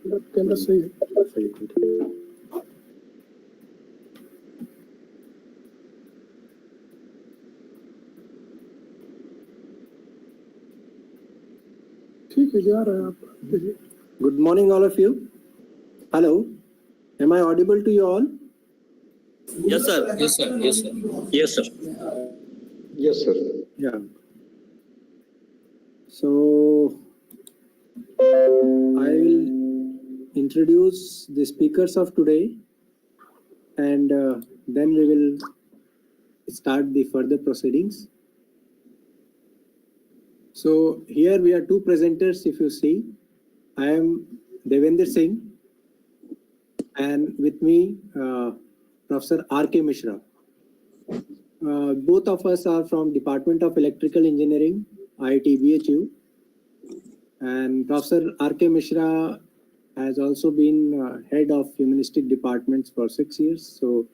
Camera सही है। ठीक है, जा रहा है आप। Good morning, all of you. Hello, am I audible to you all? Yes, sir. Yes, sir. Yes, sir. Yes, sir. Yes, sir. Yeah. So I will introduce the speakers of today, and then we will start the further proceedings. So here we are two presenters. If you see, I am Devendra Singh, and with me Professor R.K. Mishra. Both of us are from Department of Electrical Engineering, IIT BHU, and Professor R.K. Mishra has also been head of humanistic departments for 6 years. So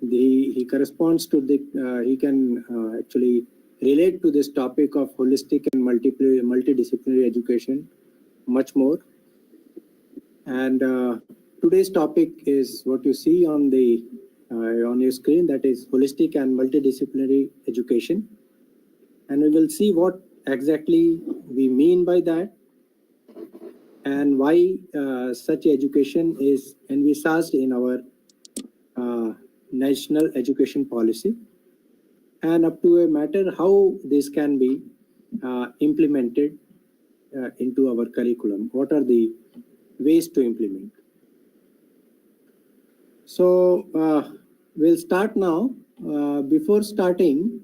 he corresponds to the, he can actually relate to this topic of holistic and multidisciplinary education much more. And today's topic is what you see on the on your screen, that is holistic and multidisciplinary education. And we will see what exactly we mean by that and why such education is envisaged in our national education policy, and up to a matter how this can be implemented into our curriculum. What are the ways to implement? So we'll start now. Before starting,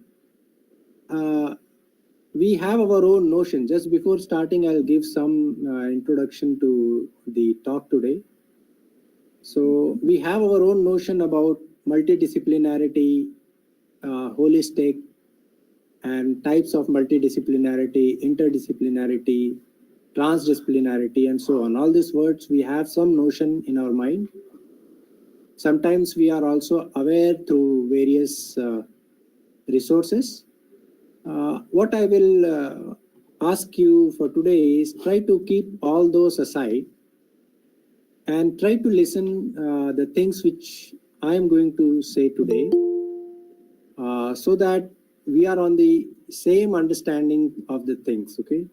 we have our own notion. Just before starting, I'll give some introduction to the talk today. So we have our own notion about multidisciplinarity, holistic, and types of multidisciplinarity, interdisciplinarity, transdisciplinarity, and so on. All these words, we have some notion in our mind. Sometimes we are also aware through various resources. What I will ask you for today is try to keep all those aside and try to listen the things which I am going to say today, so that we are on the same understanding of the things. Okay,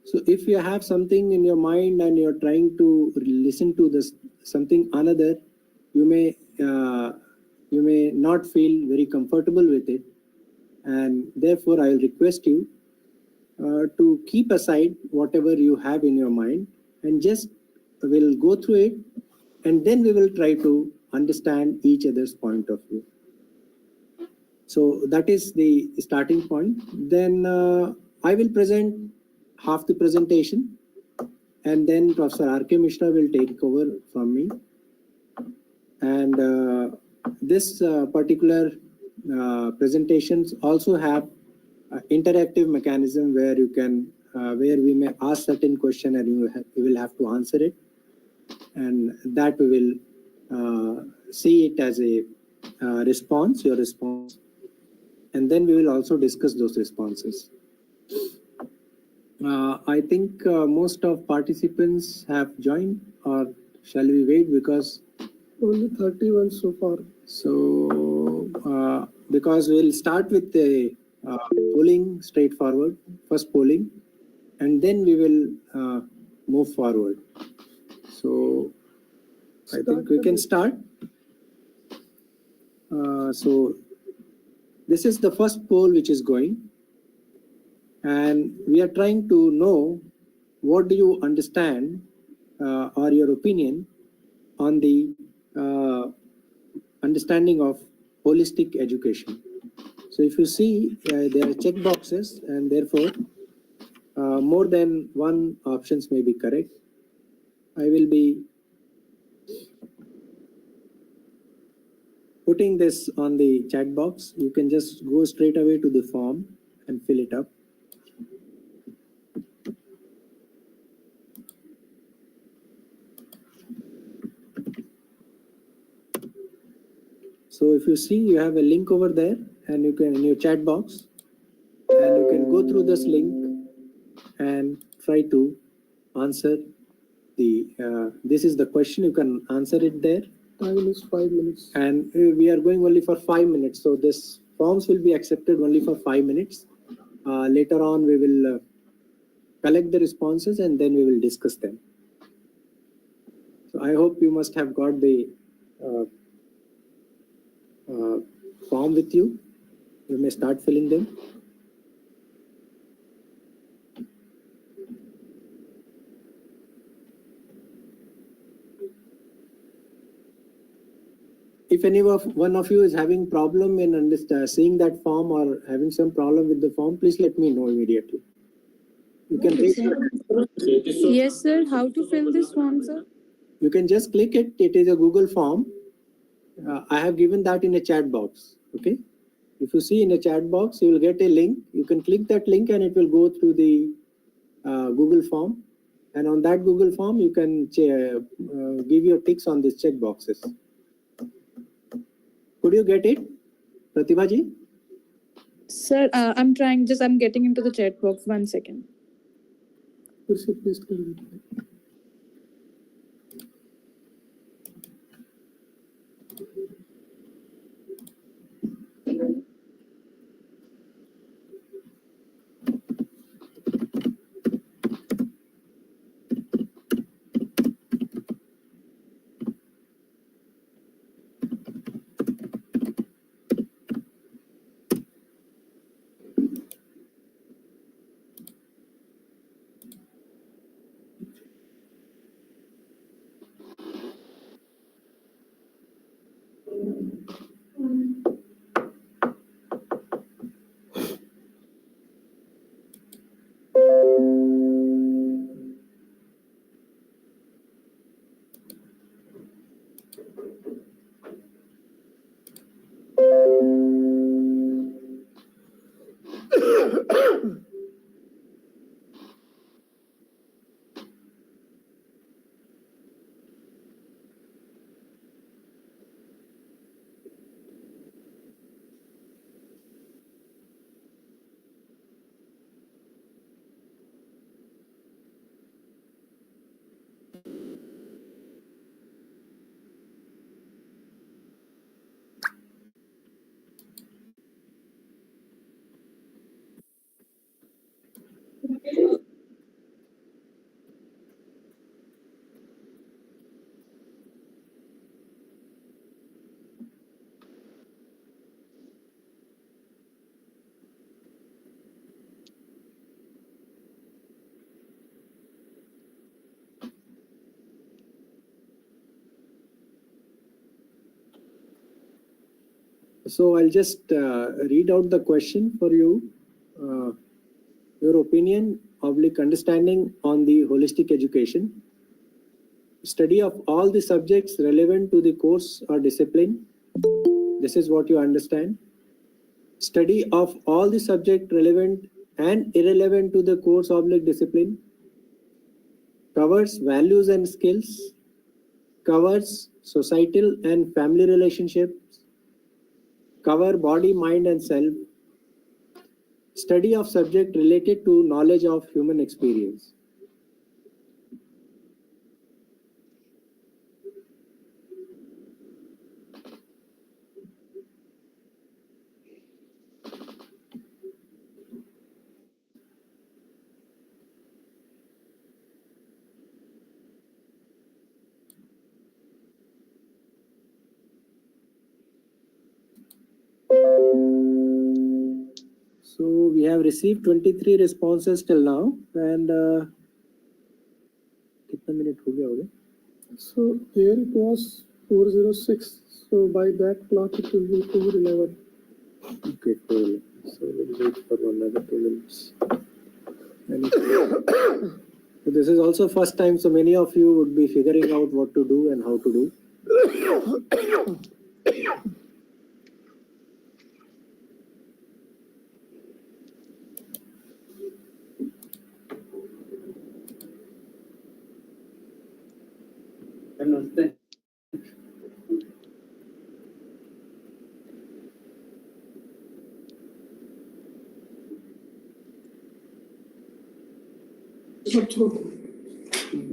so if you have something in your mind and you're trying to listen to this something another, you may not feel very comfortable with it, and therefore I will request you to keep aside whatever you have in your mind and just will go through it, and then we will try to understand each other's point of view. So that is the starting point. Then I will present half the presentation, and then Professor R.K. Mishra will take over from me. And this particular presentations also have interactive mechanism where you can, where we may ask certain question and you will have to answer it, and that we will see it as a response, your response, and then we will also discuss those responses. I think most of participants have joined, or shall we wait, because Only 31 so far. so because we'll start with the polling straightforward, first polling, and then we will move forward. So I think we can start. So this is the first poll which is going, and we are trying to know what do you understand or your opinion on the understanding of holistic education. So if you see, there are check boxes, and therefore more than one options may be correct. I will be putting this on the chat box. You can just go straight away to the form and fill it up. So if you see, you have a link over there, and you can, in your chat box, and you can go through this link and try to answer this is the question. You can answer it there. Time is 5 minutes. And we are going only for 5 minutes. So this forms will be accepted only for 5 minutes. Later on, we will collect the responses and then we will discuss them. So I hope you must have got the form with you. You may start filling them. If any one of you is having problem in seeing that form or having some problem with the form, please let me know immediately. You can Yes, sir. How to fill this form, sir? You can just click it. It is a Google form. I have given that in a chat box. Okay. If you see in a chat box, you will get a link. You can click that link and it will go through the Google form. And on that Google form, you can give your ticks on these check boxes. Could you get it, Pratibha ji? Sir, I'm trying. I'm getting into the chat box. 1 second. Please click it. So I'll just read out the question for you. Your opinion, understanding on the holistic education. Study of all the subjects relevant to the course or discipline. This is what you understand. Study of all the subject relevant and irrelevant to the course or discipline. Covers values and skills. Covers societal and family relationships. Cover body, mind and self. Study of subject related to knowledge of human experience. So we have received 23 responses till now, and कितना minute हो गया होगा? So here it was 406. So by that clock it will be 411. Okay, cool. So we'll wait for another 2 minutes. So this is also first time, so many of you would be figuring out what to do and how to do. Namaste.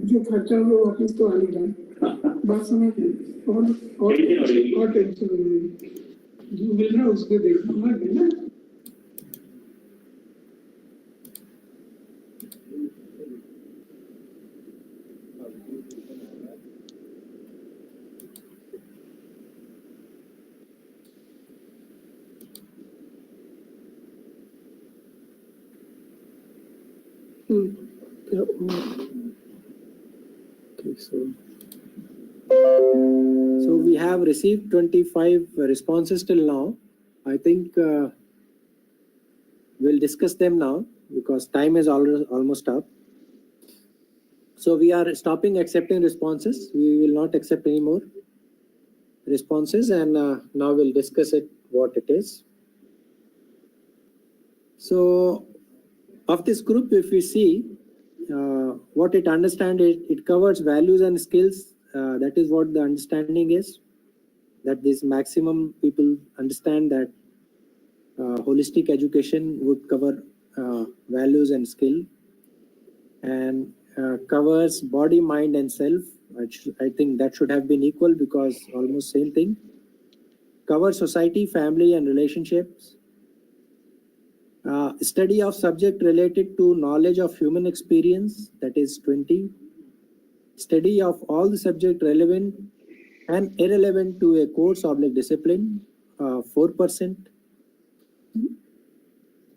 जो खर्चा होगा वापस तो आएगा बात समझ और tension नहीं जो मिल रहा है उसको देखना है ना Okay, so we have received 25 responses till now. I think we'll discuss them now because time is almost up. So we are stopping accepting responses. We will not accept any more responses, and now we'll discuss it what it is. So of this group, if we see what it understands, it covers values and skills. That is what the understanding is, that this maximum people understand that holistic education would cover values and skill, and covers body, mind and self. I think that should have been equal because almost same thing. Covers society, family and relationships. Study of subject related to knowledge of human experience, that is 20. Study of all the subject relevant and irrelevant to a course or discipline, 4%.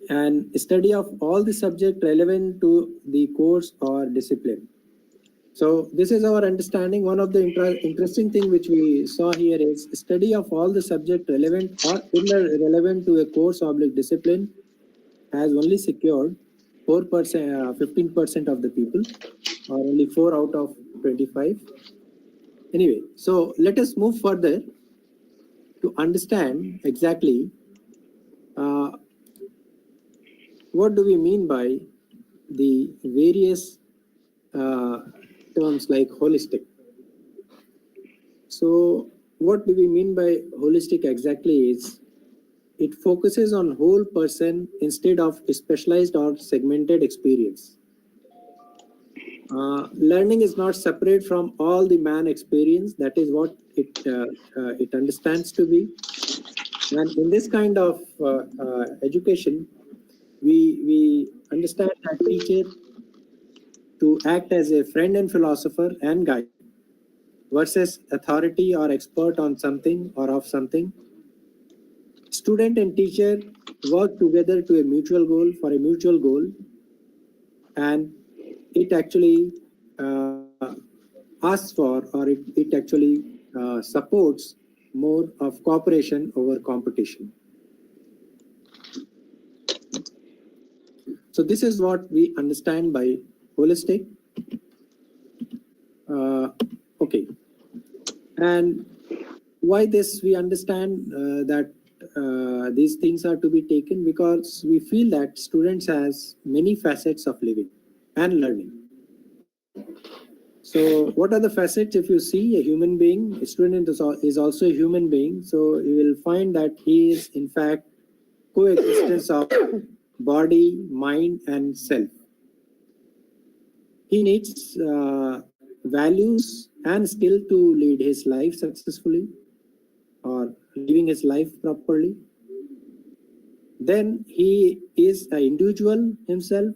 And study of all the subject relevant to the course or discipline. So this is our understanding. One of the interesting thing which we saw here is study of all the subject relevant or irrelevant to a course or discipline has only secured 4%, 15% of the people, or only 4 out of 25. Anyway, so let us move further to understand exactly what do we mean by the various terms like holistic. So what do we mean by holistic exactly is it focuses on whole person instead of specialized or segmented experience. Learning is not separate from all the man experience. That is what it understands to be. And in this kind of education, we understand that teacher to act as a friend and philosopher and guide versus authority or expert on something or of something. Student and teacher work together to a mutual goal, for a mutual goal, and it actually asks for, or it actually supports more of cooperation over competition. So this is what we understand by holistic. Okay, and why this we understand that these things are to be taken, because we feel that students has many facets of living and learning. So what are the facets? If you see a human being, a student is also a human being, so you will find that he is in fact coexistence of body, mind and self. He needs values and skill to lead his life successfully or living his life properly. Then he is an individual himself.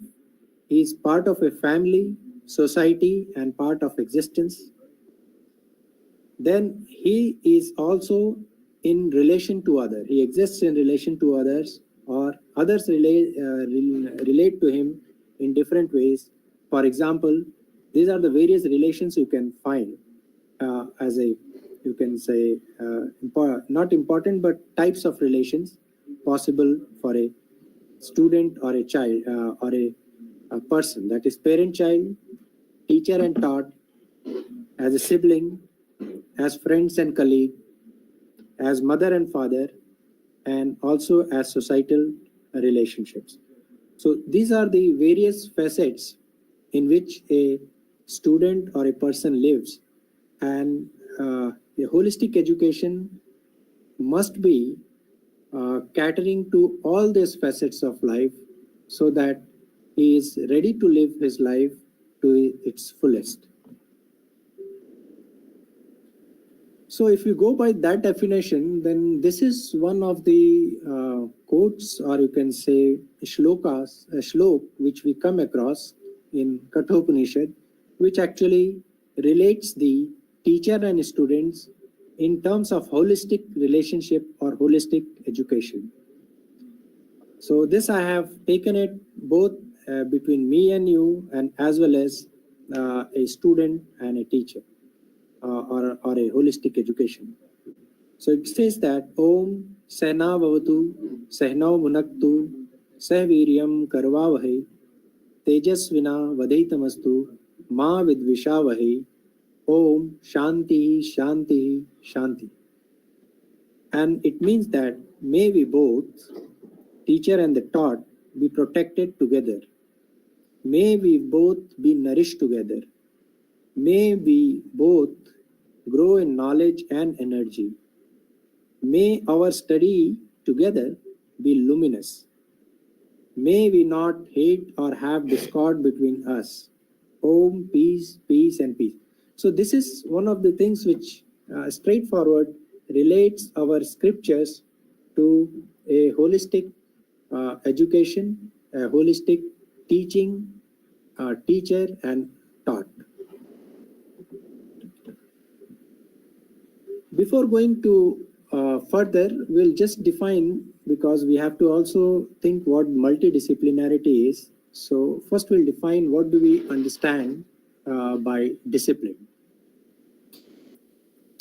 He is part of a family, society and part of existence. Then he is also in relation to others. He exists in relation to others, or others relate to him in different ways. For example, these are the various relations you can find as a, you can say, not important, but types of relations possible for a student or a child or a person, that is parent-child, teacher and taught, as a sibling, as friends and colleague, as mother and father, and also as societal relationships. So these are the various facets in which a student or a person lives, and a holistic education must be catering to all these facets of life so that he is ready to live his life to its fullest. So if you go by that definition, then this is one of the quotes, or you can say shlokas, a shlok, which we come across in Kathopanishad, which actually relates the teacher and students in terms of holistic relationship or holistic education. So this I have taken it both between me and you, and as well as a student and a teacher, or a holistic education. So it says that Om Sehna Vavatu Sehnau Munaktu Sehviryam Karvavahe Tejasvina Vadhaitamastu Ma Vidvishavahe Om Shanti Shanti Shanti. And it means that may we both, teacher and the taught, be protected together. May we both be nourished together. May we both grow in knowledge and energy. May our study together be luminous. May we not hate or have discord between us. Om, peace, peace, and peace. So this is one of the things which straightforward relates our scriptures to a holistic education, a holistic teaching, teacher and taught. Before going to further, we'll just define, because we have to also think what multidisciplinarity is. So first we'll define what do we understand by discipline.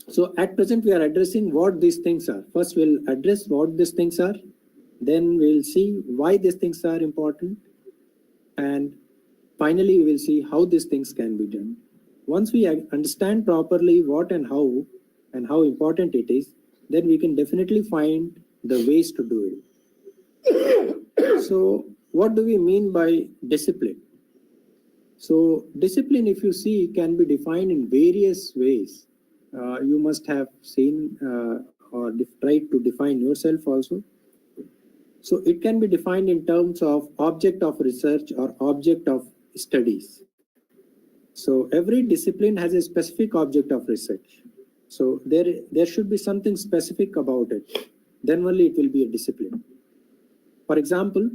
So at present we are addressing what these things are. First we'll address what these things are, then we'll see why these things are important, and finally we will see how these things can be done. Once we understand properly what and how important it is, then we can definitely find the ways to do it. So what do we mean by discipline? So discipline, if you see, can be defined in various ways. You must have seen or tried to define yourself also. So it can be defined in terms of object of research or object of studies. So every discipline has a specific object of research. So there should be something specific about it. Then only it will be a discipline. For example,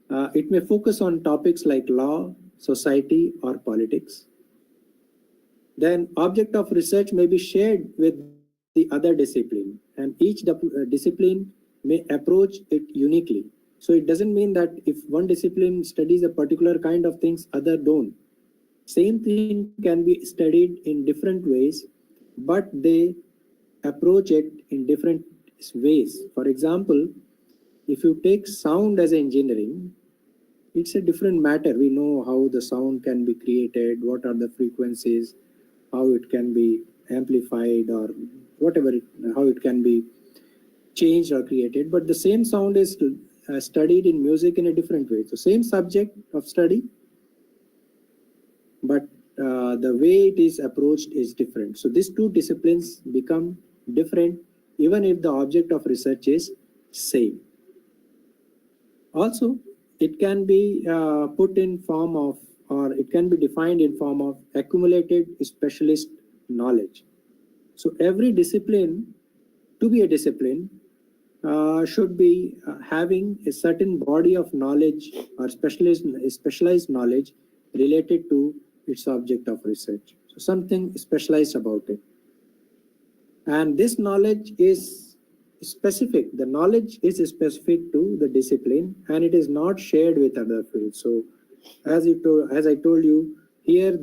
it may focus on topics like law, society, or politics. Then object of research may be shared with the other discipline, and each discipline may approach it uniquely. So it doesn't mean that if one discipline studies a particular kind of things, other don't. Same thing can be studied in different ways, but they approach it in different ways. For example, if you take sound as engineering, it's a different matter. We know how the sound can be created, what are the frequencies, how it can be amplified, or whatever, how it can be changed or created. But the same sound is studied in music in a different way. So same subject of study, but the way it is approached is different. So these two disciplines become different even if the object of research is same. Also, it can be put in form of, or it can be defined in form of accumulated specialist knowledge. So every discipline, to be a discipline, should be having a certain body of knowledge or specialized knowledge related to its object of research. So something specialized about it. And this knowledge is specific. The knowledge is specific to the discipline, and it is not shared with other fields. So as I told you, here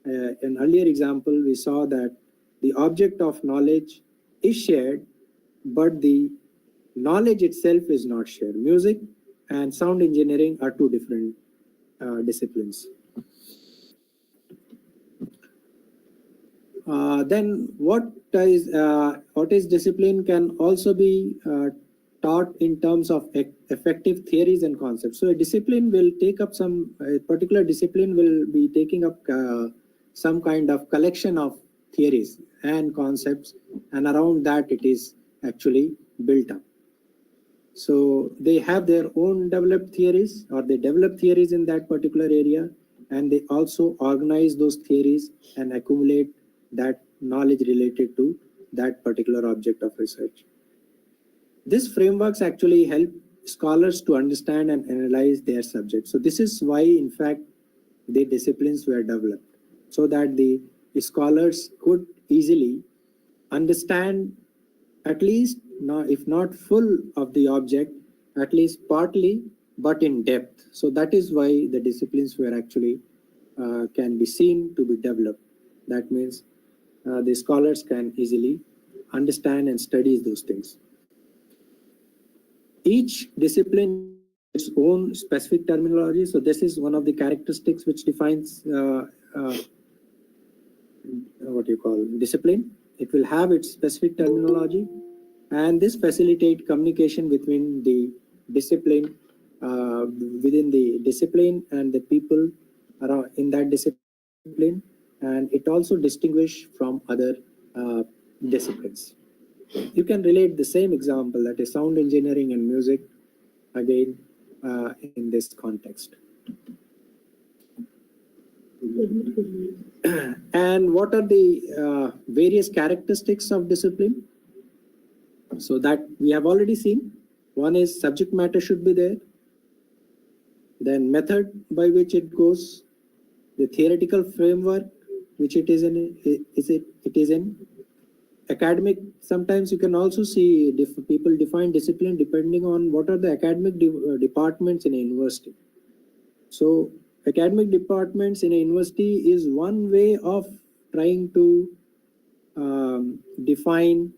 an earlier example, we saw that the object of knowledge is shared, but the knowledge itself is not shared. Music and sound engineering are two different disciplines. Then what is discipline can also be taught in terms of effective theories and concepts. So a discipline will take up a particular discipline will be taking up some kind of collection of theories and concepts, and around that it is actually built up. So they have their own developed theories, or they develop theories in that particular area, and they also organize those theories and accumulate that knowledge related to that particular object of research. These frameworks actually help scholars to understand and analyze their subject. So this is why, in fact, the disciplines were developed, so that the scholars could easily understand at least, if not full of the object, at least partly, but in depth. So that is why the disciplines were actually can be seen to be developed. That means the scholars can easily understand and study those things. Each discipline has its own specific terminology. So this is one of the characteristics which defines what you call discipline. It will have its specific terminology, and this facilitates communication between the discipline, within the discipline and the people around in that discipline, and it also distinguishes from other disciplines. You can relate the same example, that is sound engineering and music, again in this context. And what are the various characteristics of discipline? So that we have already seen. One is subject matter should be there. Then method by which it goes, the theoretical framework which it is in. Academic, sometimes you can also see people define discipline depending on what are the academic departments in a university. So academic departments in a university is one way of trying to define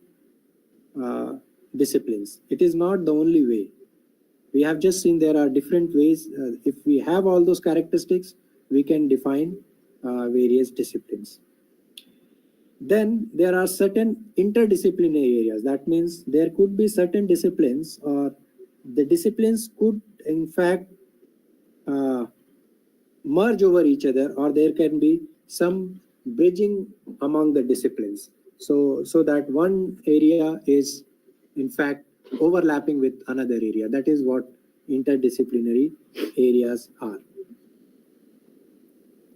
disciplines. It is not the only way. We have just seen there are different ways. If we have all those characteristics, we can define various disciplines. Then there are certain interdisciplinary areas. That means there could be certain disciplines, or the disciplines could in fact merge over each other, or there can be some bridging among the disciplines. So that one area is in fact overlapping with another area. That is what interdisciplinary areas are.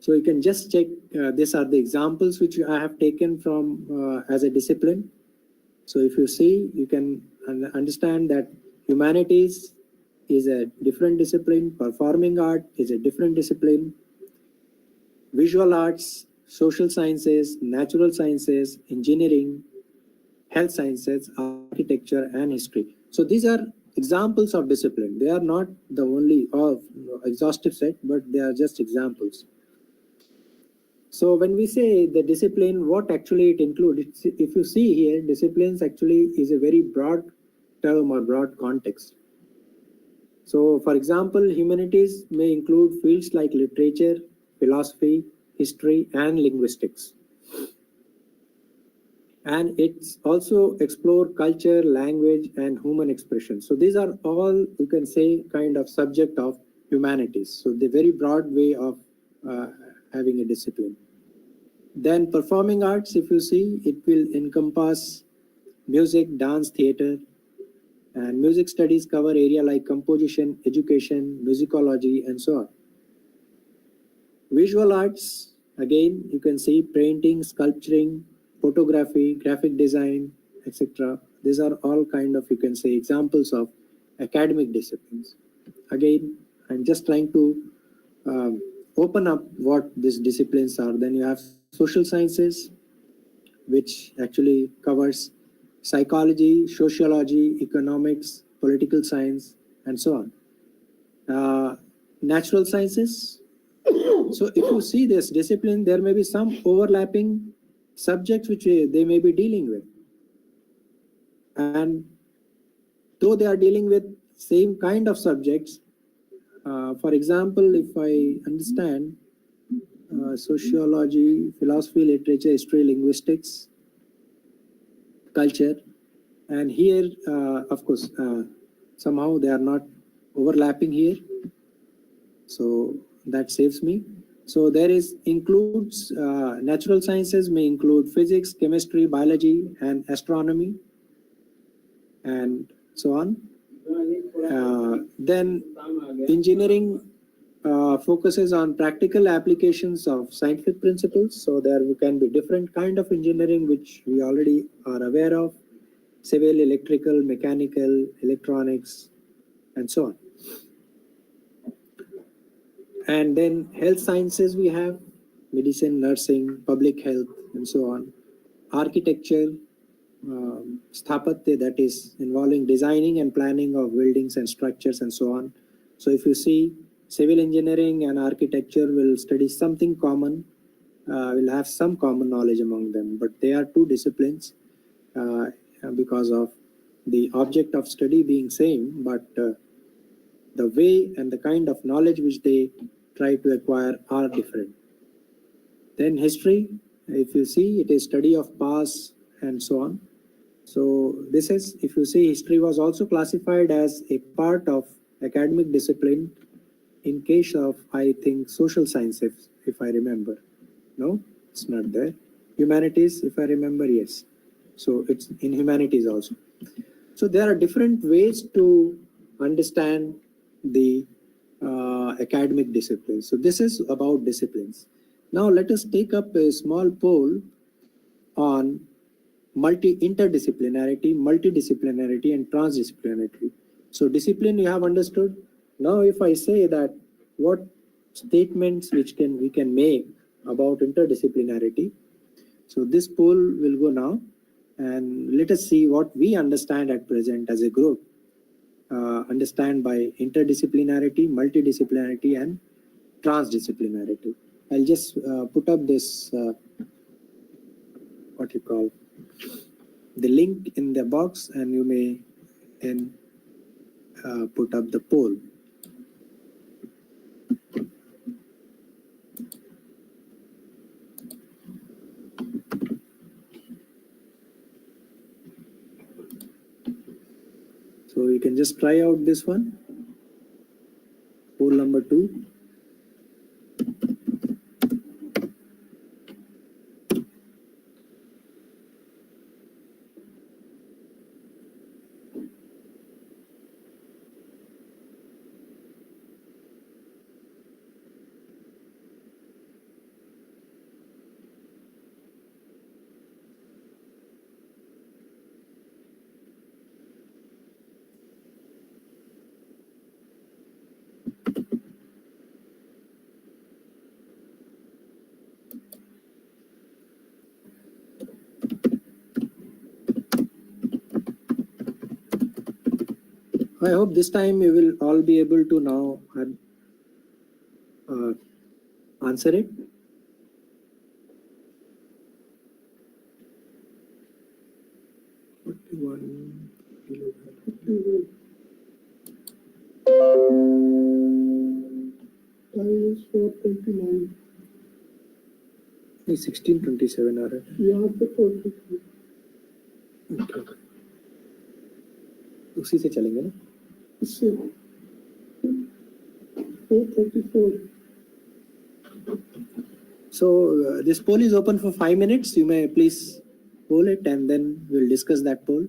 So you can just check, these are the examples which I have taken from as a discipline. So if you see, you can understand that humanities is a different discipline, performing art is a different discipline, visual arts, social sciences, natural sciences, engineering, health sciences, architecture, and history. So these are examples of discipline. They are not the only exhaustive set, but they are just examples. So when we say the discipline, what actually it includes, if you see here, disciplines actually is a very broad term or broad context. So for example, humanities may include fields like literature, philosophy, history, and linguistics. And it's also explore culture, language, and human expression. So these are all, you can say, kind of subject of humanities. So the very broad way of having a discipline. Then performing arts, if you see, it will encompass music, dance, theater, and music studies cover area like composition, education, musicology, and so on. Visual arts, again, you can see painting, sculpturing, photography, graphic design, etc. These are all kind of, you can say, examples of academic disciplines. Again, I'm just trying to open up what these disciplines are. Then you have social sciences, which actually covers psychology, sociology, economics, political science, and so on. Natural sciences. So if you see this discipline, there may be some overlapping subjects which they may be dealing with. And though they are dealing with same kind of subjects, for example, if I understand sociology, philosophy, literature, history, linguistics, culture, and here, of course, somehow they are not overlapping here. So that saves me. So there is includes natural sciences may include physics, chemistry, biology, and astronomy, and so on. Then engineering focuses on practical applications of scientific principles. So there can be different kind of engineering which we already are aware of: civil, electrical, mechanical, electronics, and so on. And then health sciences we have: medicine, nursing, public health, and so on. Architecture, sthapatya, that is involving designing and planning of buildings and structures and so on. So if you see, civil engineering and architecture will study something common, will have some common knowledge among them, but they are two disciplines because of the object of study being same, but the way and the kind of knowledge which they try to acquire are different. Then history, if you see, it is study of past and so on. So this is, if you see, history was also classified as a part of academic discipline in case of, I think, social sciences, if I remember. No, it's not there. Humanities, if I remember, yes. So it's in humanities also. So there are different ways to understand the academic disciplines. So this is about disciplines. Now let us take up a small poll on interdisciplinarity, multidisciplinarity, and transdisciplinarity. So discipline you have understood. Now if I say that, what statements we can make about interdisciplinarity. So this poll will go now, and let us see what we understand at present as a group. Understand by interdisciplinarity, multidisciplinarity, and transdisciplinarity. I'll just put up this what you call the link in the box, and you may then put up the poll. So you can just try out this one, poll number 2. I hope this time you will all be able to now answer it. Time is 4:29. 16:27 आ रहा है. यहाँ पे 4:29. Okay. उसी से चलेंगे ना? इससे 4:34. So this poll is open for 5 minutes. You may please poll it, and then we'll discuss that poll.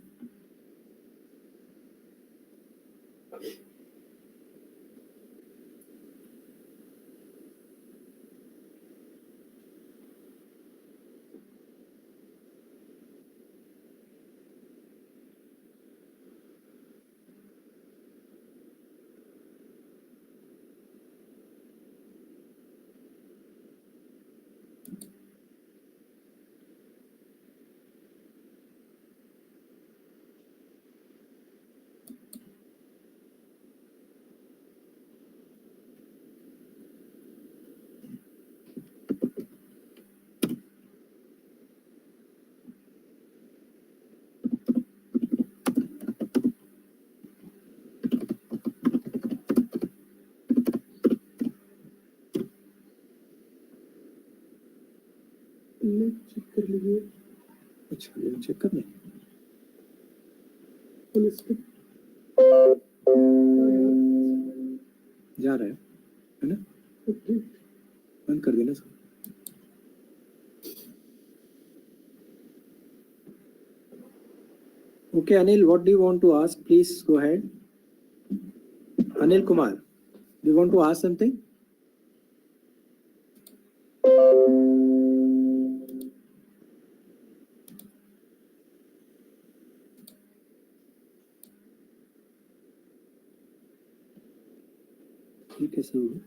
Check कर लीजिए. अच्छा, ये चेक करने. पुलिस के जा रहा है ना? बंद कर देना. Okay, Anil, what do you want to ask? Please go ahead. Anil Kumar, do you want to ask something? कैसे होगी?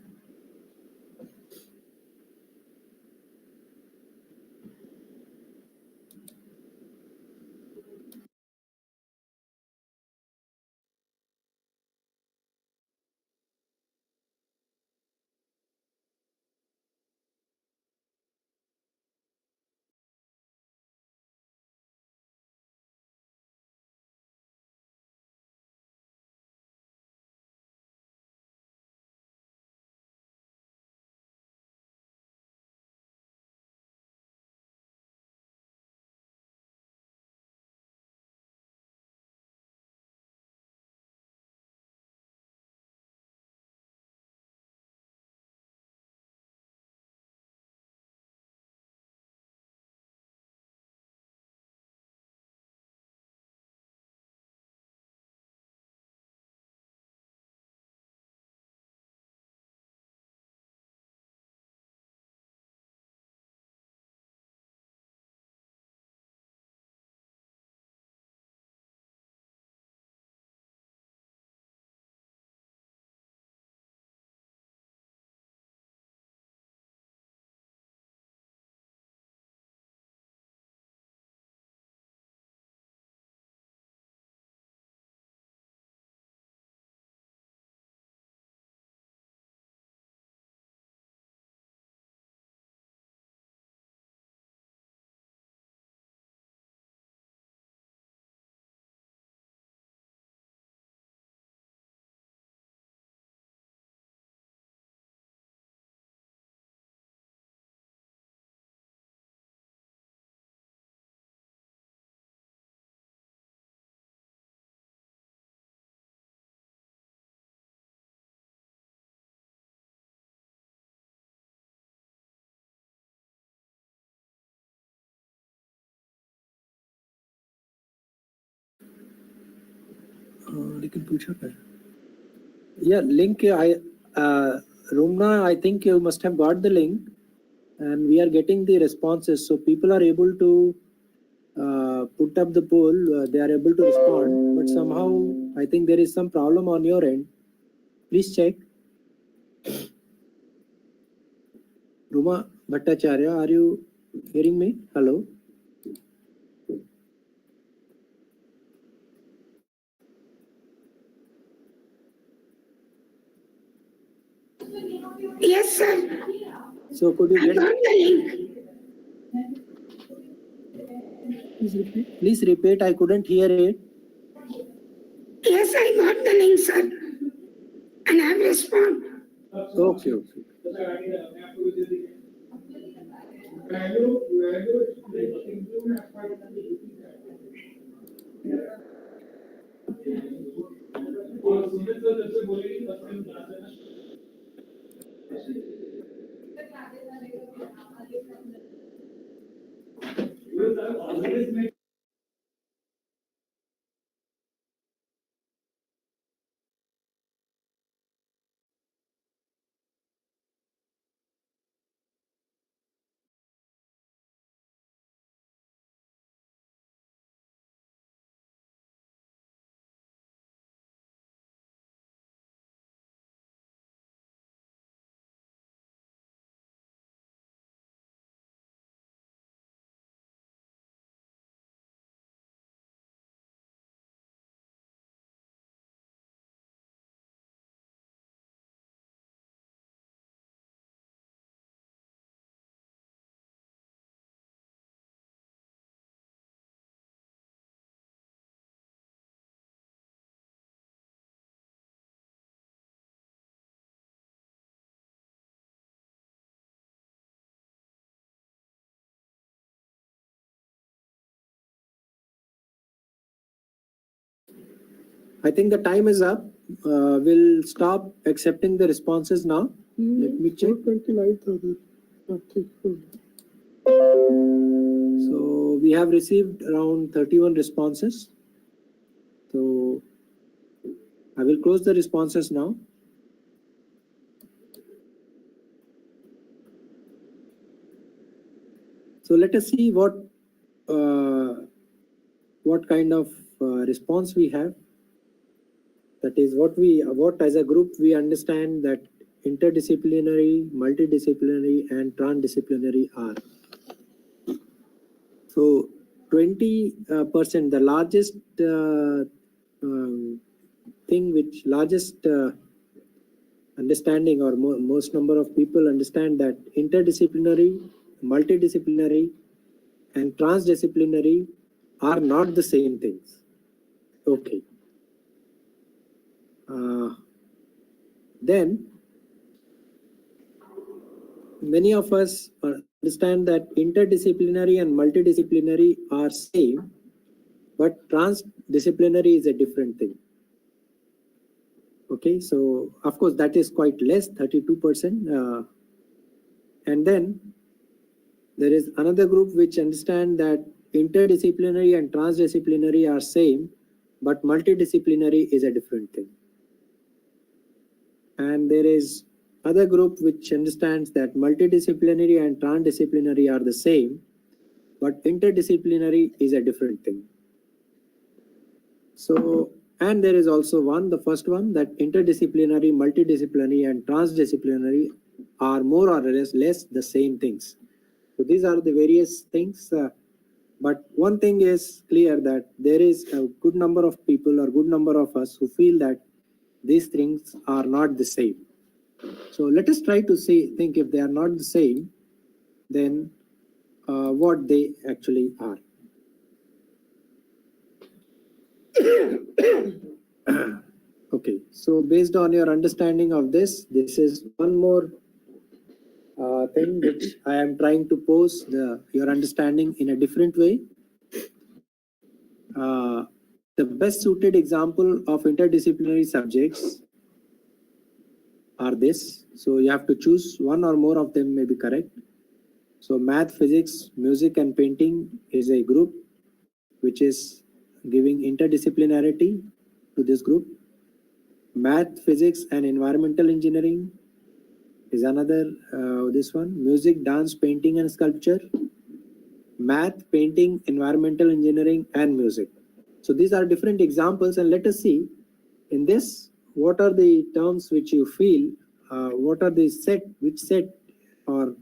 लेकिन पूछा क्या? Yeah, link. Rumna, I think you must have got the link, and we are getting the responses. So people are able to put up the poll. They are able to respond, but somehow I think there is some problem on your end. Please check. Ruma Bhattacharya, are you hearing me? Hello. Yes, sir. So could you I get? got the link. Please repeat. I couldn't hear it. Yes, I got the link, sir. And I have responded. Okay. Okay. I think the time is up. We'll stop accepting the responses now. Let me check. 29,000. So we have received around 31 responses. So I will close the responses now. So let us see what kind of response we have. That is what as a group we understand that interdisciplinary, multidisciplinary, and transdisciplinary are. So 20%, the largest thing which largest understanding or most number of people understand that interdisciplinary, multidisciplinary, and transdisciplinary are not the same things. Okay. Then many of us understand that interdisciplinary and multidisciplinary are same, but transdisciplinary is a different thing. Okay, so of course that is quite less, 32%. And then there is another group which understand that interdisciplinary and transdisciplinary are same, but multidisciplinary is a different thing. And there is other group which understands that multidisciplinary and transdisciplinary are the same, but interdisciplinary is a different thing. So, and there is also one, the first one, that interdisciplinary, multidisciplinary, and transdisciplinary are more or less the same things. So these are the various things. But one thing is clear, that there is a good number of people or good number of us who feel that these things are not the same. So let us try to think if they are not the same, then what they actually are. Okay, so based on your understanding of this is one more thing which I am trying to pose your understanding in a different way. The best suited example of interdisciplinary subjects are this. So you have to choose one or more of them may be correct. So math, physics, music, and painting is a group which is giving interdisciplinarity to this group. Math, physics, and environmental engineering is another, this one. Music, dance, painting, and sculpture. Math, painting, environmental engineering, and music. So these are different examples, and let us see in this, what are the terms which you feel, what are the which set or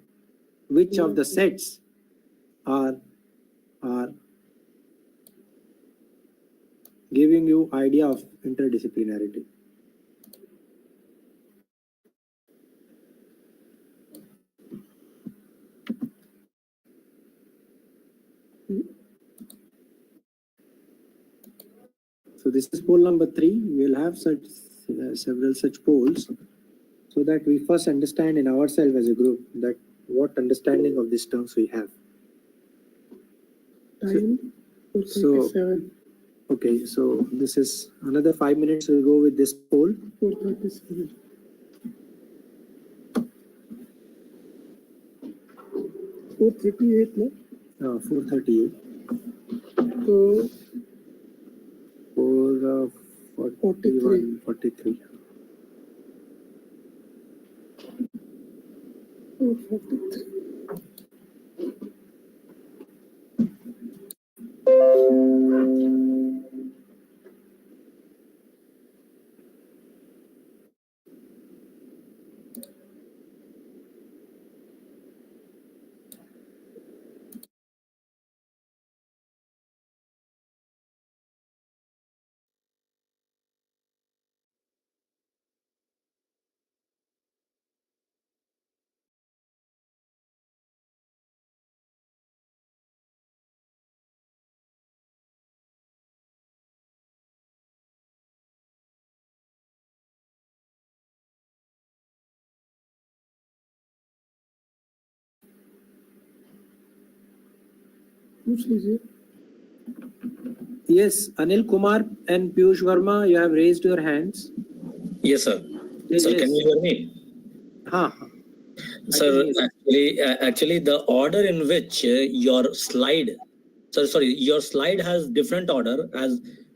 which of the sets are giving you idea of interdisciplinarity. So this is poll number 3. We will have such several such polls, so that we first understand in ourselves as a group that what understanding of these terms we have. Time So, okay, so this is another 5 minutes. We'll go with this poll. 4:37. 4:38 no? 4:38. So 4:41, 43. 4:43. पूछ लीजिए. Yes, Anil Kumar and Piyush Verma, you have raised your hands. Yes, sir. Yes, Sir, yes. can you hear me? Ha. Sir, actually, the order in which your slide, your slide has different order, as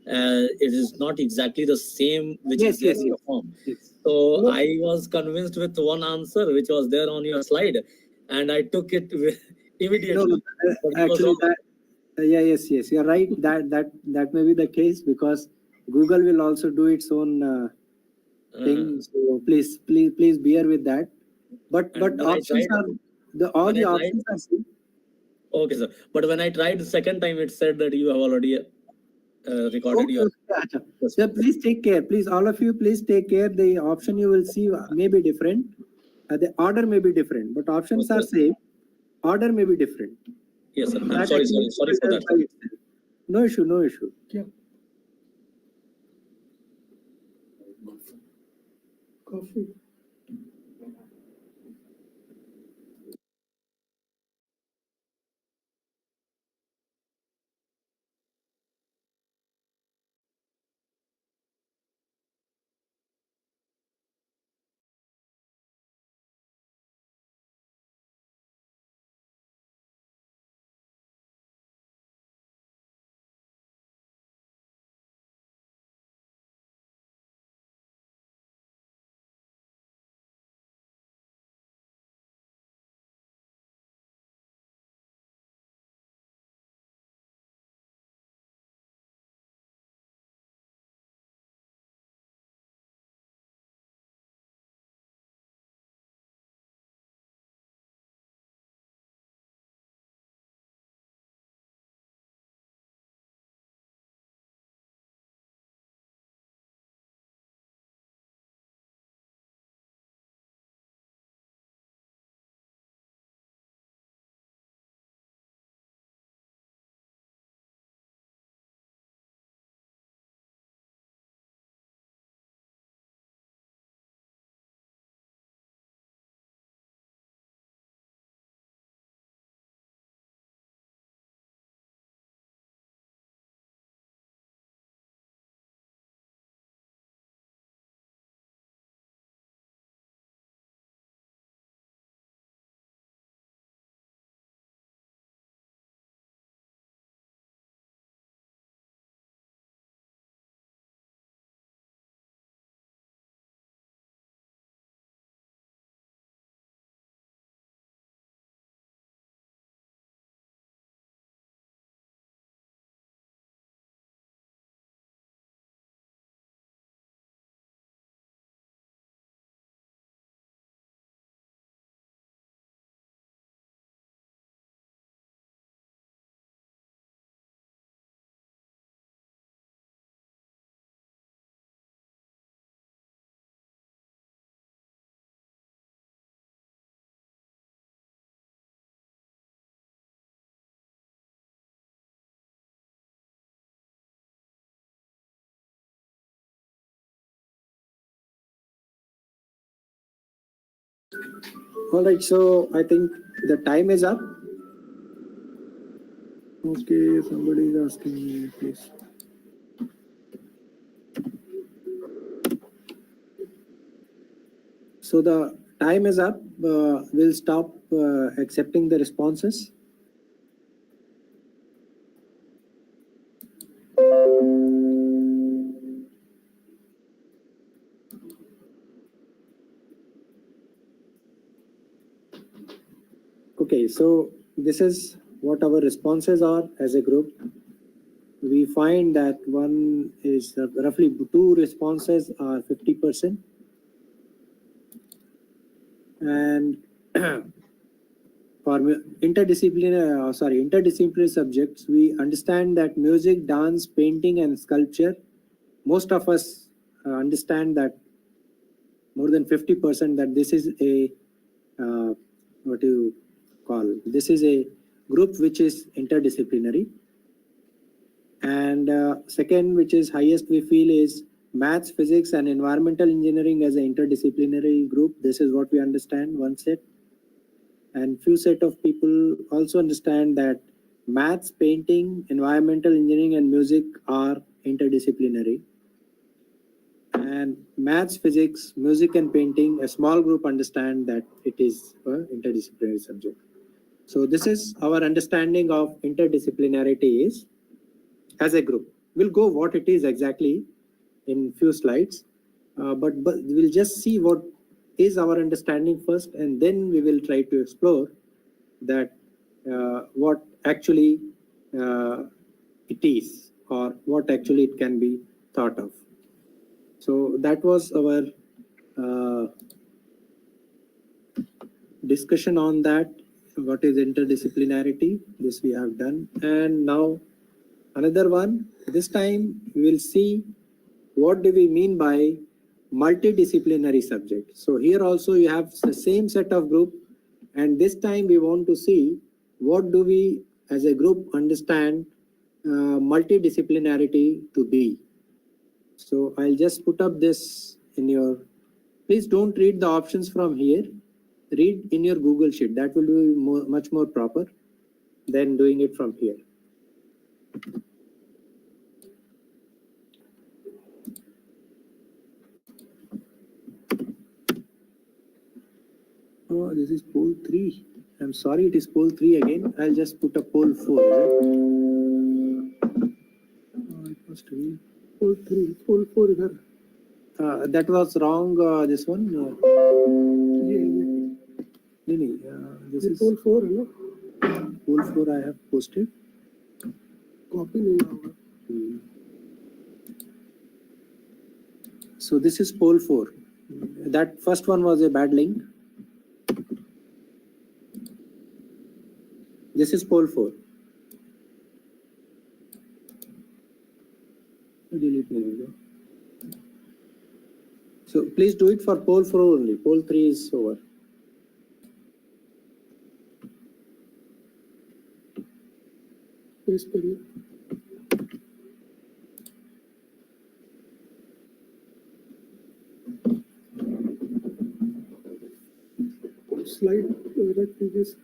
it is not exactly the same which is there in the form. Yes. So I was convinced with one answer which was there on your slide, and I took it immediately. No, actually, yes, you're right. That may be the case, because Google will also do its own thing. So please bear with that. But And when I options tried- are all when the I options are same. Okay, sir. But when I tried the second time, it said that you have already recorded your. Okay. So please take care. Please, all of you, please take care. The option you will see may be different. The order may be different, but options are same. Order may be different. Yes, sir. I'm That sorry actually for that. filters by itself. No issue, no issue. Coffee. All right, so I think the time is up. Okay, somebody is asking me, please. So the time is up. We'll stop accepting the responses. Okay, so this is what our responses are as a group. We find that one is roughly 2 responses are 50%. And for interdisciplinary subjects, we understand that music, dance, painting, and sculpture, most of us understand that more than 50% that this is a what do you call? This is a group which is interdisciplinary. And second, which is highest, we feel is maths, physics, and environmental engineering as an interdisciplinary group. This is what we understand, one set. And few set of people also understand that maths, painting, environmental engineering, and music are interdisciplinary. And maths, physics, music, and painting, a small group understand that it is an interdisciplinary subject. So this is our understanding of interdisciplinarity is as a group. We'll go what it is exactly in few slides, but we'll just see what is our understanding first, and then we will try to explore that what actually it is, or what actually it can be thought of. So that was our discussion on that. What is interdisciplinarity? This we have done. And now another one. This time we will see what do we mean by multidisciplinary subject. So here also you have the same set of group, and this time we want to see what do we as a group understand multidisciplinarity to be. So I'll just put up this in your, please don't read the options from here, read in your Google Sheet. That will be much more proper than doing it from here. Oh, this is poll 3. I'm sorry, it is poll 3 again. I'll just put a poll 4. Oh, it must be poll 3. Poll 4 is that was wrong. This one. This is poll 4. No? Poll 4 I have posted. Copy nahi hoga. So this is poll 4. That first one was a bad link. This is poll 4. Delete nahi. So please do it for poll 4 only. Poll 3 is over. Slide previous.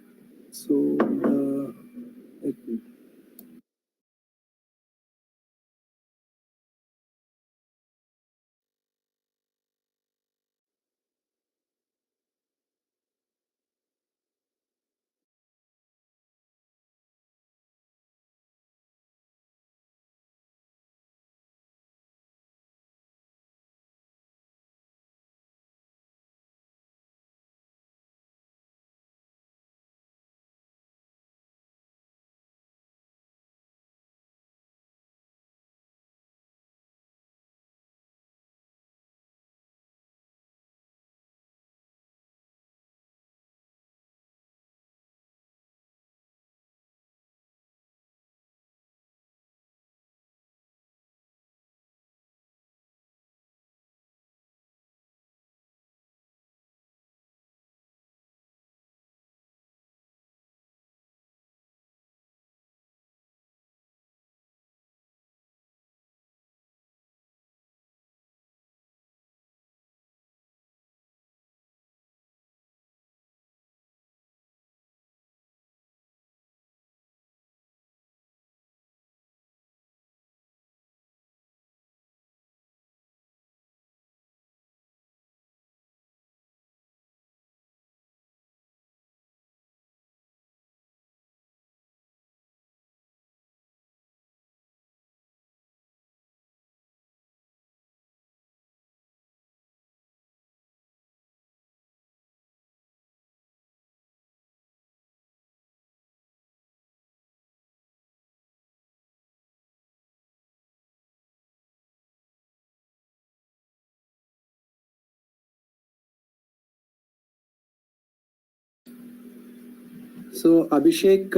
So Abhishek,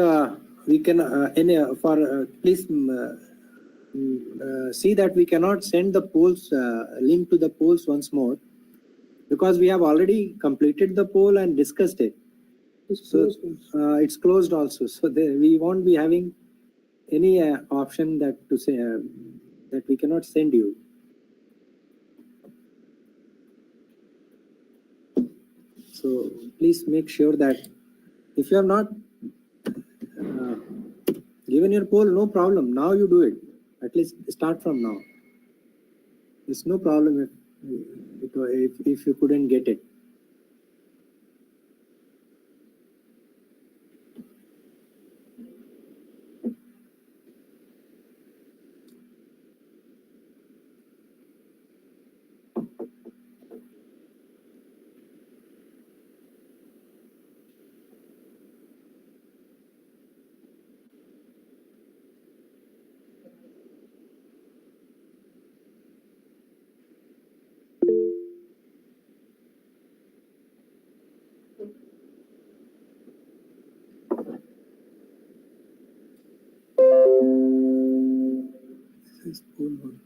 we can please see that we cannot send the polls link to the polls once more, because we have already completed the poll and discussed it. So it's closed also. So we won't be having any option that to say that we cannot send you. So please make sure that if you have not given your poll, no problem. Now you do it. At least start from now. There's no problem if you couldn't get it. this pool one.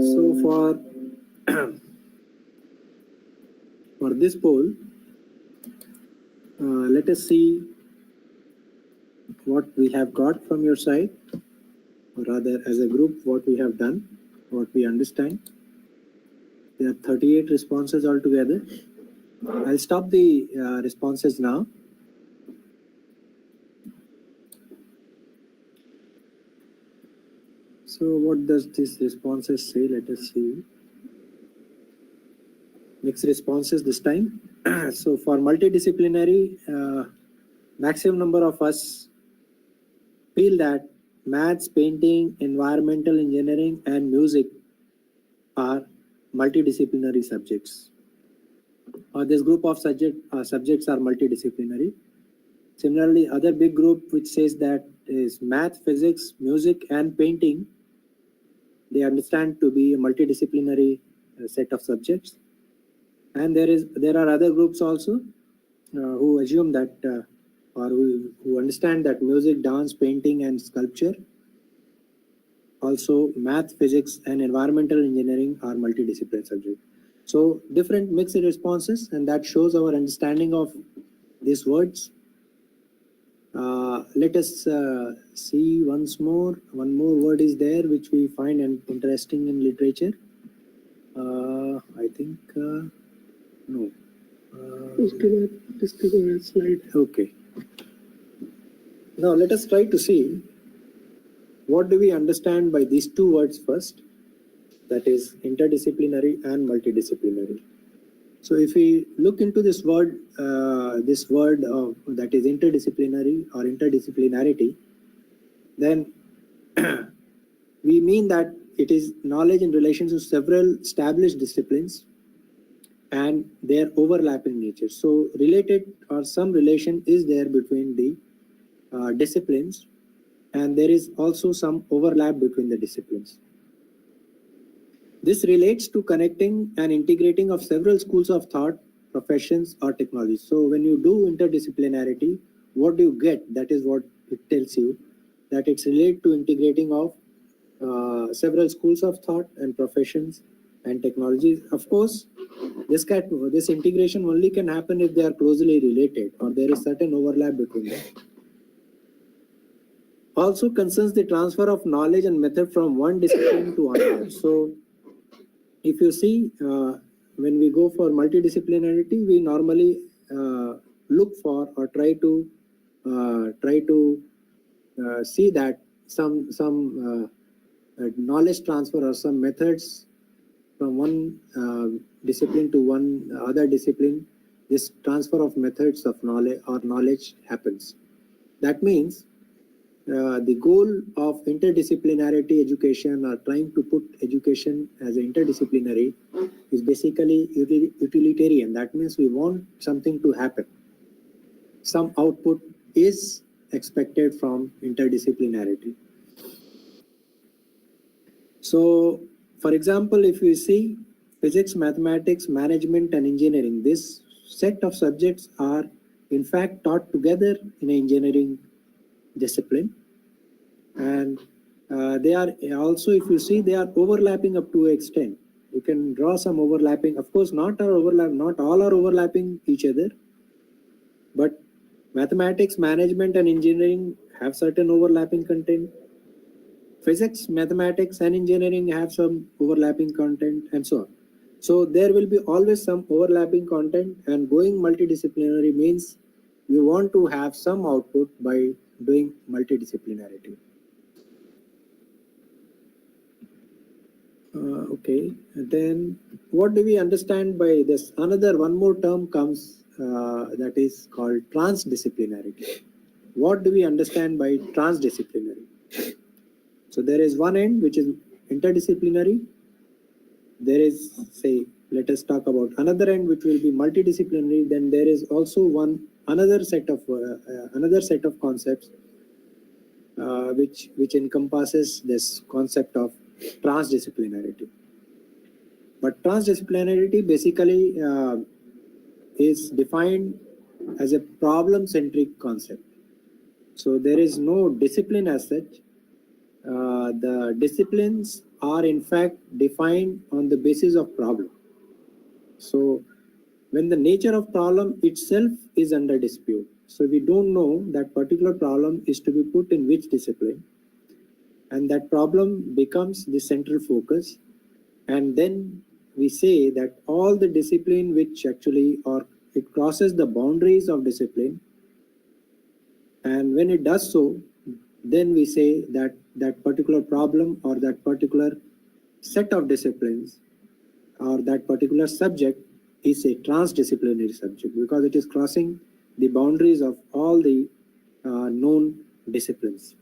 So for this poll, let us see what we have got from your side, or rather as a group what we have done, what we understand. There are 38 responses altogether. I'll stop the responses now. So what does these responses say? Let us see. Mixed responses this time. So for multidisciplinary, maximum number of us feel that maths, painting, environmental engineering and music are multidisciplinary subjects. This group of subjects are multidisciplinary. Similarly, other big group which says that is math, physics, music and painting, they understand to be a multidisciplinary set of subjects. And there are other groups also who assume that or who understand that music, dance, painting and sculpture, also math, physics and environmental engineering are multidisciplinary subjects. So different mixed responses, and that shows our understanding of these words. Let us see once more. One more word is there which we find interesting in literature. I think no. Just give a slide. Okay. Now let us try to see what do we understand by these two words first, that is interdisciplinary and multidisciplinary. So if we look into this word that is interdisciplinary or interdisciplinarity, then we mean that it is knowledge in relation to several established disciplines and their overlapping nature. So related or some relation is there between the disciplines, and there is also some overlap between the disciplines. This relates to connecting and integrating of several schools of thought, professions, or technologies. So when you do interdisciplinarity, what do you get? That is what it tells you, that it's related to integrating of several schools of thought and professions and technologies. Of course, this integration only can happen if they are closely related or there is certain overlap between them. Also concerns the transfer of knowledge and method from one discipline to another. So if you see, when we go for multidisciplinarity, we normally look for or try to see that some knowledge transfer or some methods from one discipline to one other discipline. This transfer of methods of knowledge happens. That means the goal of interdisciplinarity education, or trying to put education as interdisciplinary, is basically utilitarian. That means we want something to happen. Some output is expected from interdisciplinarity. So, for example, if you see physics, mathematics, management, and engineering, this set of subjects are in fact taught together in an engineering discipline, and they are also, if you see, they are overlapping up to an extent. You can draw some overlapping. Of course, not all are overlapping each other, but mathematics, management, and engineering have certain overlapping content. Physics, mathematics, and engineering have some overlapping content, and so on. So there will be always some overlapping content, and going multidisciplinary means you want to have some output by doing multidisciplinarity. Okay, then what do we understand by this? One more term comes that is called transdisciplinarity. What do we understand by transdisciplinary? So there is one end which is interdisciplinary. There is, say, let us talk about another end which will be multidisciplinary. Then there is also another set of concepts which encompasses this concept of transdisciplinarity. But transdisciplinarity basically is defined as a problem-centric concept. So there is no discipline as such. The disciplines are in fact defined on the basis of problem. So when the nature of problem itself is under dispute, so we don't know that particular problem is to be put in which discipline, and that problem becomes the central focus, and then we say that all the discipline which actually, or it crosses the boundaries of discipline, and when it does so, then we say that that particular problem or that particular set of disciplines or that particular subject is a transdisciplinary subject, because it is crossing the boundaries of all the known disciplines.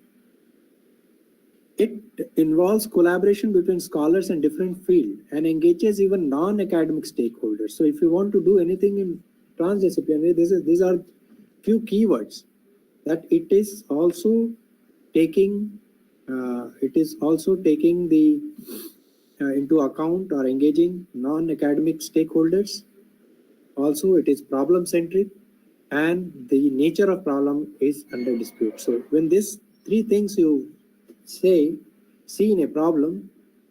It involves collaboration between scholars in different fields and engages even non-academic stakeholders. So if you want to do anything in transdisciplinary, these are few keywords, that it is also taking the into account or engaging non-academic stakeholders. Also, it is problem-centric, and the nature of problem is under dispute. So when these three things you see in a problem,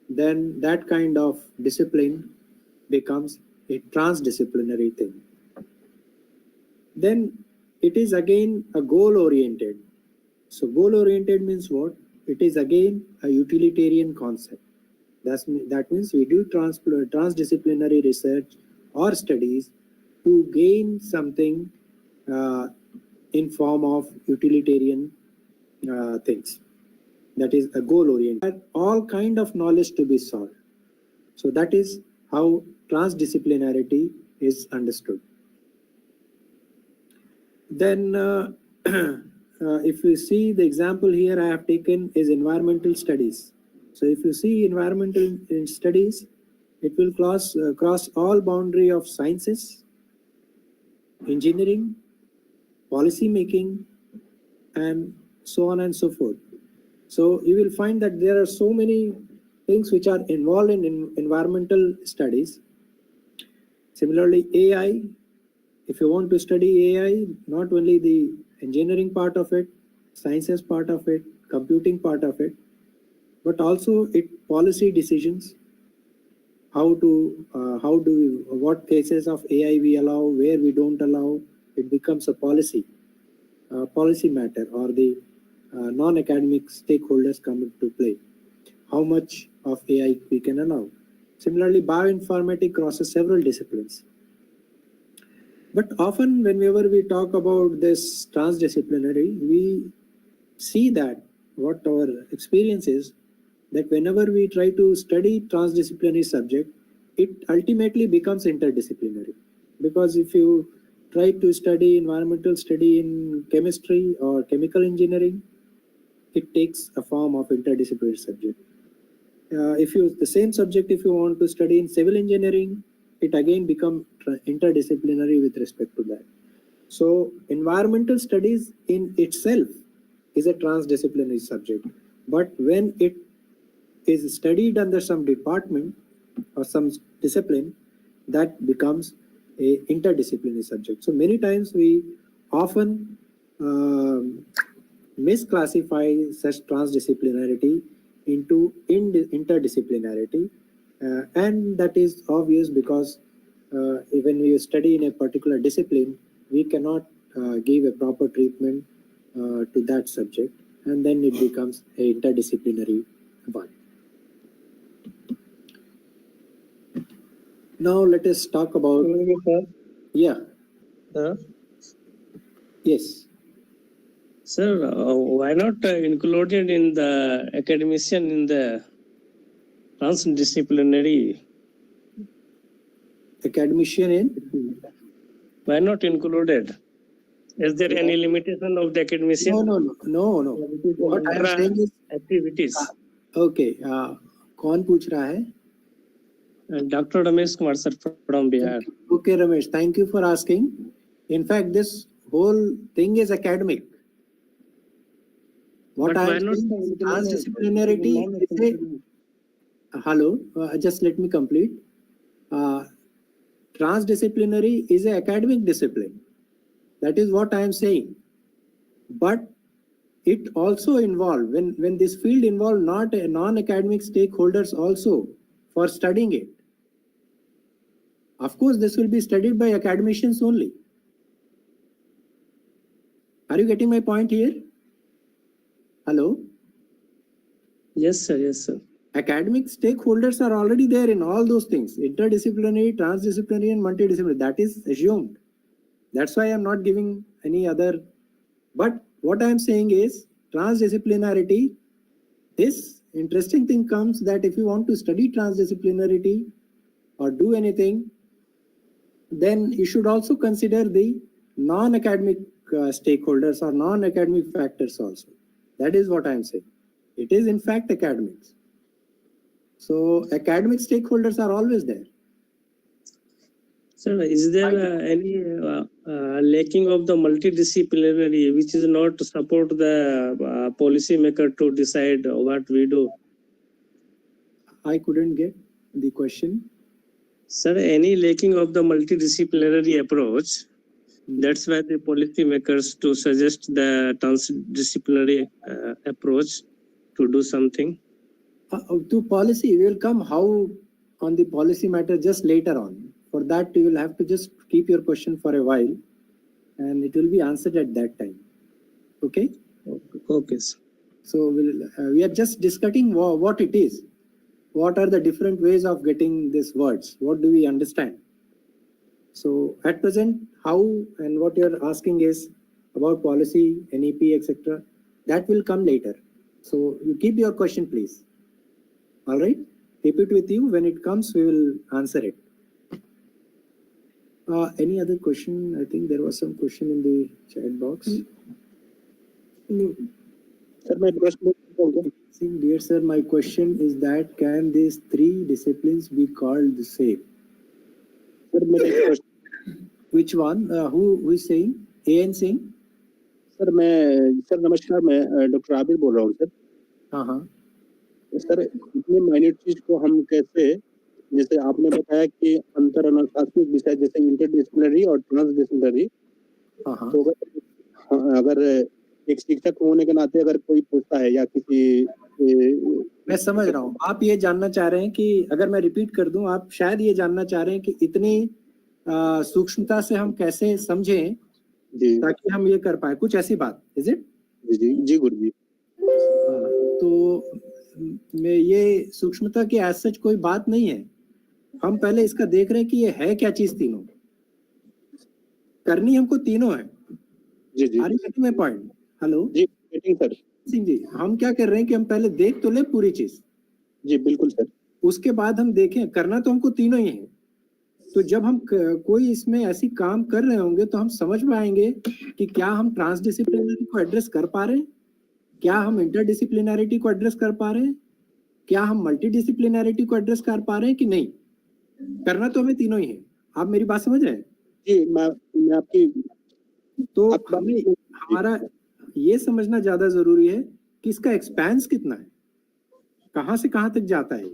then that kind of discipline becomes a transdisciplinary thing. Then it is again a goal-oriented. So goal-oriented means what? It is again a utilitarian concept. That means we do transdisciplinary research or studies to gain something in form of utilitarian things. That is a goal-oriented. All kind of knowledge to be solved. So that is how transdisciplinarity is understood. Then if we see the example here I have taken is environmental studies. So if you see environmental studies, it will cross all boundary of sciences, engineering, policy making, and so on and so forth. So you will find that there are so many things which are involved in environmental studies. Similarly, AI, if you want to study AI, not only the engineering part of it, sciences part of it, computing part of it, but also policy decisions, what cases of AI we allow, where we don't allow, it becomes a policy matter, or the non-academic stakeholders come into play. How much of AI we can allow. Similarly, bioinformatics crosses several disciplines. But often whenever we talk about this transdisciplinary, we see that what our experience is, that whenever we try to study transdisciplinary subject, it ultimately becomes interdisciplinary. Because if you try to study environmental study in chemistry or chemical engineering, it takes a form of interdisciplinary subject. The same subject, if you want to study in civil engineering, it again becomes interdisciplinary with respect to that. So environmental studies in itself is a transdisciplinary subject, but when it is studied under some department or some discipline, that becomes a interdisciplinary subject. So many times we often misclassify such transdisciplinarity into interdisciplinarity, and that is obvious because when we study in a particular discipline, we cannot give a proper treatment to that subject, and then it becomes a interdisciplinary one. Now let us talk about Yes. Sir, why not included in the academician in the transdisciplinary? Academician in? Why not included? Is there any limitation of the academician? No. What I am saying is activities. Okay. कौन पूछ रहा है? Dr. Ramesh Kumar sir from Bihar. Okay, Ramesh, thank you for asking. In fact, this whole thing is academic. What I am saying is transdisciplinarity is hello, just let me complete. Transdisciplinary is an academic discipline. That is what I am saying. But it also involved, when this field involved not non-academic stakeholders also for studying it. Of course, this will be studied by academicians only. Are you getting my point here? Hello? Yes, sir. Yes, sir. Academic stakeholders are already there in all those things. Interdisciplinary, transdisciplinary, and multidisciplinary. That is assumed. That's why I'm not giving any other. But what I'm saying is transdisciplinarity. This interesting thing comes that if you want to study transdisciplinarity or do anything, then you should also consider the non-academic stakeholders or non-academic factors also. That is what I'm saying. It is in fact academics. So academic stakeholders are always there. Sir, is there any lacking of the multidisciplinary which is not to support the policy maker to decide what we do? I couldn't get the question. Sir, any lacking of the multidisciplinary approach, that's why the policy makers to suggest the transdisciplinary approach to do something. To policy, we will come how on the policy matter just later on. For that, you will have to just keep your question for a while and it will be answered at that time. Okay? Okay, sir. So we are just discussing what it is. What are the different ways of getting these words? What do we understand? So at present, how and what you're asking is about policy, NEP, etc. That will come later. So you keep your question, please. All right? Keep it with you. When it comes, we will answer it. Any other question? I think there was some question in the chat box. No. Sir मैं प्रश्न पूछूंगा। Dear sir, my question is that can these three disciplines be called the same? Sir मेरा एक प्रश्न। Which one? Who is saying? AN Singh? Sir नमस्कार, मैं doctor आबिर बोल रहा हूँ सर। हाँ। सर इतने माइन्यूट चीज को हम कैसे, जैसे आपने बताया कि अंतर अनुशासनिक विषय जैसे इंटरडिसिप्लिनरी और ट्रांसडिसिप्लिनरी, हाँ। तो अगर एक शिक्षक होने के नाते अगर कोई पूछता है या किसी, मैं समझ रहा हूँ आप ये जानना चाह रहे हैं कि अगर मैं रिपीट कर दूं, आप शायद ये जानना चाह रहे हैं कि इतनी सूक्ष्मता से हम कैसे समझें जी ताकि हम ये कर पाए, कुछ ऐसी बात। Is it? जी गुरु जी। तो मैं ये सूक्ष्मता की एज सच कोई बात नहीं है। हम पहले इसका देख रहे हैं कि ये है क्या चीज, तीनों करनी हमको तीनों है। जी are you getting my point? Hello जी गेटिंग सर। सिंह जी, हम क्या कर रहे हैं कि हम पहले देख तो ले पूरी चीज, जी बिल्कुल सर। उसके बाद हम देखें। करना तो हमको तीनों ही है। तो जब हम कोई इसमें ऐसी काम कर रहे होंगे तो हम समझ पाएंगे कि क्या हम ट्रांसडिसिप्लिनरी को एड्रेस कर पा रहे हैं, क्या हम इंटरडिसिप्लिनरिटी को एड्रेस कर पा रहे हैं, क्या हम मल्टीडिसिप्लिनरिटी को एड्रेस कर पा रहे हैं कि नहीं। करना तो हमें तीनों ही है। आप मेरी बात समझ रहे हैं? जी मैं आपकी, तो हमें हमारा ये समझना ज्यादा जरूरी है कि इसका एक्सपेंस कितना है, कहां से कहां तक जाता है।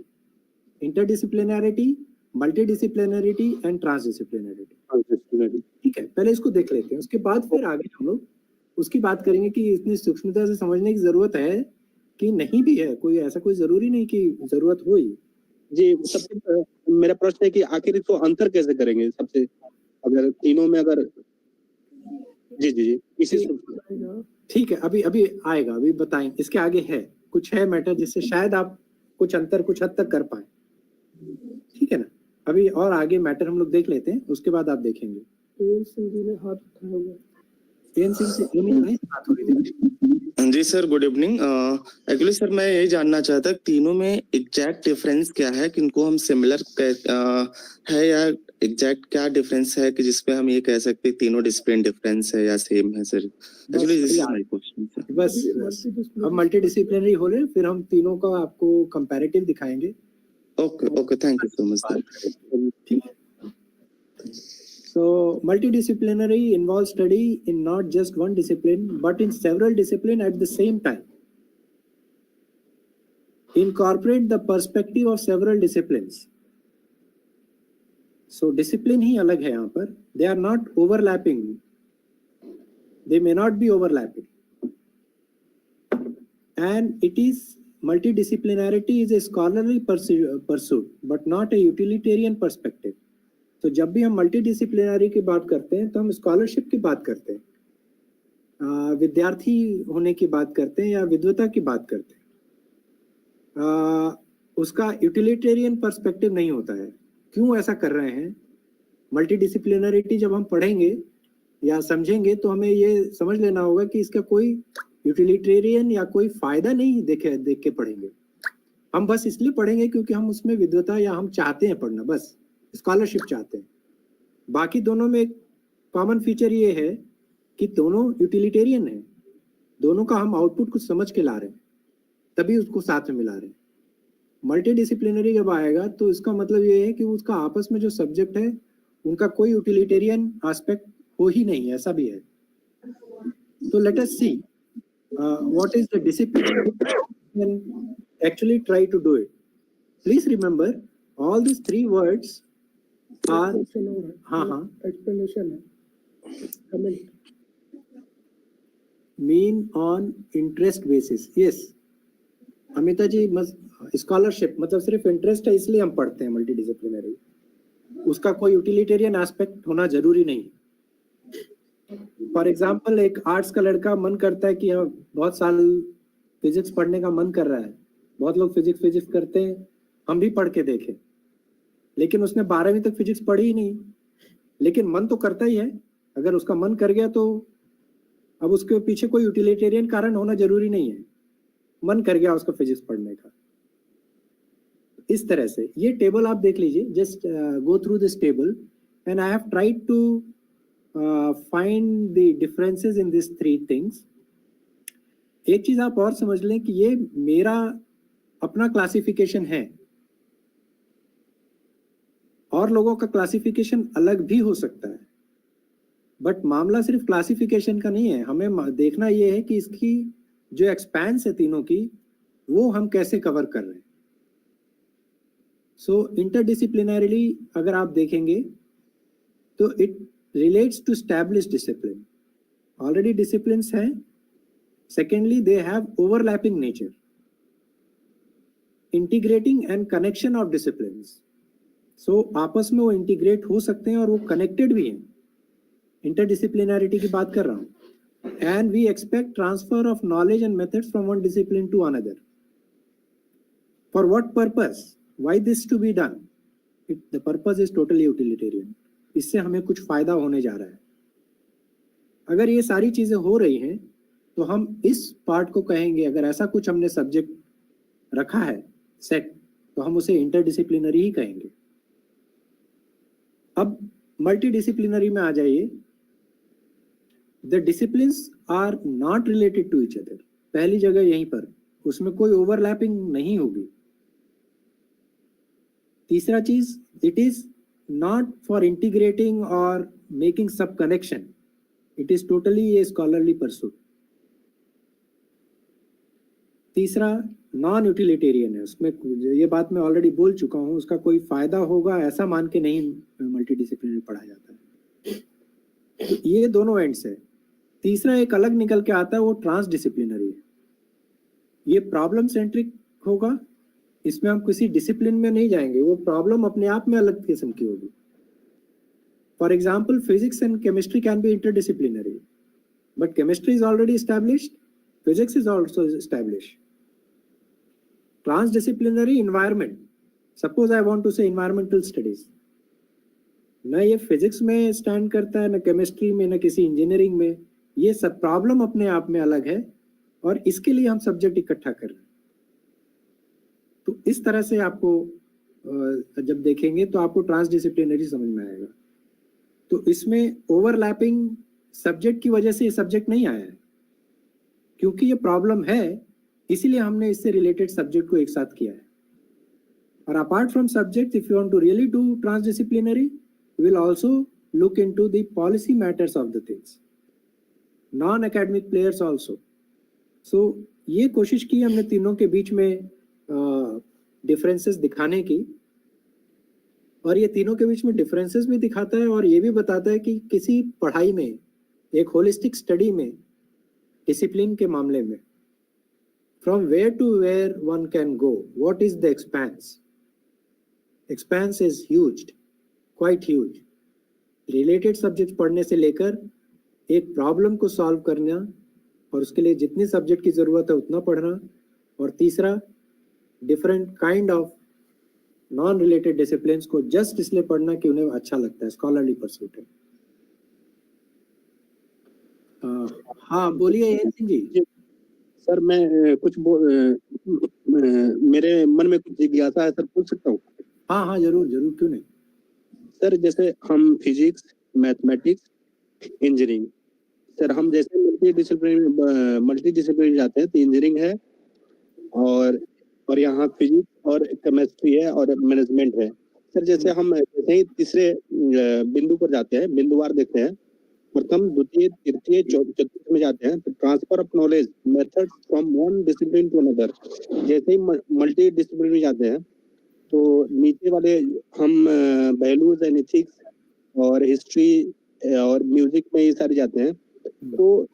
इंटरडिसिप्लिनरिटी, मल्टीडिसिप्लिनरिटी एंड ट्रांसडिसिप्लिनरिटी। ठीक है, पहले इसको देख लेते हैं, उसके बाद फिर आगे हम लोग उसकी बात करेंगे कि इतनी सूक्ष्मता से समझने की जरूरत है कि नहीं भी है। कोई ऐसा कोई जरूरी नहीं कि जरूरत हो ही। जी सबसे मेरा प्रश्न है कि आखिर इसको अंतर कैसे करेंगे सबसे, अगर तीनों में अगर, जी इसी ठीक है, अभी आएगा, अभी बताएं। इसके आगे है कुछ है मैटर जिससे शायद आप कुछ अंतर कुछ हद तक कर पाए। ठीक है ना, अभी और आगे मैटर हम लोग देख लेते हैं, उसके बाद आप देखेंगे। सिंह जी ने हाथ उठाया हुआ है। सिंह से बात हो रही थी। जी sir, good evening. Actually sir मैं ये जानना चाहता तीनों में एग्जैक्ट डिफरेंस क्या है, किनको हम सिमिलर है या एग्जैक्ट क्या डिफरेंस है कि जिसपे हम ये कह सकते हैं तीनों डिसिप्लिन डिफरेंस है या सेम है sir. Actually this is my question. बस अब मल्टी डिसिप्लिनरी हो रहे, फिर हम तीनों का आपको कंपैरेटिव दिखाएंगे। Okay thank you so much sir. So multidisciplinary involves study in not just one discipline but in several disciplines at the same time. Incorporate the perspective of several disciplines. So discipline ही अलग है यहाँ पर. They are not overlapping. They may not be overlapping. And it is multidisciplinarity is a scholarly pursuit but not a utilitarian perspective. तो जब भी हम multidisciplinary की बात करते हैं तो हम स्कॉलरशिप की बात करते हैं, विद्यार्थी होने की बात करते हैं या विद्वता की बात करते हैं। उसका यूटिलिटेरियन पर्सपेक्टिव नहीं होता है। क्यों ऐसा कर रहे हैं? मल्टीडिसिप्लिनरिटी जब हम पढ़ेंगे या समझेंगे तो हमें ये समझ लेना होगा कि इसका कोई यूटिलिटेरियन या कोई फायदा नहीं देख के पढ़ेंगे। हम बस इसलिए पढ़ेंगे क्योंकि हम उसमें विद्वता या हम चाहते हैं पढ़ना, बस स्कॉलरशिप चाहते हैं। बाकी दोनों में एक कॉमन फीचर ये है कि दोनों यूटिलिटेरियन है, दोनों का हम आउटपुट कुछ समझ के ला रहे हैं, तभी उसको साथ में मिला रहे हैं। मल्टीडिसिप्लिनरी जब आएगा तो इसका मतलब ये है कि उसका आपस में जो सब्जेक्ट है उनका कोई यूटिलिटेरियन एस्पेक्ट हो ही नहीं, ऐसा भी है। तो let us see what is the discipline and actually try to do it. Please remember all this three words explanation है, comment. Mean on interest basis. Yes Amita ji, scholarship मतलब सिर्फ इंटरेस्ट है इसलिए हम पढ़ते हैं मल्टीडिसिप्लिनरी, उसका कोई यूटिलिटेरियन एस्पेक्ट होना जरूरी नहीं। फॉर एग्जांपल एक आर्ट्स का लड़का मन करता है कि बहुत साल फिजिक्स पढ़ने का मन कर रहा है, बहुत लोग फिजिक्स करते हैं, हम भी पढ़ के देखें, लेकिन उसने 12वीं तक फिजिक्स पढ़ी ही नहीं, लेकिन मन तो करता ही है। अगर उसका मन कर गया तो अब उसके पीछे कोई यूटिलिटेरियन कारण होना जरूरी नहीं है, मन कर गया उसका फिजिक्स पढ़ने का। इस तरह से ये टेबल आप देख लीजिए, just go through this table and I have tried to find the differences in these three things. एक चीज आप और समझ लें कि ये मेरा अपना क्लासिफिकेशन है और लोगों का क्लासिफिकेशन अलग भी हो सकता है, बट मामला सिर्फ क्लासिफिकेशन का नहीं है. हमें देखना ये है कि इसकी जो एक्सपेंस है तीनों की, वो हम कैसे कवर कर रहे हैं. सो इंटरडिसिप्लिनरीली अगर आप देखेंगे तो it relates to established discipline. Already disciplines हैं. Secondly, they have overlapping nature. Integrating and connection of disciplines. So आपस में वो इंटीग्रेट हो सकते हैं और वो कनेक्टेड भी हैं. इंटरडिसिप्लिनैरिटी की बात कर रहा हूँ. And we expect transfer of knowledge and methods from one discipline to another. For what purpose? Why this to be done? The purpose is totally utilitarian. इससे हमें कुछ फायदा होने जा रहा है. अगर ये सारी चीजें हो रही हैं तो हम इस पार्ट को कहेंगे, अगर ऐसा कुछ हमने सब्जेक्ट रखा है सेट, तो हम उसे इंटरडिसिप्लिनरी ही कहेंगे. अब मल्टीडिसिप्लिनरी में आ जाइए. The disciplines are not related to each other. पहली जगह यहीं पर, उसमें कोई ओवरलैपिंग नहीं होगी. तीसरा चीज, it is not for integrating or making sub connection. It is totally a scholarly pursuit. तीसरा, नॉन यूटिलिटेरियन है. उसमें ये बात मैं ऑलरेडी बोल चुका हूँ, उसका कोई फायदा होगा ऐसा मान के नहीं मल्टीडिसिप्लिनरी पढ़ा जाता है. ये दोनों एंड्स है. तीसरा एक अलग निकल के आता है, वो ट्रांसडिसिप्लिनरी है. ये प्रॉब्लम सेंट्रिक होगा. इसमें हम किसी डिसिप्लिन में नहीं जाएंगे, वो प्रॉब्लम अपने आप में अलग किस्म की होगी. For example, physics and chemistry can be interdisciplinary, but chemistry is already established, physics is also established. Transdisciplinary, environment. Suppose I want to say environmental studies, न ये फिजिक्स में स्टैंड करता है, न केमिस्ट्री में, न किसी इंजीनियरिंग में. ये सब प्रॉब्लम अपने आप में अलग है और इसके लिए हम सब्जेक्ट इकट्ठा कर रहे हैं. तो इस तरह से आपको जब देखेंगे तो आपको ट्रांसडिसिप्लिनरी समझ में आएगा. तो इसमें ओवरलैपिंग सब्जेक्ट की वजह से ये सब्जेक्ट नहीं आया है, क्योंकि ये प्रॉब्लम है, इसीलिए हमने इससे रिलेटेड सब्जेक्ट को एक साथ किया है. और apart from subject, if you want to really do transdisciplinary, we will also look into the policy matters of the things, non-academic players also. So ये कोशिश की हमने तीनों के बीच में डिफरेंसेस दिखाने की, और ये तीनों के बीच में डिफरेंसेस भी दिखाता है और ये भी बताता है कि किसी पढ़ाई में, एक होलिस्टिक स्टडी में, डिसिप्लिन के मामले में, from where to where one can go, what is the expanse? Expanse is huge. Quite huge. Related subject पढ़ने से लेकर एक प्रॉब्लम को सॉल्व करना, और उसके लिए जितनी सब्जेक्ट की जरूरत है उतना पढ़ना. और तीसरा, different kind of non related disciplines को जस्ट इसलिए पढ़ना कि उन्हें अच्छा लगता है, स्कॉलरली परसूट है. हाँ बोलिए सिंह जी. सर मैं मेरे मन में कुछ जिज्ञासा है सर, पूछ सकता हूँ? हाँ हाँ जरूर जरूर, क्यों नहीं. सर जैसे हम फिजिक्स, मैथमेटिक्स, इंजीनियरिंग, सर हम जैसे मल्टीडिसिप्लिनरी जाते हैं तो इंजीनियरिंग है और यहाँ फिजिक्स और केमिस्ट्री है और मैनेजमेंट है. सर जैसे हम जैसे ही तीसरे बिंदु पर जाते हैं, बिंदुवार देखते हैं, प्रथम, द्वितीय, तृतीय, चतुर्थ में जाते हैं, तो transfer of knowledge method from one discipline to another. जैसे ही मल्टी डिसिप्लिन में जाते हैं तो नीचे वाले हम वैल्यूज एंड एथिक्स और हिस्ट्री और म्यूजिक में ये सारे जाते हैं. तो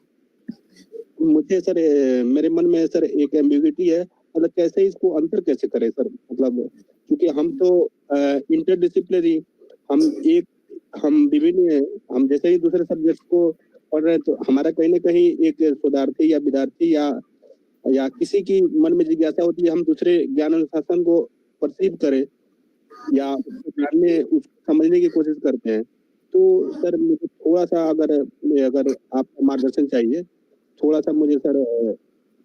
मुझे सर मेरे मन में सर एक एम्बिग्यूटी है, मतलब कैसे इसको अंतर कैसे करें सर, मतलब क्योंकि हम तो इंटरडिसिप्लिनरी, हम विभिन्न, हम जैसे ही दूसरे सब्जेक्ट को पढ़ रहे हैं तो हमारा कहीं ना कहीं एक शोधार्थी या विद्यार्थी या किसी की मन में जिज्ञासा होती है, हम दूसरे ज्ञान अनुशासन को परसीव करें या जानने, उसको समझने की कोशिश करते हैं. तो सर मुझे थोड़ा सा अगर आपका मार्गदर्शन चाहिए, थोड़ा सा मुझे सर.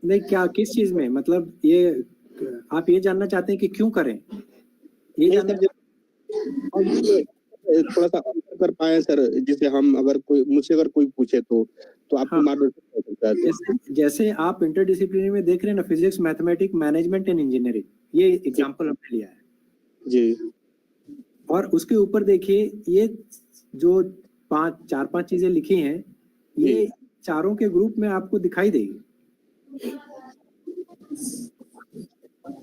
नहीं, क्या किस चीज में, मतलब ये आप ये जानना चाहते हैं कि क्यों करें, ये जानना थोड़ा सा कर पाए सर, जिसे हम अगर कोई मुझसे अगर कोई पूछे तो आपको हाँ। मार्गदर्शन कर सकता है सर। जैसे आप इंटरडिसिप्लिनरी में देख रहे हैं ना, physics, mathematics, management and engineering, ये एग्जांपल हमने लिया है। जी और उसके ऊपर देखिए, ये जो 4-5 चीजें लिखी हैं, ये चारों के ग्रुप में आपको दिखाई देगी।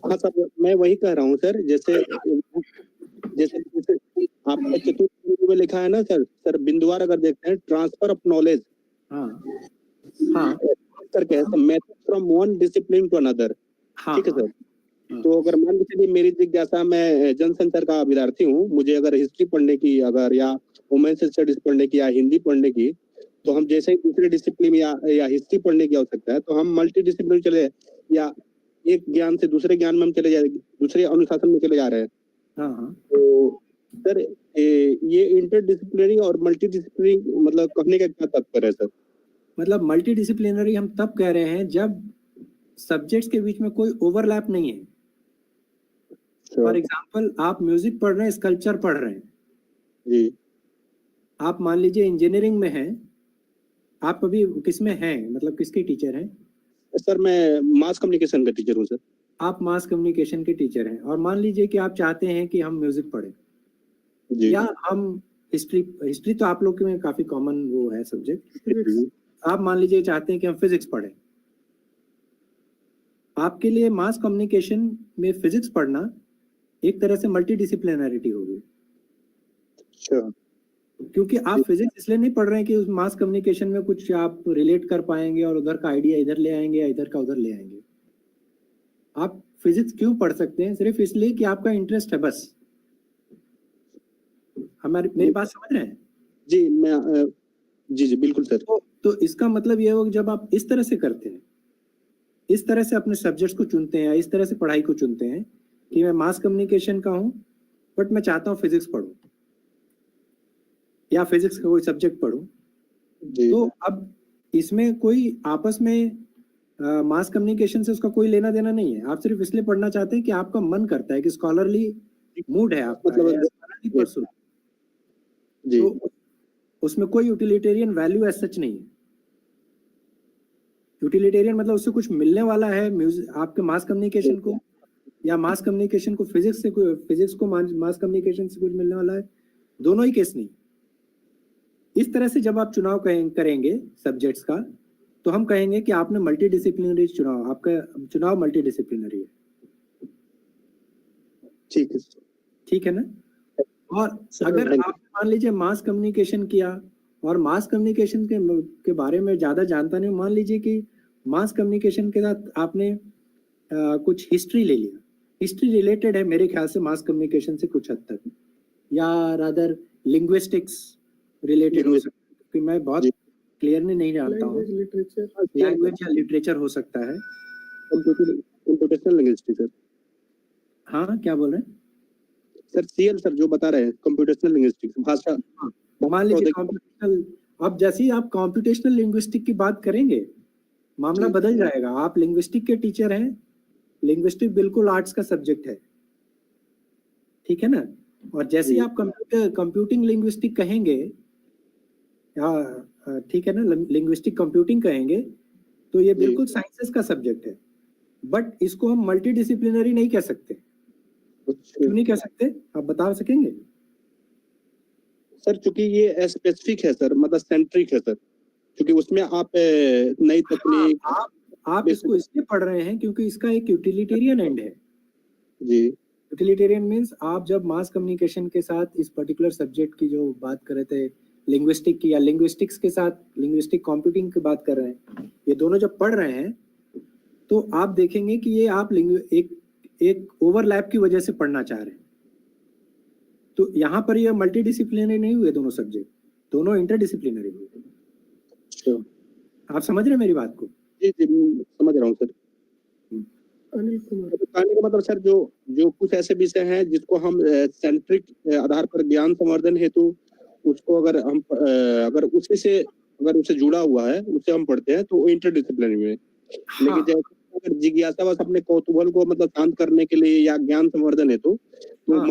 हाँ सर, मैं वही कह रहा हूँ सर, जैसे आपका चतुर्थ बिंदु में लिखा है ना सर बिंदुवार अगर देखते हैं, ट्रांसफर ऑफ नॉलेज हाँ हाँ करके है, method from one discipline to another. हाँ, ठीक है सर। तो अगर मान लीजिए मेरी जिज्ञासा, मैं जनसंचार का विद्यार्थी हूँ, मुझे अगर हिस्ट्री पढ़ने की अगर या वुमेन्स स्टडीज पढ़ने की या हिंदी पढ़ने की, तो हम जैसे ही दूसरे डिसिप्लिन या हिस्ट्री पढ़ने की आवश्यकता है, तो हम मल्टी डिसिप्लिन चले, या एक ज्ञान से दूसरे ज्ञान में हम चले जाए, दूसरे अनुशासन में चले जा रहे हैं। हाँ। तो सर ये इंटरडिसिप्लिनरी और मल्टी डिसिप्लिनरी मतलब कहने का क्या तात्पर्य है सर? मतलब मल्टी डिसिप्लिनरी हम तब कह रहे हैं जब सब्जेक्ट्स के बीच में कोई ओवरलैप नहीं है। फॉर एग्जाम्पल, आप म्यूजिक पढ़ रहे हैं, स्कल्पचर पढ़ रहे हैं जी। आप मान लीजिए इंजीनियरिंग में हैं, आप अभी किस में हैं, मतलब किसके टीचर हैं? सर मैं मास कम्युनिकेशन का टीचर हूँ सर। आप मास कम्युनिकेशन के टीचर हैं, और मान लीजिए कि आप चाहते हैं कि हम म्यूजिक पढ़ें जी। या हम हिस्ट्री तो आप लोग में काफी कॉमन वो है सब्जेक्ट। आप मान लीजिए चाहते हैं कि हम फिजिक्स पढ़ें। आपके लिए मास कम्युनिकेशन में फिजिक्स पढ़ना एक तरह से मल्टी डिसिप्लिनरिटी होगी। अच्छा। क्योंकि आप फिजिक्स इसलिए नहीं पढ़ रहे हैं कि उस मास कम्युनिकेशन में कुछ आप रिलेट कर पाएंगे और उधर का आइडिया इधर ले आएंगे या इधर का उधर ले आएंगे। आप फिजिक्स क्यों पढ़ सकते हैं? सिर्फ इसलिए कि आपका इंटरेस्ट है, बस। मेरी बात समझ रहे हैं? जी मैं जी बिल्कुल सर। तो इसका मतलब ये होगा, जब आप इस तरह से करते हैं, इस तरह से अपने सब्जेक्ट्स को चुनते हैं, इस तरह से पढ़ाई को चुनते हैं कि मैं मास कम्युनिकेशन का हूं बट मैं चाहता हूं फिजिक्स पढूं या फिजिक्स का कोई सब्जेक्ट पढूं, तो अब इसमें कोई आपस में मास कम्युनिकेशन से उसका कोई लेना देना नहीं है। आप सिर्फ इसलिए पढ़ना चाहते हैं कि आपका मन करता है, कि स्कॉलरली मूड है आपका, स्कॉलरली परसुट। तो उसमें कोई यूटिलिटेरियन वैल्यू एज सच नहीं है। यूटिलिटेरियन मतलब उससे कुछ मिलने वाला है म्यूजिक आपके मास कम्युनिकेशन को, या मास कम्युनिकेशन को फिजिक्स को मास कम्युनिकेशन से कुछ मिलने वाला है, दोनों ही केस नहीं। इस तरह से जब आप चुनाव करेंगे सब्जेक्ट्स का, तो हम कहेंगे कि आपने मल्टी डिसिप्लिनरी चुनाव, आपका चुनाव मल्टी डिसिप्लिनरी है। ठीक है ना? और अगर आप मान लीजिए मास कम्युनिकेशन किया और मास कम्युनिकेशन के बारे में ज्यादा जानता नहीं, मान लीजिए कि मास कम्युनिकेशन के साथ आपने कुछ हिस्ट्री ले लिया, हिस्ट्री रिलेटेड है मेरे ख्याल से मास कम्युनिकेशन से कुछ हद तक, या रादर लिंग्विस्टिक्स रिलेटेड हो सकता है, क्योंकि मैं बहुत क्लियरली नहीं जानता हूँ। लैंग्वेज या लिटरेचर हो सकता है। Computational linguistics sir. हाँ, क्या बोल रहे हैं सर? सीएल सर जो बता रहे हैं, कंप्यूटेशनल लिंग्विस्टिक्स भाषा। मान लीजिए कंप्यूटेशनल, अब जैसे ही आप कंप्यूटेशनल लिंग्विस्टिक की बात करेंगे, मामला बदल जाएगा। आप लिंग्विस्टिक के टीचर हैं, लिंग्विस्टिक बिल्कुल आर्ट्स का सब्जेक्ट है, ठीक है ना? और जैसे ही आप कंप्यूटिंग लिंग्विस्टिक कहेंगे, ठीक है ना, लिंग्विस्टिक कंप्यूटिंग कहेंगे, तो ये बिल्कुल साइंसेस का सब्जेक्ट है, बट इसको हम मल्टी डिसिप्लिनरी नहीं कह सकते। क्यों नहीं कह सकते, आप बता सकेंगे? सर चूंकि ये स्पेसिफिक है सर, मतलब सेंट्रिक है सर, क्योंकि उसमें आप नई तकनीक, आप इसको इसलिए पढ़ रहे हैं क्योंकि इसका एक यूटिलिटेरियन एंड है जी। यूटिलिटेरियन मीन्स आप जब मास कम्युनिकेशन के साथ इस पर्टिकुलर सब्जेक्ट की जो बात कर रहे थे, लिंग्विस्टिक की, या लिंग्विस्टिक्स के साथ लिंग्विस्टिक कंप्यूटिंग की बात कर रहे हैं, ये दोनों जब पढ़ रहे हैं तो आप देखेंगे कि ये आप एक ओवरलैप की वजह से पढ़ना चाह रहे हैं। तो यहाँ पर ये मल्टी डिसिप्लिनरी नहीं हुए दोनों सब्जेक्ट, दोनों इंटरडिसिप्लिनरी हुए। आप समझ रहे हैं मेरी बात को? जी समझ रहा हूँ सर। कहने का मतलब सर, जो कुछ ऐसे विषय हैं जिसको हम सेंट्रिक आधार पर ज्ञान संवर्धन हेतु उसको अगर उससे जुड़ा हुआ है, उससे हम पढ़ते हैं, तो वो इंटरडिसिप्लिनरी में। लेकिन जैसे अगर जिज्ञासावश अपने कौतूहल को मतलब शांत करने के लिए या ज्ञान संवर्धन हेतु, तो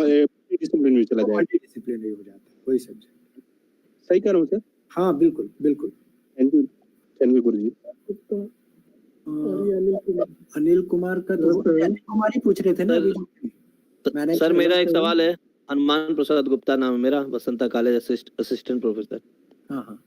डिसिप्लिनरी चला जाएगा, मल्टी डिसिप्लिनरी हो जाता है वही सब्जेक्ट। सही कह रहा हूँ सर? हाँ बिल्कुल बिल्कुल। थैंक यू गुरु जी। अनिल कुमार का तो अनिल कुमार ही पूछ रहे थे ना अभी जो मैंने। सर मेरा एक सवाल है। हनुमान प्रसाद गुप्ता नाम है मेरा, बसंता कॉलेज असिस्टेंट प्रोफेसर। हाँ हाँ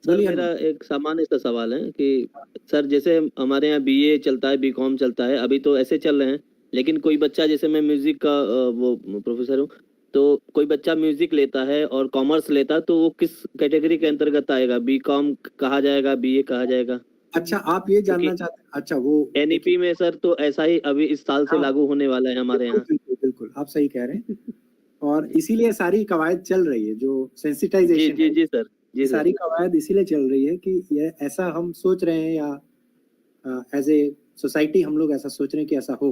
सर मेरा एक सामान्य सा सवाल है कि सर जैसे हमारे यहाँ बीए चलता है, बीकॉम चलता है, अभी तो ऐसे चल रहे हैं, लेकिन कोई बच्चा, जैसे मैं म्यूजिक का वो प्रोफेसर हूँ, तो कोई बच्चा म्यूजिक लेता है और कॉमर्स लेता है, तो वो किस कैटेगरी के अंतर्गत आएगा? बीकॉम कहा जाएगा, बीए कहा जाएगा? अच्छा आप ये जानना चाहते हैं? अच्छा वो एनईपी में सर तो ऐसा ही अभी इस साल से हाँ, लागू होने वाला है हमारे यहाँ। बिल्कुल बिल्कुल आप सही कह रहे हैं, और इसीलिए सारी कवायद चल रही है जो जी सेंसिटाइजेशन जी जी सर, जी सारी सर। कवायद इसीलिए चल रही है कि ये ऐसा हम सोच रहे हैं, या एज ए सोसाइटी हम लोग ऐसा सोच रहे हैं कि ऐसा हो।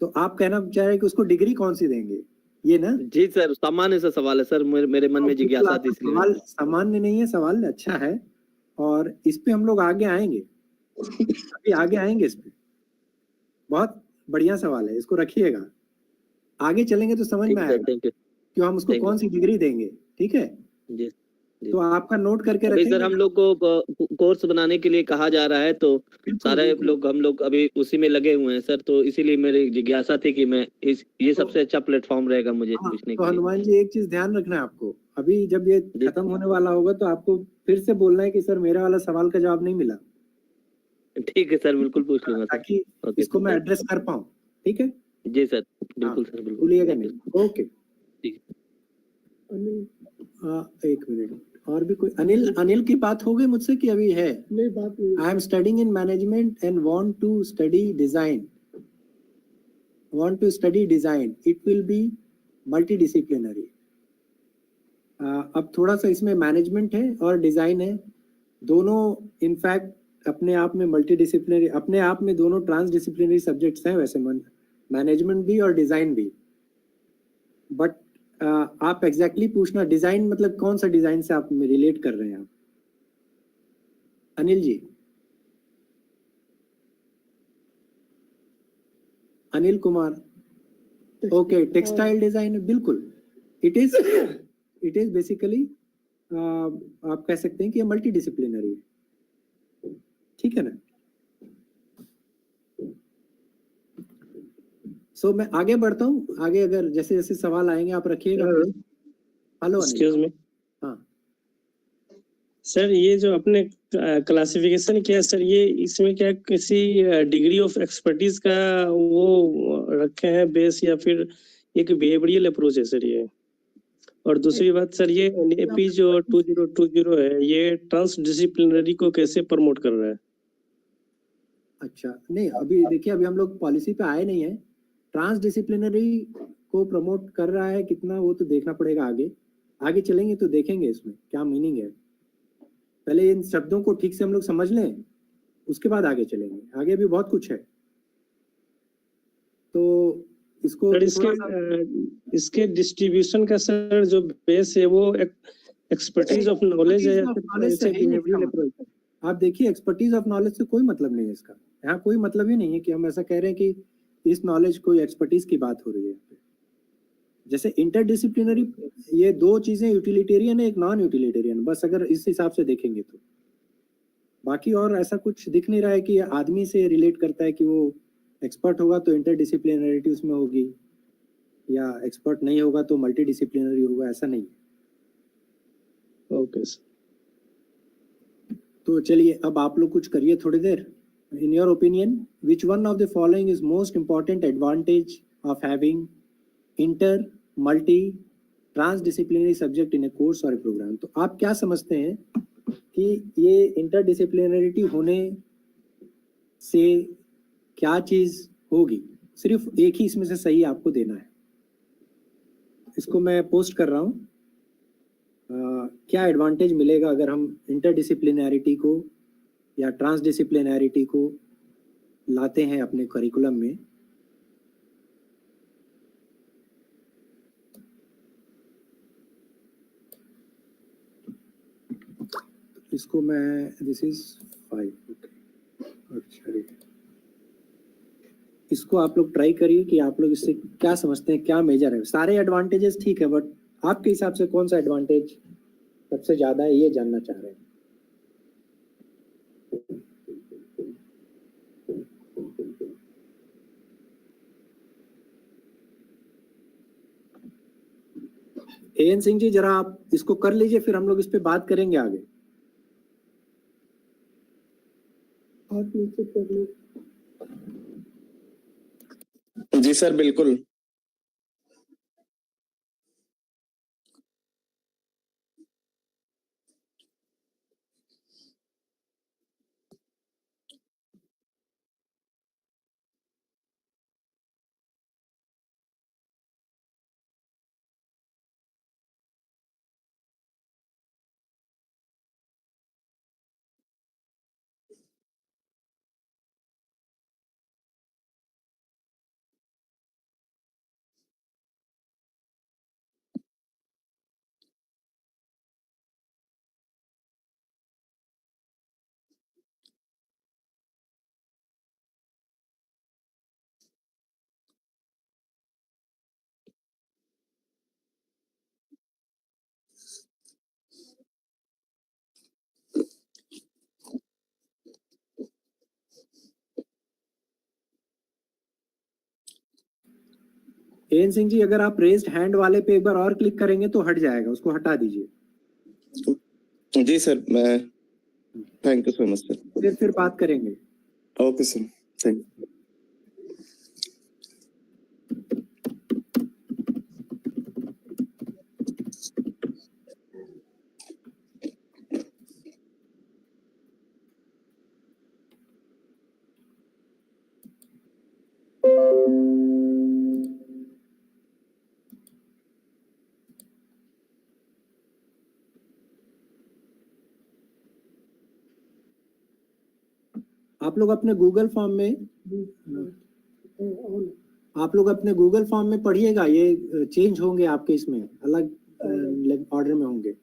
तो आप कहना चाह रहे हैं कि उसको डिग्री कौन सी देंगे, ये ना? जी सर, सामान्य सा सवाल है सर, मेरे मन में जिज्ञासा थी इसलिए। सवाल सामान्य नहीं है, सवाल अच्छा है, और इस पे हम लोग आगे आएंगे, अभी आगे आएंगे इस पे। बहुत बढ़िया सवाल है, इसको रखिएगा, आगे चलेंगे तो समझ में आएगा थैंक यू। कि हम उसको कौन सी डिग्री देंगे। ठीक है, जी जी। तो आपका नोट करके अभी रखेंगे। सर हम लोग को कोर्स बनाने के लिए कहा जा रहा है, तो सारे लोग हम लोग अभी उसी में लगे हुए हैं सर, तो इसीलिए मेरी जिज्ञासा थी कि मैं ये सबसे अच्छा प्लेटफॉर्म रहेगा मुझे पूछने तो के लिए। हनुमान जी एक चीज ध्यान रखना है आपको, अभी जब ये खत्म होने वाला होगा तो आपको फिर से बोलना है कि सर मेरा वाला सवाल का जवाब नहीं मिला। ठीक है सर, बिल्कुल पूछ लूंगा सर, ताकि इसको मैं एड्रेस कर पाऊँ। ठीक है जी सर, बिल्कुल सर, बिल्कुल। भूलिएगा नहीं। ओके ठीक। एक मिनट, और भी कोई? अनिल की बात हो गई मुझसे कि अभी है? नहीं, बात नहीं। I am studying in management and want to study design, it will be multidisciplinary. अब थोड़ा सा इसमें मैनेजमेंट है और डिजाइन है, दोनों इनफैक्ट अपने आप में मल्टीडिसिप्लिनरी, अपने आप में दोनों ट्रांसडिसिप्लिनरी सब्जेक्ट्स हैं वैसे, मैनेजमेंट भी और डिजाइन भी। बट आप एग्जैक्टली पूछना डिजाइन मतलब कौन सा डिजाइन से आप रिलेट कर रहे हैं आप Anil ji? Anil Kumar, okay, textile design, बिल्कुल इट इज बेसिकली आप कह सकते हैं कि ये मल्टी डिसिप्लिनरी है। ठीक है ना? सो मैं आगे बढ़ता हूँ, आगे अगर जैसे जैसे सवाल आएंगे आप रखिएगा। Hello excuse me. हाँ सर ये जो आपने क्लासिफिकेशन किया सर, ये इसमें क्या किसी डिग्री ऑफ एक्सपर्टीज का वो रखे हैं बेस, या फिर एक बिहेवियरल अप्रोच है सर ये? और दूसरी बात सर, ये NEP जो 2020 है, ये ट्रांसडिसिप्लिनरी को कैसे प्रमोट कर रहा है? अच्छा, नहीं अभी देखिए, अभी हम लोग पॉलिसी पे आए नहीं है। ट्रांसडिसिप्लिनरी को प्रमोट कर रहा है कितना, वो तो देखना पड़ेगा, आगे चलेंगे तो देखेंगे इसमें क्या मीनिंग है। पहले इन शब्दों को ठीक से हम लोग समझ लें, उसके बाद आगे चलेंगे, आगे भी बहुत कुछ है। तो इसको इसके डिस्ट्रीब्यूशन का सर जो बेस है वो एक्सपर्टीज ऑफ नॉलेज है या फिर बिहेवियरल अप्रोच है? आप देखिए, एक्सपर्टीज ऑफ नॉलेज से कोई मतलब नहीं है इसका, यहाँ कोई मतलब ही नहीं है कि हम ऐसा कह रहे हैं कि इस नॉलेज कोई एक्सपर्टीज की बात हो रही है। जैसे इंटरडिसिप्लिनरी, ये दो चीजें यूटिलिटेरियन है, एक नॉन यूटिलिटेरियन, बस अगर इस हिसाब से देखेंगे तो। बाकी और ऐसा कुछ दिख नहीं रहा है कि आदमी से रिलेट करता है कि वो एक्सपर्ट होगा तो इंटरडिसिप्लिनरिटी उसमें होगी, या एक्सपर्ट नहीं होगा तो मल्टीडिसिप्लिनरी होगा, ऐसा नहीं है। Okay sir. तो चलिए अब आप लोग कुछ करिए थोड़ी देर। In your opinion, which one of the following is most important advantage of having inter multi transdisciplinary subject in a course or a programme? तो आप क्या समझते हैं कि ये इंटरडिसिप्लिनरिटी होने से क्या चीज होगी? सिर्फ एक ही इसमें से सही आपको देना है। इसको मैं पोस्ट कर रहा हूँ। क्या एडवांटेज मिलेगा अगर हम इंटरडिसिप्लिनैरिटी को या ट्रांसडिसिप्लिनैरिटी को लाते हैं अपने करिकुलम में? इसको मैं, दिस इज 5, अच्छा, इसको आप लोग ट्राई करिए कि आप लोग इससे क्या समझते हैं, क्या मेजर है। सारे एडवांटेजेस ठीक है, बट आपके हिसाब से कौन सा एडवांटेज सबसे ज्यादा है, ये जानना चाह रहे हैं। एएन सिंह जी, जरा आप इसको कर लीजिए, फिर हम लोग इस पे बात करेंगे आगे। आप नीचे कर लो। जी सर, बिल्कुल। एएन सिंह जी, अगर आप रेज्ड हैंड वाले पे एक बार और क्लिक करेंगे तो हट जाएगा, उसको हटा दीजिए। जी सर, मैं thank you so much sir. फिर बात करेंगे। Okay sir, thank you. आप लोग अपने गूगल फॉर्म में पढ़िएगा, ये चेंज होंगे आपके, इसमें अलग ऑर्डर में होंगे।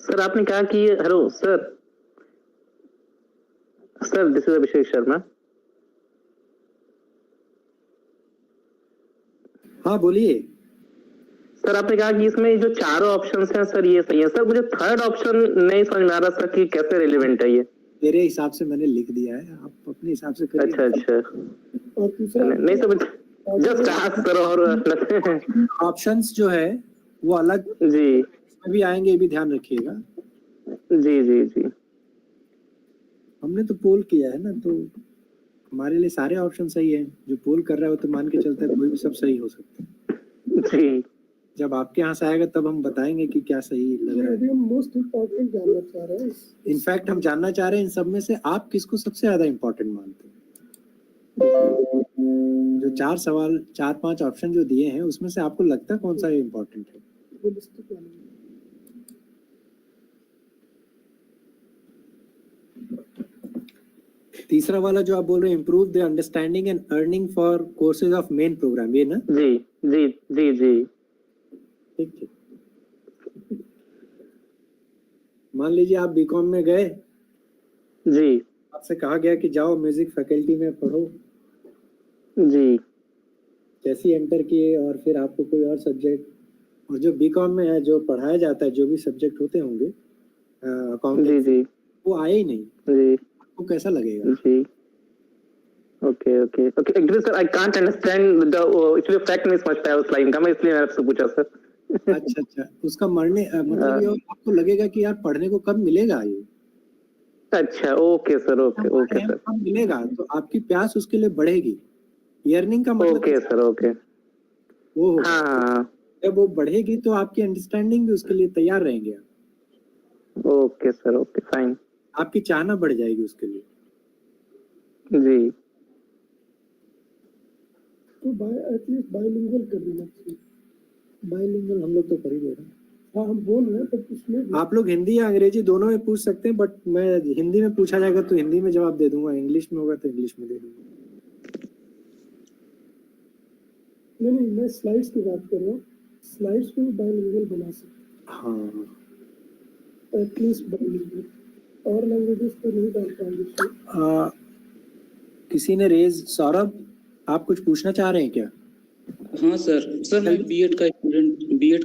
सर आपने कहा कि hello sir, this is Abhishek Sharma. हाँ बोलिए। सर आपने कहा कि इसमें जो चारों ऑप्शंस हैं सर ये सही है। सर मुझे थर्ड ऑप्शन नहीं समझ में आ रहा सर कि कैसे रिलेवेंट है ये। मेरे हिसाब से मैंने लिख दिया है, आप अपने हिसाब से करिए। अच्छा और दूसरा नहीं सर, जस्ट आस्क सर। और ऑप्शंस जो है वो अलग जी भी आएंगे, ये भी ध्यान रखिएगा। जी। हमने तो पोल किया है ना, तो हमारे लिए सारे ऑप्शन सही है। जो पोल कर रहा है वो तो मान के चलता है कोई भी सब सही हो सकता है। जी जब आपके यहाँ से आएगा तब हम बताएंगे कि क्या सही लग रहा है। मोस्ट इम्पोर्टेंट जानना चाह रहे हैं। इनफैक्ट हम जानना चाह रहे हैं इन सब में से आप किसको सबसे ज्यादा इम्पोर्टेंट मानते हैं। जो 4 सवाल 4-5 ऑप्शन जो दिए हैं उसमें से आपको लगता है कौन सा इम्पोर्टेंट है? तीसरा वाला जो आप बोल रहे हैं, improve the understanding and earning for courses of main programme, ये ना? जी जी जी जी ठीक ठीक। मान लीजिए आप बीकॉम में गए, जी आपसे कहा गया कि जाओ म्यूजिक फैकल्टी में पढ़ो, जी जैसे ही एंटर किए और फिर आपको कोई और सब्जेक्ट, और जो बीकॉम में है जो पढ़ाया जाता है जो भी सब्जेक्ट होते होंगे जी अकाउंटिंग, जी वो आए ही नहीं, जी आपको कैसा लगेगा? जी okay okay okay actually sir I can't understand the इसलिए फैक्ट नहीं समझ पाया उस लाइन का, मैं इसलिए आपसे पूछा सर। अच्छा अच्छा, उसका मतलब ये आपको लगेगा कि यार पढ़ने को कब मिलेगा ये, अच्छा okay sir okay okay sir कब मिलेगा, तो आपकी प्यास उसके लिए बढ़ेगी। अर्निंग का मतलब ओके सर ओके वो होगा। हाँ जब वो बढ़ेगी तो आपकी अंडरस्टैंडिंग भी उसके लिए तैयार रहेंगे आप। ओके सर ओके फाइन आपकी चाहना बढ़ जाएगी उसके लिए। जी तो एटलीस्ट बाइलिंगुअल कर देना चाहिए। बाइलिंगुअल हम लोग तो कर ही दे रहे हैं। हाँ हम बोल रहे हैं पर उसमें आप लोग हिंदी या अंग्रेजी दोनों में पूछ सकते हैं, बट मैं हिंदी में पूछा जाएगा तो हिंदी में जवाब दे दूंगा, इंग्लिश में होगा तो इंग्लिश में दे दूंगा। नहीं मैं स्लाइड्स की बात कर रहा हूँ। स्लाइड्स को भी बाइलिंगुअल बना सकते हाँ, एटलीस्ट बाइलिंगुअल। और लैंग्वेजेस पर नहीं डाल पाएंगे। किसी ने रेज, सौरभ आप कुछ पूछना चाह रहे हैं क्या? हाँ सर मैं बीएड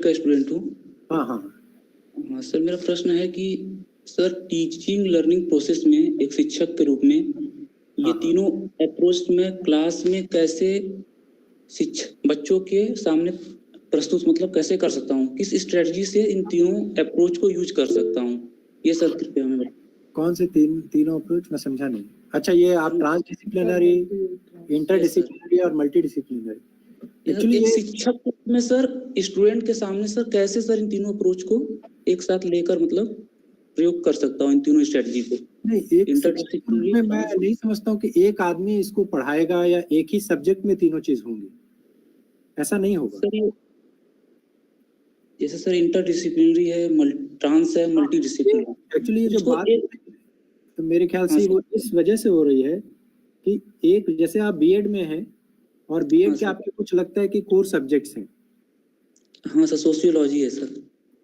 का स्टूडेंट हूँ। हाँ हाँ हाँ सर, मेरा प्रश्न है कि सर टीचिंग लर्निंग प्रोसेस में एक शिक्षक के रूप में ये तीनों अप्रोच में क्लास में कैसे बच्चों के सामने प्रस्तुत मतलब कैसे कर सकता हूँ, किस स्ट्रेटजी से इन तीनों अप्रोच को यूज कर सकता हूँ, ये सर कृपया हमें बताएं। कौन से तीनों अप्रोच, मैं समझा नहीं। अच्छा, ये आप ट्रांस डिसिप्लिनरी, इंटर डिसिप्लिनरी और मल्टी डिसिप्लिनरी, एक्चुअली एक शिक्षक में सर स्टूडेंट के सामने सर कैसे सर इन तीनों अप्रोच को एक साथ लेकर मतलब प्रयोग कर सकता हूँ इन तीनों स्ट्रेटजी को? नहीं, एक इंटरडिसिप्लिनरी में मैं नहीं समझता हूँ कि एक आदमी इसको पढ़ाएगा या एक ही सब्जेक्ट में तीनों चीज होंगी, ऐसा नहीं होगा सर। जैसे सर इंटरडिसिप्लिनरी है, ट्रांस है, मल्टी डिसिप्लिनरी। एक्चुअली ये जो बात तो मेरे ख्याल से वो इस वजह से हो रही है कि एक, जैसे आप बीएड में हैं और बीएड के आपके कुछ लगता है कि कोर सब्जेक्ट्स हैं। हाँ सर, सोशियोलॉजी है सर,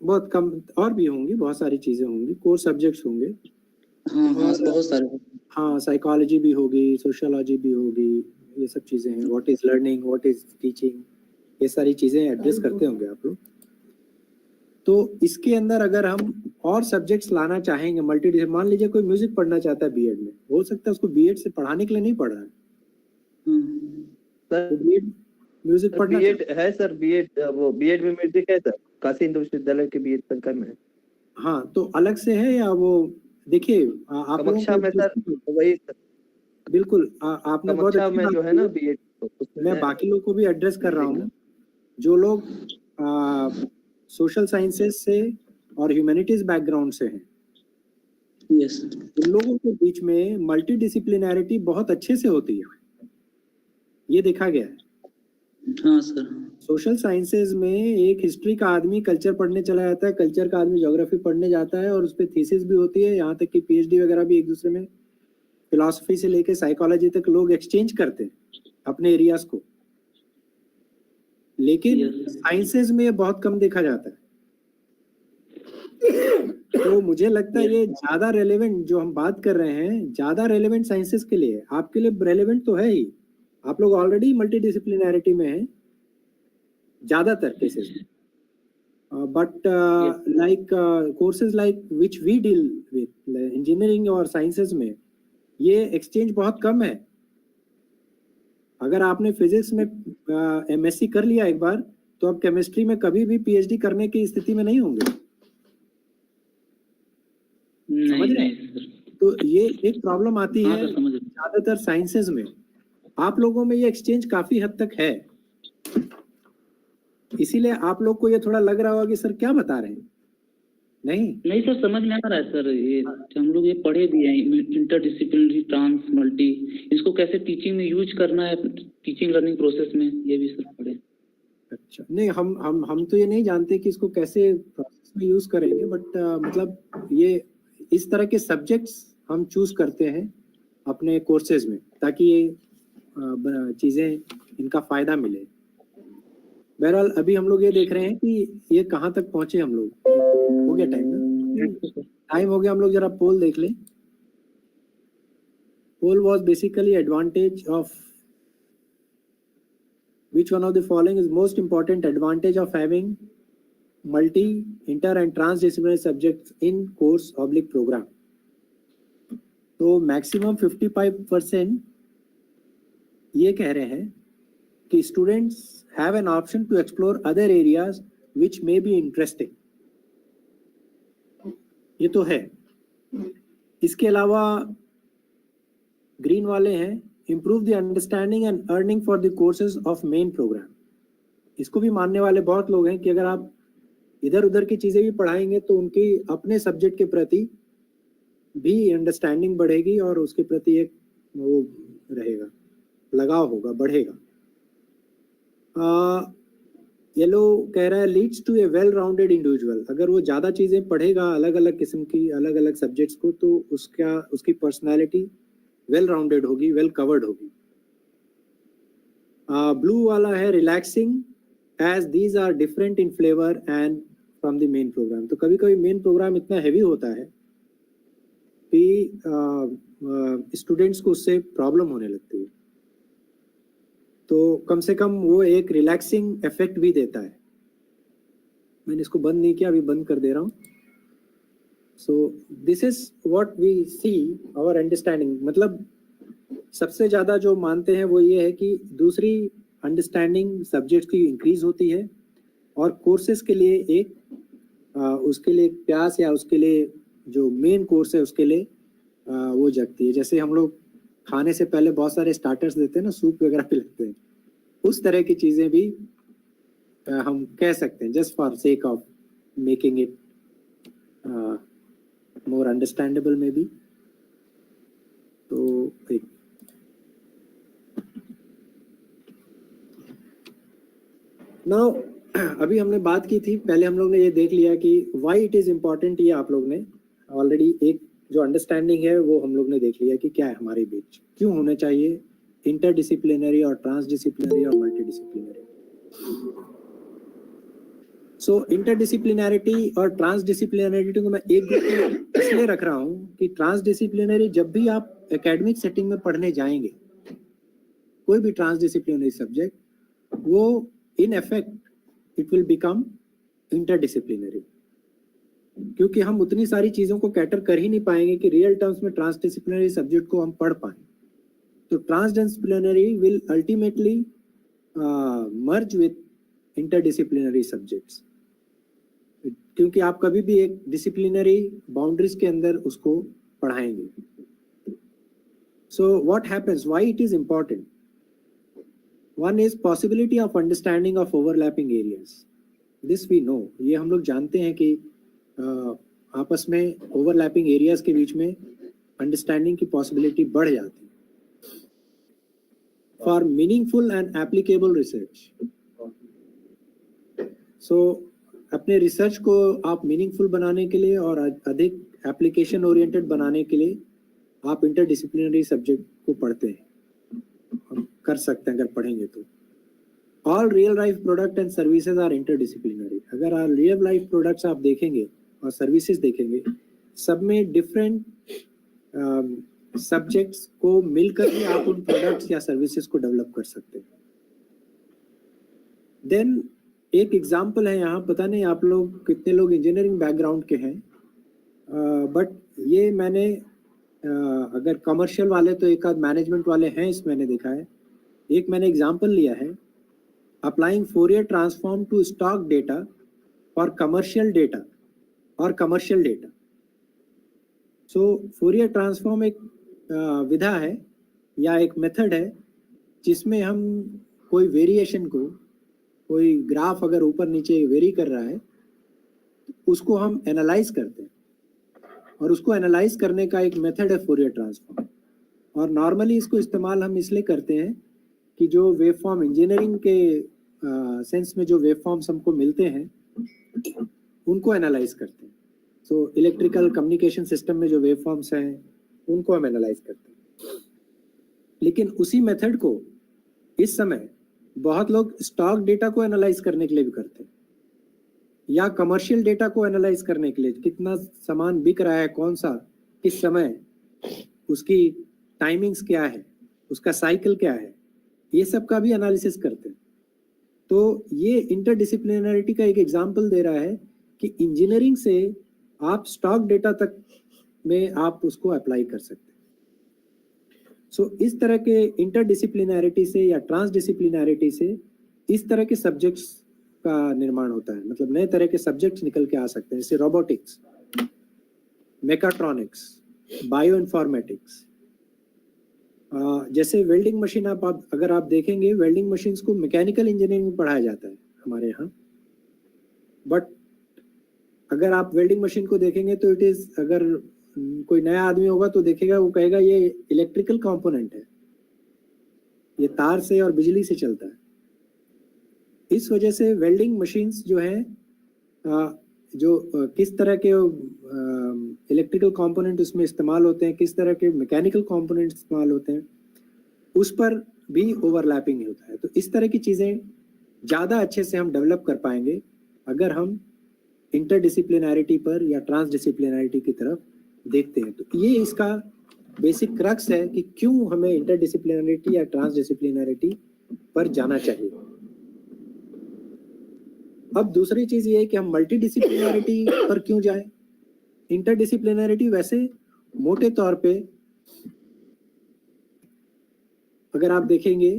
बहुत कम, और भी होंगी, बहुत सारी चीजें होंगी, कोर सब्जेक्ट्स होंगे। हाँ बहुत सारे, हाँ साइकोलॉजी भी होगी, सोशियोलॉजी भी होगी, ये सब चीजें हैं। What is learning, what is teaching, ये सारी चीजें एड्रेस करते होंगे आप लोग। तो इसके अंदर अगर हम और सब्जेक्ट्स लाना चाहेंगे मल्टी, मान लीजिए कोई म्यूजिक पढ़ना चाहता है बीएड में, हो सकता है उसको बीएड से पढ़ाने के लिए नहीं पढ़ रहा है, सर बीएड म्यूजिक पढ़ना बीएड है सर, बीएड वो बीएड में म्यूजिक है सर, काशी हिंदू विश्वविद्यालय के बीएड संकर में है। हाँ, तो अलग से है या वो, देखिए आप कक्षा में सर वही बिल्कुल आपने बहुत कक्षा अच्छी में बात जो है ना बीएड, मैं बाकी लोग को भी एड्रेस कर रहा हूँ, जो लोग सोशल साइंसेस से और ह्यूमैनिटीज बैकग्राउंड से हैं, यस उन लोगों के बीच में मल्टी डिसिप्लिनैरिटी बहुत अच्छे से होती है, ये देखा गया है। हाँ सर, सोशल साइंसेज में एक हिस्ट्री का आदमी कल्चर पढ़ने चला जाता है, कल्चर का आदमी ज्योग्राफी पढ़ने जाता है, और उस पर थीसिस भी होती है, यहाँ तक कि पीएचडी वगैरह भी एक दूसरे में, फिलॉसफी से लेके साइकोलॉजी तक लोग एक्सचेंज करते हैं अपने एरियाज को। लेकिन साइंसेज में ये बहुत कम देखा जाता है। तो मुझे लगता है ये ज्यादा रेलेवेंट, जो हम बात कर रहे हैं ज्यादा रेलेवेंट साइंसेज के लिए, आपके लिए रेलेवेंट तो है ही, आप लोग ऑलरेडी मल्टी डिसिप्लिनैरिटी में हैं ज्यादातर केसेस में, but like courses like which we deal with engineering और साइंसेज में ये एक्सचेंज बहुत कम है। अगर आपने फिजिक्स में एमएससी कर लिया एक बार, तो आप केमिस्ट्री में कभी भी पीएचडी करने की स्थिति में नहीं होंगे, समझ रहे हैं? तो ये एक प्रॉब्लम आती हाँ है सर, समझ रहे। ज्यादातर साइंसेज में। आप लोगों में ये एक्सचेंज काफी हद तक है, इसीलिए आप लोग को ये थोड़ा लग रहा होगा कि सर क्या बता रहे हैं। नहीं सर, समझ में आ रहा है सर। ये हम लोग ये पढ़े भी हैं, इंटरडिसिप्लिनरी, ट्रांस, मल्टी, इसको कैसे टीचिंग में यूज करना है, टीचिंग लर्निंग प्रोसेस में, ये भी सर पढ़े। अच्छा, नहीं हम तो ये नहीं जानते कि इसको कैसे प्रोसेस में यूज करेंगे, बट मतलब ये इस तरह के सब्जेक्ट्स हम चूज करते हैं अपने कोर्सेज में ताकि ये चीजें इनका फायदा मिले। बहरहाल अभी हम लोग ये देख रहे हैं कि ये कहाँ तक पहुंचे हम लोग। हो गया टाइम ना? टाइम हो गया, हम लोग जरा पोल देख लें। Poll was basically advantage of which one of the following is most important advantage of having multi, inter and transdisciplinary subjects in course/program? तो मैक्सिमम 55% ये कह रहे हैं कि students have an option to explore other areas which may be interesting. ये तो है। इसके अलावा ग्रीन वाले हैं improve the understanding and earning for the courses of main program। इसको भी मानने वाले बहुत लोग हैं कि अगर आप इधर उधर की चीजें भी पढ़ाएंगे तो उनकी अपने सब्जेक्ट के प्रति भी अंडरस्टैंडिंग बढ़ेगी और उसके प्रति एक वो रहेगा, लगाव होगा, बढ़ेगा। येलो कह रहा है leads to a well rounded individual. अगर वो ज्यादा चीजें पढ़ेगा अलग अलग किस्म की, अलग अलग सब्जेक्ट्स को, तो उसकी पर्सनैलिटी वेल राउंडेड होगी, वेल कवर्ड होगी। ब्लू वाला है relaxing as these are different in flavour and from the main programme. तो कभी कभी मेन प्रोग्राम इतना हैवी होता है कि स्टूडेंट्स को उससे प्रॉब्लम होने लगती है, तो कम से कम वो एक रिलैक्सिंग इफेक्ट भी देता है। मैंने इसको बंद नहीं किया, अभी बंद कर दे रहा हूँ। So this is what we see our understanding। मतलब सबसे ज्यादा जो मानते हैं वो ये है कि दूसरी अंडरस्टैंडिंग सब्जेक्ट की इंक्रीज होती है और कोर्सेज के लिए एक उसके लिए प्यास या उसके लिए जो मेन कोर्स है उसके लिए वो जगती है। जैसे हम लोग खाने से पहले बहुत सारे स्टार्टर्स देते हैं ना, सूप वगैरह पिलाते हैं, उस तरह की चीजें भी हम कह सकते हैं, just for sake of making it more understandable maybe। तो एक now अभी हमने बात की थी, पहले हम लोग ने ये देख लिया कि why it is important। ये आप लोग ने ऑलरेडी एक जो अंडरस्टैंडिंग है वो हम लोग ने देख लिया कि क्या है हमारे बीच, क्यों होने चाहिए इंटरडिसिप्लिनरी और ट्रांसडिसिप्लिनरी और मल्टीडिसिप्लिनरी। सो इंटरडिसिप्लिनैरिटी और ट्रांसडिसिप्लिनैरिटी को मैं एक ग्रुप में इसलिए रख रहा हूँ कि ट्रांसडिसिप्लिनरी जब भी आप एकेडमिक सेटिंग में पढ़ने जाएंगे कोई भी ट्रांसडिसिप्लिनरी सब्जेक्ट, वो in effect it will become interdisciplinary, क्योंकि हम उतनी सारी चीजों को कैटर कर ही नहीं पाएंगे कि रियल टर्म्स में ट्रांसडिसिप्लिनरी सब्जेक्ट को हम पढ़ पाए। तो transdisciplinary will ultimately merge with interdisciplinary subjects, क्योंकि आप कभी भी एक डिसिप्लिनरी बाउंड्रीज के अंदर उसको पढ़ाएंगे। So what happens, why it is important? One is possibility of understanding of overlapping areas. This we know, ये हम लोग जानते हैं कि आपस में ओवरलैपिंग एरियाज के बीच में अंडरस्टैंडिंग की पॉसिबिलिटी बढ़ जाती है। For meaningful and applicable research, so अपने रिसर्च को आप मीनिंगफुल बनाने के लिए और अधिक एप्लीकेशन ओरिएंटेड बनाने के लिए आप इंटरडिसिप्लिनरी सब्जेक्ट को पढ़ते हैं, हम कर सकते हैं अगर पढ़ेंगे तो। All real life product and services are interdisciplinary. अगर आप रियल लाइफ प्रोडक्ट्स आप देखेंगे और सर्विसेज देखेंगे, सब में डिफरेंट सब्जेक्ट्स को मिलकर ही आप उन प्रोडक्ट्स या सर्विसेज को डेवलप कर सकते हैं। देन एक एग्जाम्पल है यहाँ, पता नहीं आप लोग कितने लोग इंजीनियरिंग बैकग्राउंड के हैं, बट ये मैंने अगर कमर्शियल वाले तो एक आध मैनेजमेंट वाले हैं, इस मैंने देखा है। एक मैंने एग्जाम्पल लिया है, applying Fourier transform to stock data for commercial data और commercial data. So Fourier transform एक विधा है या एक मेथड है जिसमें हम कोई वेरिएशन को, कोई ग्राफ अगर ऊपर नीचे वेरी कर रहा है उसको हम एनालाइज करते हैं, और उसको एनालाइज करने का एक मेथड है फोरियर ट्रांसफॉर्म। और नॉर्मली इसको इस्तेमाल हम इसलिए करते हैं कि जो वेव फॉर्म इंजीनियरिंग के सेंस में जो वेव फॉर्म्स हमको मिलते हैं उनको एनालाइज करते हैं। सो इलेक्ट्रिकल कम्युनिकेशन सिस्टम में जो वेव फॉर्म्स हैं उनको हम एनालाइज करते हैं। लेकिन उसी मेथड को इस समय बहुत लोग स्टॉक डेटा को एनालाइज करने के लिए भी करते हैं, या कमर्शियल डेटा को एनालाइज करने के लिए, कितना सामान बिक रहा है, कौन सा किस समय, उसकी टाइमिंग्स क्या है, उसका साइकिल क्या है, ये सब का भी एनालिसिस करते हैं। तो ये इंटरडिसिप्लिनरिटी का एक एग्जांपल दे रहा है कि इंजीनियरिंग से आप स्टॉक डेटा तक में आप उसको अप्लाई कर सकते हैं। सो इस तरह के इंटरडिसिप्लिनरिटी से या ट्रांसडिसिप्लिनरिटी से इस तरह के सब्जेक्ट्स का निर्माण होता है, मतलब नए तरह के सब्जेक्ट्स निकल के आ सकते हैं, जैसे रोबोटिक्स, मेकाट्रॉनिक्स, बायो इन्फॉर्मेटिक्स। जैसे वेल्डिंग मशीन आप अगर आप देखेंगे, वेल्डिंग मशीन्स को मैकेनिकल इंजीनियरिंग में पढ़ाया जाता है हमारे यहाँ, बट अगर आप वेल्डिंग मशीन को देखेंगे तो इट इज, अगर कोई नया आदमी होगा तो देखेगा, वो कहेगा ये इलेक्ट्रिकल कंपोनेंट है, ये तार से और बिजली से चलता है। इस वजह से वेल्डिंग मशीन्स जो हैं, जो किस तरह के इलेक्ट्रिकल कंपोनेंट उसमें इस्तेमाल होते हैं, किस तरह के मैकेनिकल कंपोनेंट इस्तेमाल होते हैं, उस पर भी ओवरलैपिंग होता है। तो इस तरह की चीज़ें ज़्यादा अच्छे से हम डेवलप कर पाएंगे अगर हम इंटरडिसिप्लिनरिटी पर या ट्रांसडिसिप्लिनरिटी की तरफ देखते हैं। तो ये इसका बेसिक क्रक्स है कि क्यों हमें इंटरडिसिप्लिनरिटी या ट्रांसडिसिप्लिनरिटी पर जाना चाहिए। अब दूसरी चीज ये है कि हम मल्टीडिसिप्लिनरिटी पर क्यों जाएं। इंटरडिसिप्लिनरिटी वैसे मोटे तौर पे अगर आप देखेंगे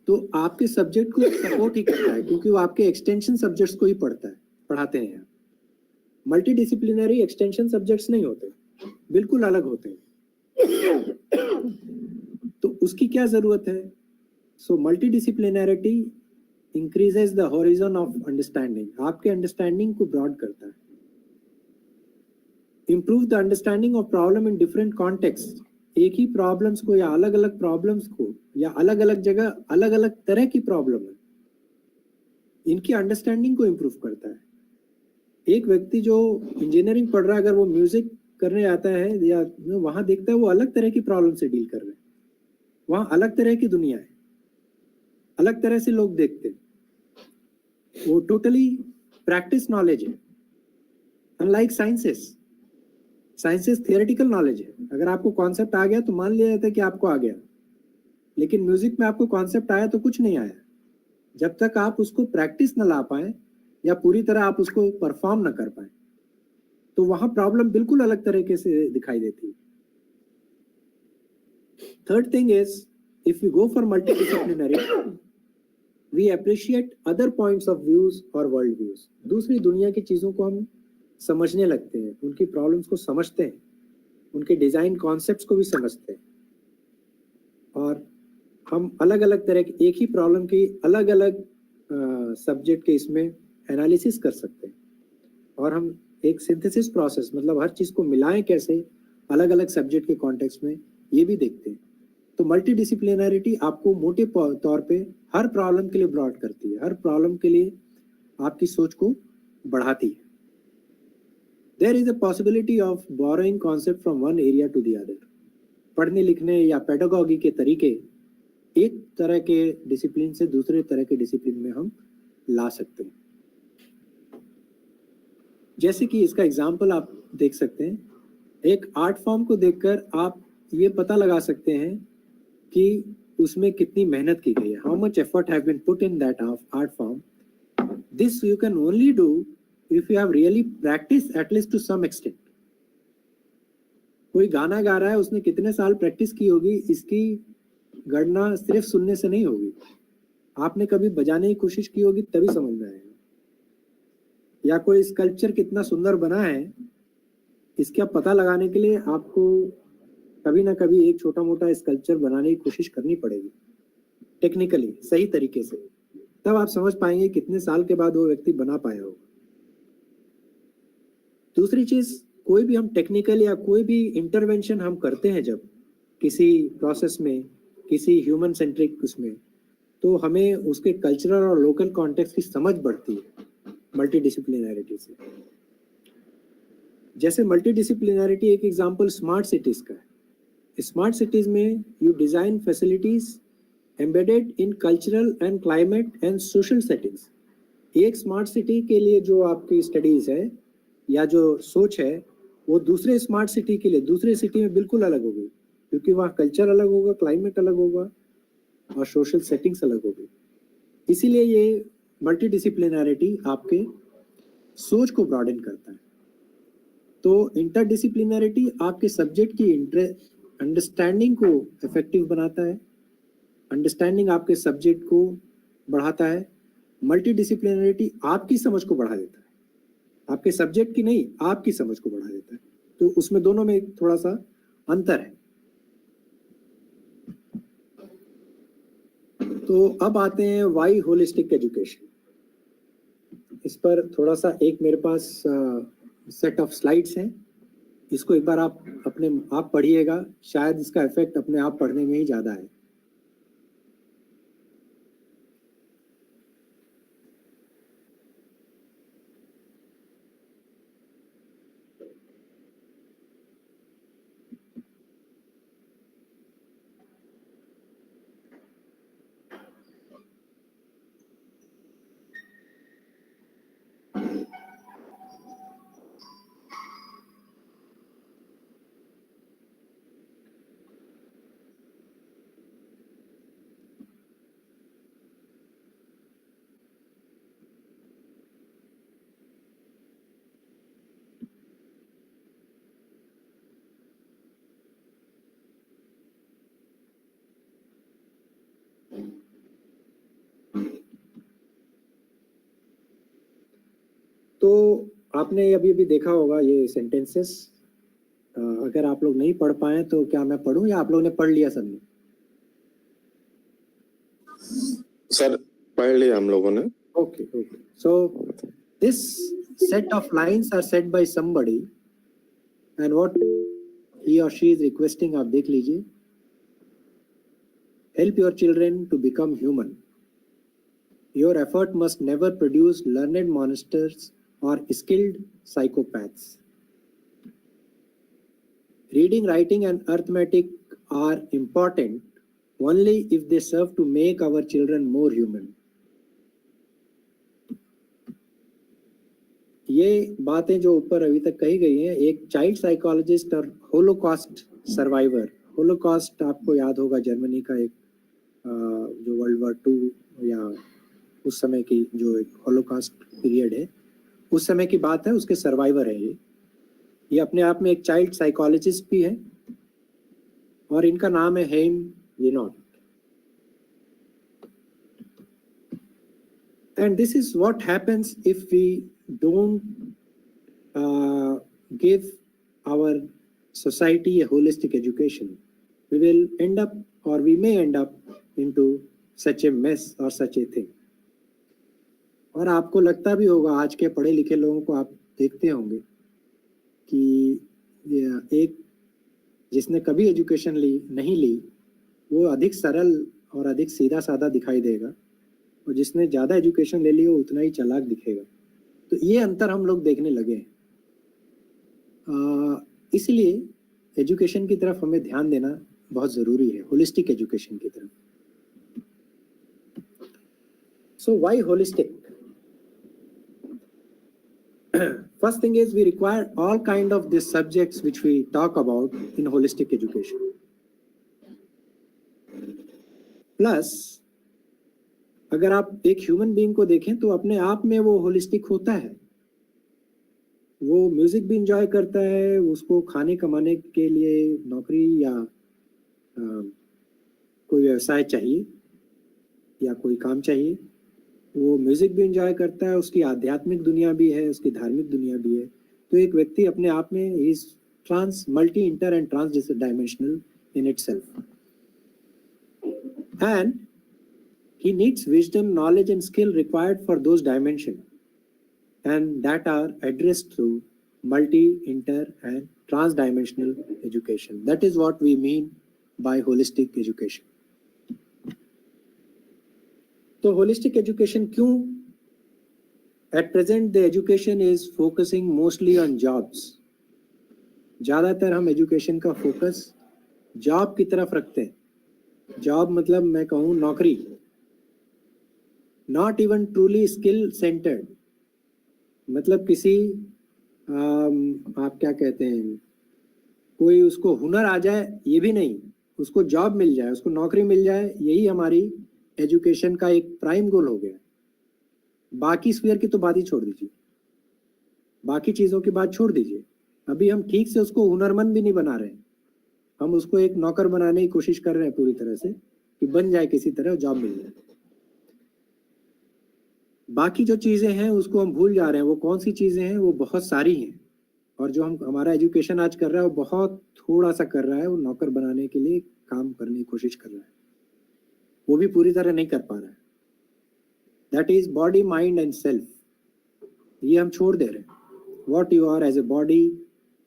तो आपके सब्जेक्ट को सपोर्ट ही करता है, क्योंकि वो आपके एक्सटेंशन सब्जेक्ट्स को ही पढ़ाते हैं। मल्टीडिसिप्लिनरी एक्सटेंशन सब्जेक्ट्स नहीं होते, बिल्कुल अलग होते हैं। तो उसकी क्या जरूरत है? So multidisciplinarity increases the horizon of understanding, आपके अंडरस्टैंडिंग को ब्रॉड करता है। Improve the understanding of problem in different context, एक ही प्रॉब्लम्स को या अलग अलग प्रॉब्लम्स को या अलग अलग जगह अलग अलग तरह की प्रॉब्लम है, इनकी अंडरस्टैंडिंग को इम्प्रूव करता है। एक व्यक्ति जो इंजीनियरिंग पढ़ रहा है, अगर वो म्यूजिक करने आता है या वहां देखता है वो अलग तरह की प्रॉब्लम से डील कर रहे हैं, वहां अलग तरह की दुनिया है, अलग तरह से लोग देखते हैं, वो टोटली प्रैक्टिस नॉलेज है। अनलाइक साइंसेस थियोरेटिकल नॉलेज है, अगर आपको कॉन्सेप्ट आ गया तो मान लिया जाता है कि आपको आ गया, लेकिन म्यूजिक में आपको कॉन्सेप्ट आया तो कुछ नहीं आया जब तक आप उसको प्रैक्टिस न ला पाए या पूरी तरह आप उसको परफॉर्म न कर पाए। तो वहां प्रॉब्लम बिल्कुल अलग तरीके से दिखाई देती है। Third thing is, if we go for multidisciplinary, we appreciate other points of views or world views. दूसरी दुनिया की चीजों को हम समझने लगते हैं, उनकी प्रॉब्लम्स को समझते हैं, उनके डिजाइन कॉन्सेप्ट्स को भी समझते हैं, और हम अलग अलग तरह की एक ही प्रॉब्लम की अलग अलग सब्जेक्ट के इसमें एनालिसिस कर सकते हैं, और हम एक सिंथेसिस प्रोसेस, मतलब हर चीज को मिलाएं कैसे अलग अलग सब्जेक्ट के कॉन्टेक्स्ट में, ये भी देखते हैं। तो मल्टीडिसिप्लिनरिटी आपको मोटे तौर पे हर प्रॉब्लम के लिए ब्रॉड करती है, हर प्रॉब्लम के लिए आपकी सोच को बढ़ाती है। There is a possibility of borrowing concept from one area to the other. पढ़ने लिखने या पेडागॉगी के तरीके एक तरह के डिसिप्लिन से दूसरे तरह के डिसिप्लिन में हम ला सकते हैं। जैसे कि इसका एग्जाम्पल आप देख सकते हैं, एक आर्ट फॉर्म को देखकर आप ये पता लगा सकते हैं कि उसमें कितनी मेहनत की गई है, how much effort have been put in that art form. This you can only do if you have really practice at least to some extent. कोई गाना गा रहा है, उसने कितने साल प्रैक्टिस की होगी, इसकी गणना सिर्फ सुनने से नहीं होगी, आपने कभी बजाने की कोशिश की होगी तभी समझ में आएगा। या कोई स्कल्पचर कितना सुंदर बना है, इसका पता लगाने के लिए आपको कभी ना कभी एक छोटा मोटा स्कल्पचर बनाने की कोशिश करनी पड़ेगी टेक्निकली सही तरीके से, तब आप समझ पाएंगे कितने साल के बाद वो व्यक्ति बना पाया होगा। दूसरी चीज, कोई भी हम टेक्निकल या कोई भी इंटरवेंशन हम करते हैं जब किसी प्रोसेस में, किसी ह्यूमन सेंट्रिक उसमें, तो हमें उसके कल्चरल और लोकल कॉन्टेक्स्ट की समझ बढ़ती है मल्टीडिसिप्लिनैरिटी से। जैसे मल्टीडिसिप्लिनैरिटी एक एग्जांपल स्मार्ट सिटीज का है। स्मार्ट सिटीज में you design facilities embedded in cultural and climate and social settings. एक स्मार्ट सिटी के लिए जो आपकी स्टडीज है या जो सोच है वो दूसरे स्मार्ट सिटी के लिए दूसरे सिटी में बिल्कुल अलग होगी, क्योंकि वहाँ कल्चर अलग होगा, क्लाइमेट अलग होगा और सोशल सेटिंग्स अलग होगी। इसीलिए ये मल्टीडिसिप्लिनैरिटी आपके सोच को ब्रॉडन करता है। तो इंटरडिसिप्लिनैरिटी आपके सब्जेक्ट की अंडरस्टैंडिंग को इफेक्टिव बनाता है, अंडरस्टैंडिंग आपके सब्जेक्ट को बढ़ाता है। मल्टीडिसिप्लिनैरिटी आपकी समझ को बढ़ा देता है, आपके सब्जेक्ट की नहीं, आपकी समझ को बढ़ा देता है। तो उसमें दोनों में एक थोड़ा सा अंतर है। तो अब आते हैं वाई होलिस्टिक एजुकेशन। इस पर थोड़ा सा एक मेरे पास सेट ऑफ स्लाइड्स हैं, इसको एक बार आप अपने आप पढ़िएगा, शायद इसका इफेक्ट अपने आप पढ़ने में ही ज्यादा है। तो आपने अभी अभी देखा होगा ये सेंटेंसेस। अगर आप लोग नहीं पढ़ पाए तो क्या मैं पढ़ूं या आप लोगों ने पढ़ लिया सबने? सर पढ़ लिया हम लोगों ने। Okay okay, so this set of lines are set by somebody and what he or she is requesting, आप देख लीजिए। Help your children to become human. Your effort must never produce learned monsters or skilled psychopaths. Reading, writing and arithmetic are important only if they serve to make our children more human. ये बातें जो ऊपर अभी तक कही गई हैं, एक चाइल्ड साइकोलॉजिस्ट और होलोकॉस्ट सर्वाइवर, होलोकॉस्ट आपको याद होगा जर्मनी का एक जो वर्ल्ड वॉर 2 या उस समय की जो एक होलोकॉस्ट पीरियड है, उस समय की बात है, उसके सर्वाइवर है ये अपने आप में एक चाइल्ड साइकोलॉजिस्ट भी है और इनका नाम है हेम येनॉट। And this is what happens if we don't give our society a holistic education. We will end up or we may end up into such a mess or such a thing. और आपको लगता भी होगा, आज के पढ़े लिखे लोगों को आप देखते होंगे कि एक जिसने कभी एजुकेशन नहीं ली वो अधिक सरल और अधिक सीधा साधा दिखाई देगा, और जिसने ज़्यादा एजुकेशन ले ली वो उतना ही चालाक दिखेगा। तो ये अंतर हम लोग देखने लगे हैं। इसलिए एजुकेशन की तरफ हमें ध्यान देना बहुत ज़रूरी है, होलिस्टिक एजुकेशन की तरफ। So why holistic? First thing is we require all kind of these subjects which we talk about in holistic education. Plus, अगर आप एक ह्यूमन बीइंग को देखें तो अपने आप में वो होलिस्टिक होता है। वो म्यूजिक भी इंजॉय करता है, उसको खाने कमाने के लिए नौकरी या कोई व्यवसाय चाहिए या कोई काम चाहिए। वो म्यूजिक भी एंजॉय करता है, उसकी आध्यात्मिक दुनिया भी है, उसकी धार्मिक दुनिया भी है। तो एक व्यक्ति अपने आप में is trans multi inter and trans dimensional in itself, and he needs wisdom, knowledge and skill required for those dimensions, and that are addressed through multi, inter and trans-dimensional education. That is what we mean by holistic education. So holistic education क्यों? At present the education is focusing mostly on jobs. ज़्यादातर हम education का focus job की तरफ रखते हैं. Job मतलब मैं कहूँ नौकरी, not even truly skill centered. मतलब किसी आप क्या कहते हैं, कोई उसको हुनर आ जाए ये भी नहीं, उसको जॉब मिल जाए, उसको नौकरी मिल जाए, यही हमारी एजुकेशन का एक प्राइम गोल हो गया. बाकी स्फीयर की तो बात ही छोड़ दीजिए, बाकी चीज़ों की बात छोड़ दीजिए. अभी हम ठीक से उसको हुनरमंद भी नहीं बना रहे हैं, हम उसको एक नौकर बनाने की कोशिश कर रहे हैं पूरी तरह से कि बन जाए किसी तरह, जॉब मिल जाए. बाकी जो चीज़ें हैं उसको हम भूल जा रहे हैं. वो कौन सी चीज़ें हैं? वो बहुत सारी हैं, और जो हमारा एजुकेशन आज कर रहा है वो बहुत थोड़ा सा कर रहा है. वो नौकर बनाने के लिए काम करने की कोशिश कर रहा है, वो भी पूरी तरह नहीं कर पा रहा है. That is body, mind and self. ये हम छोड़ दे रहे हैं. What you are as a body,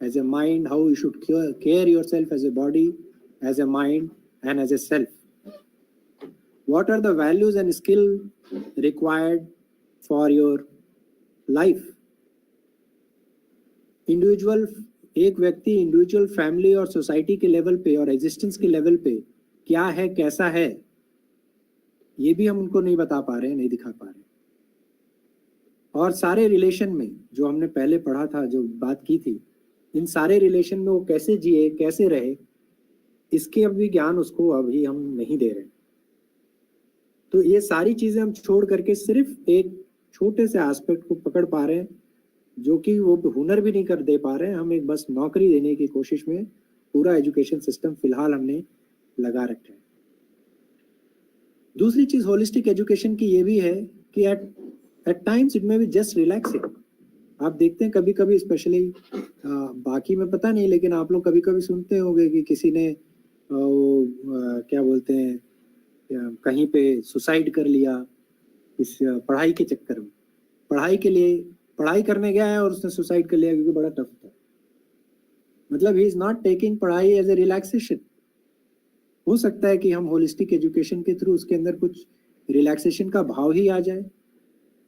as a mind, how you should care your self as a body, as a mind and as a self. What are the values and skill required for your life. Individual, एक व्यक्ति individual, family और society के level पे और existence के level पे क्या है, कैसा है, ये भी हम उनको नहीं बता पा रहे हैं, नहीं दिखा पा रहे. और सारे रिलेशन में जो हमने पहले पढ़ा था, जो बात की थी, इन सारे रिलेशन में वो कैसे जिए, कैसे रहे, इसके अभी ज्ञान उसको अभी हम नहीं दे रहे. तो ये सारी चीजें हम छोड़ करके सिर्फ एक छोटे से एस्पेक्ट को पकड़ पा रहे हैं, जो कि वो हुनर भी नहीं कर दे पा रहे हैं. हम एक बस नौकरी देने की कोशिश में पूरा एजुकेशन सिस्टम फिलहाल हमने लगा रखा है. दूसरी चीज होलिस्टिक एजुकेशन की ये भी है कि at times it may be just relaxing. आप देखते हैं कभी कभी, स्पेशली बाकी में पता नहीं, लेकिन आप लोग कभी कभी सुनते होंगे कि किसी ने क्या बोलते हैं, कहीं पे सुसाइड कर लिया इस पढ़ाई के चक्कर में. पढ़ाई के लिए पढ़ाई करने गया है और उसने सुसाइड कर लिया क्योंकि बड़ा टफ था. मतलब ही इज नॉट टेकिंग पढ़ाई एज ए रिलैक्सेशन. हो सकता है कि हम होलिस्टिक एजुकेशन के थ्रू उसके अंदर कुछ रिलैक्सेशन का भाव ही आ जाए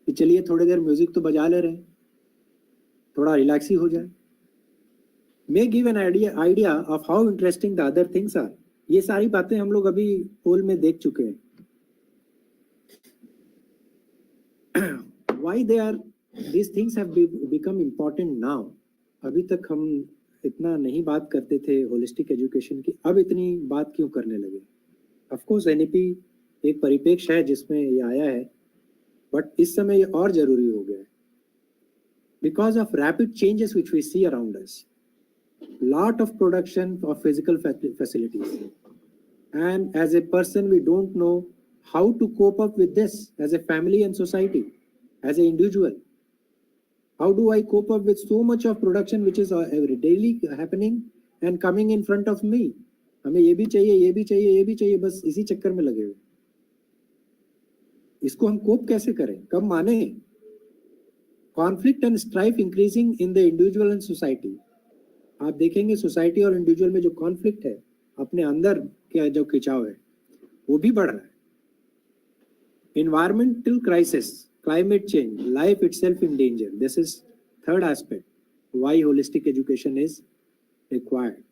कि चलिए थोड़ी देर म्यूजिक तो बजा ले रहे हैं, थोड़ा रिलैक्स ही हो जाए. May give an idea of how interesting the other things are. ये सारी बातें हम लोग अभी पोल में देख चुके हैं. Why these things have become important now? अभी तक हम इतना नहीं बात करते थे होलिस्टिक एजुकेशन की, अब इतनी बात क्यों करने लगे? Of course NEP एक परिप्रेक्ष्य है जिसमें ये आया है, बट इस समय ये और जरूरी हो गया है because of rapid changes which we see around us. Lot of production of physical facilities, and as a person we don't know how to cope up with this as a family and society, as an individual. How do I cope up with so much of production which is daily happening and coming in front of me? हमें ये भी चाहिए, ये भी चाहिए, ये भी चाहिए, बस इसी चक्कर में लगे हुए. इसको हम कोप कैसे करें, कब माने? Conflict and strife increasing in the individual and society. आप देखेंगे सोसाइटी और इंडिविजुअल में जो कॉन्फ्लिक्ट है, अपने अंदर क्या जो खिंचाव है, वो भी बढ़ रहा है. Environmental crisis, climate change, life itself in danger. This is third aspect why holistic education is required.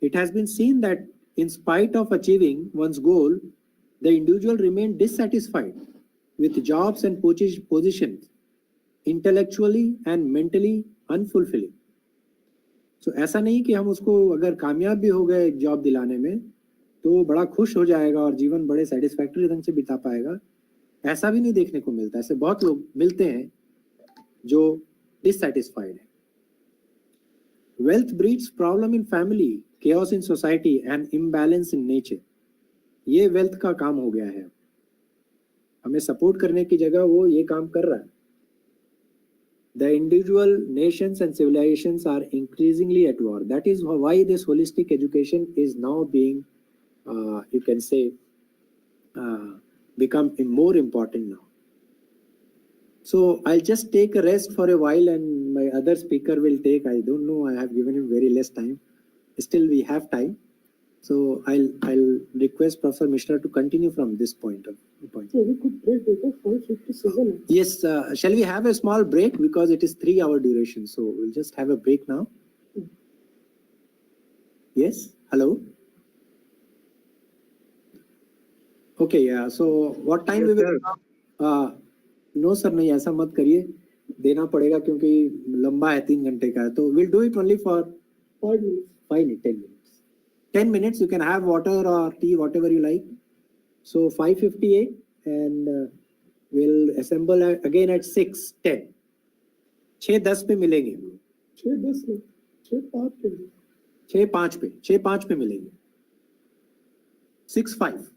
It has been seen that in spite of achieving one's goal, the individual remained dissatisfied with jobs and positions, intellectually and mentally unfulfilling. So ऐसा नहीं कि हम उसको अगर कामयाब भी हो गए एक जॉब दिलाने में तो बड़ा खुश हो जाएगा और जीवन बड़े सेटिस्फैक्टरी ढंग से बिता पाएगा. ऐसा भी नहीं देखने को मिलता. ऐसे बहुत लोग मिलते हैं जो डिससैटिस्फाइड है. Wealth breeds problem in family, chaos in society and imbalance in nature. ये वेल्थ का काम हो गया है. हमें सपोर्ट करने की जगह वो ये काम कर रहा है. The individual nations and civilizations are increasingly at war. That is why this holistic education is now being, you can say, become more important now. So I'll just take a rest for a while and my other speaker will take, I don't know, I have given him very less time. Still we have time. So I'll request Professor Mishra to continue from this point. So we could break it at 5:57. Yes, shall we have a small break because it is 3 hour duration. So we'll just have a break now. Yes, hello. Okay, yeah. So what time we will? No sir, नहीं ऐसा मत करिए, देना पड़ेगा क्योंकि लंबा है 3 घंटे का है. तो we'll do it only for 5 minutes. 5 minutes, 10 minutes. 10 minutes, you can have water or tea, whatever you like. So 5:58 and we'll assemble again at 6:10. 6:10 पे मिलेंगे हम लोग. 6:10 में 6:05 पे 6:05 पे मिलेंगे. 6:05.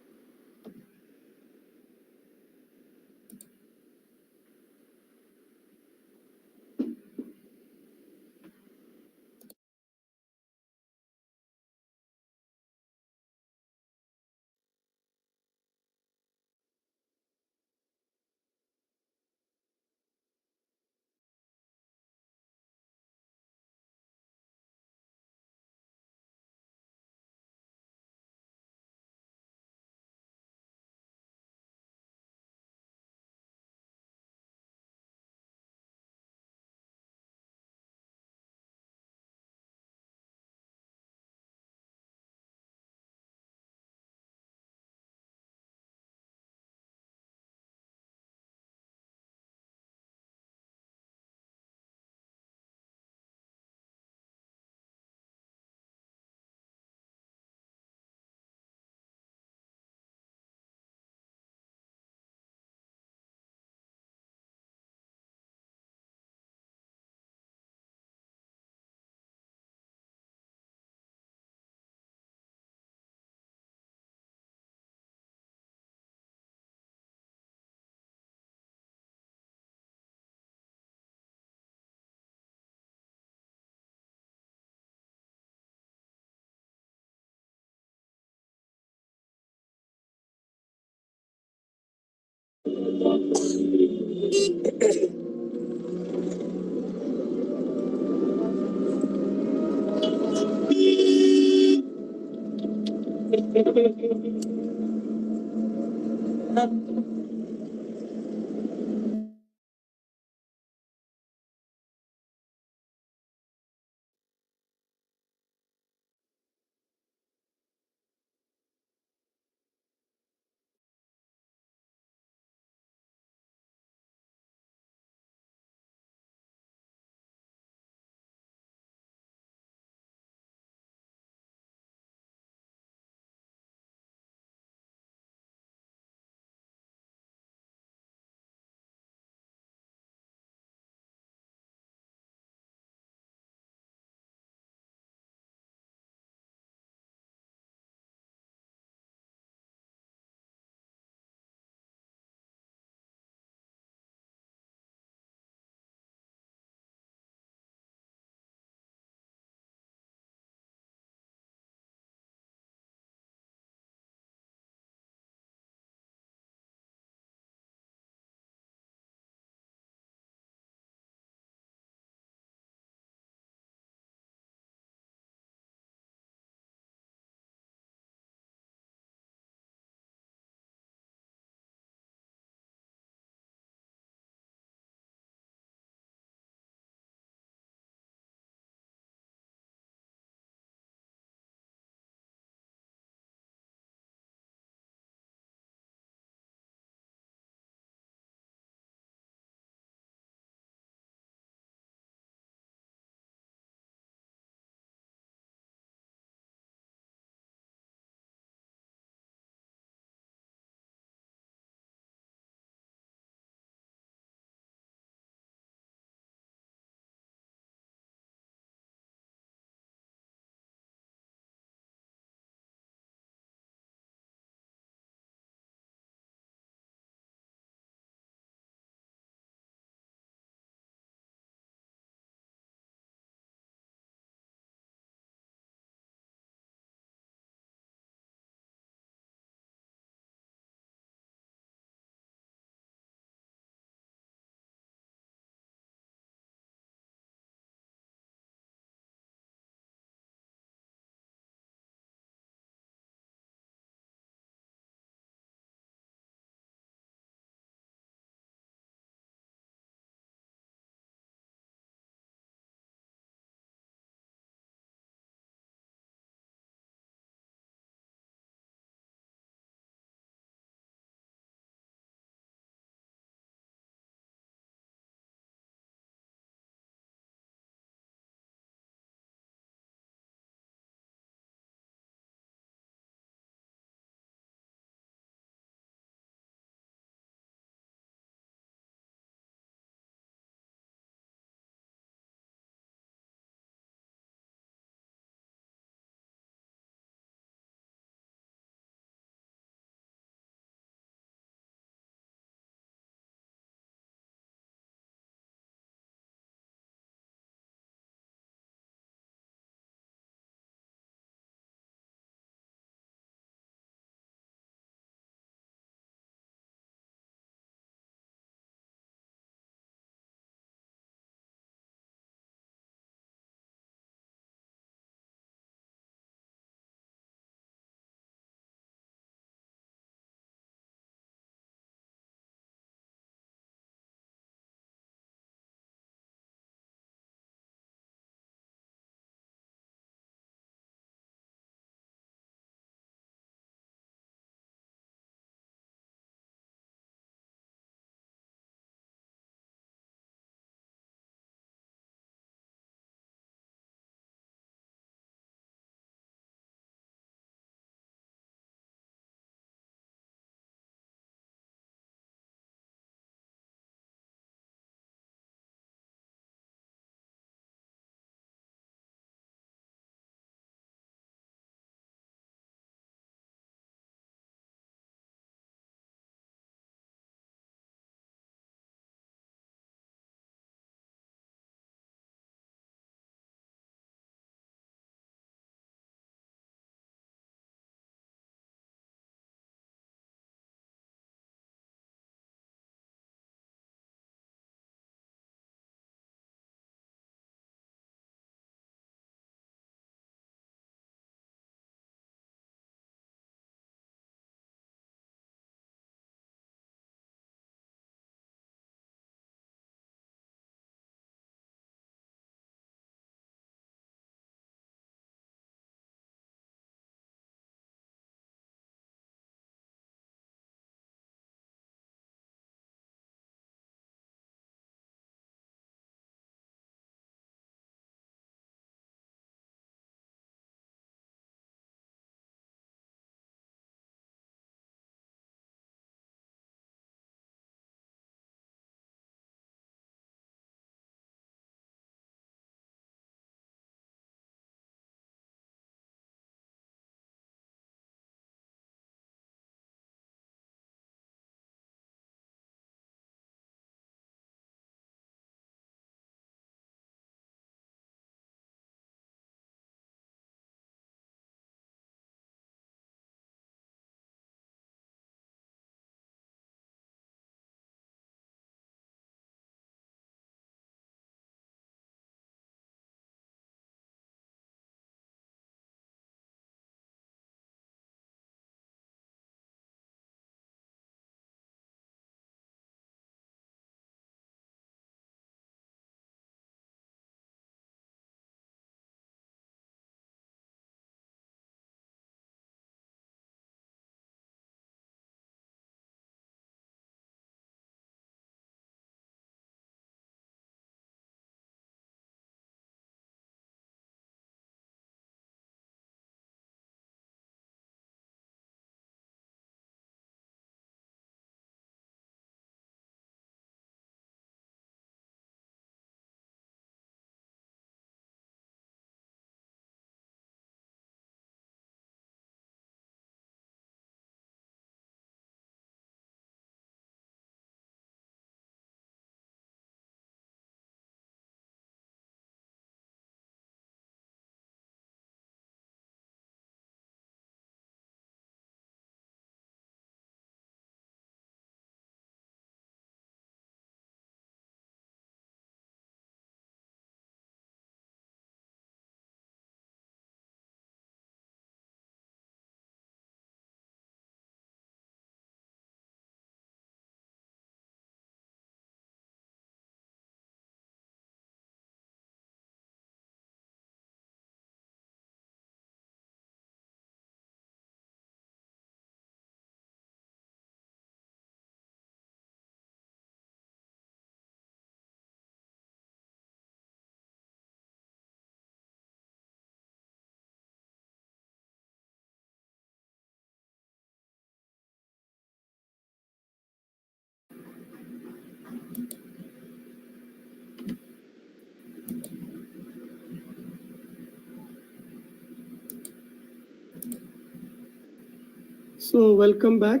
So welcome back.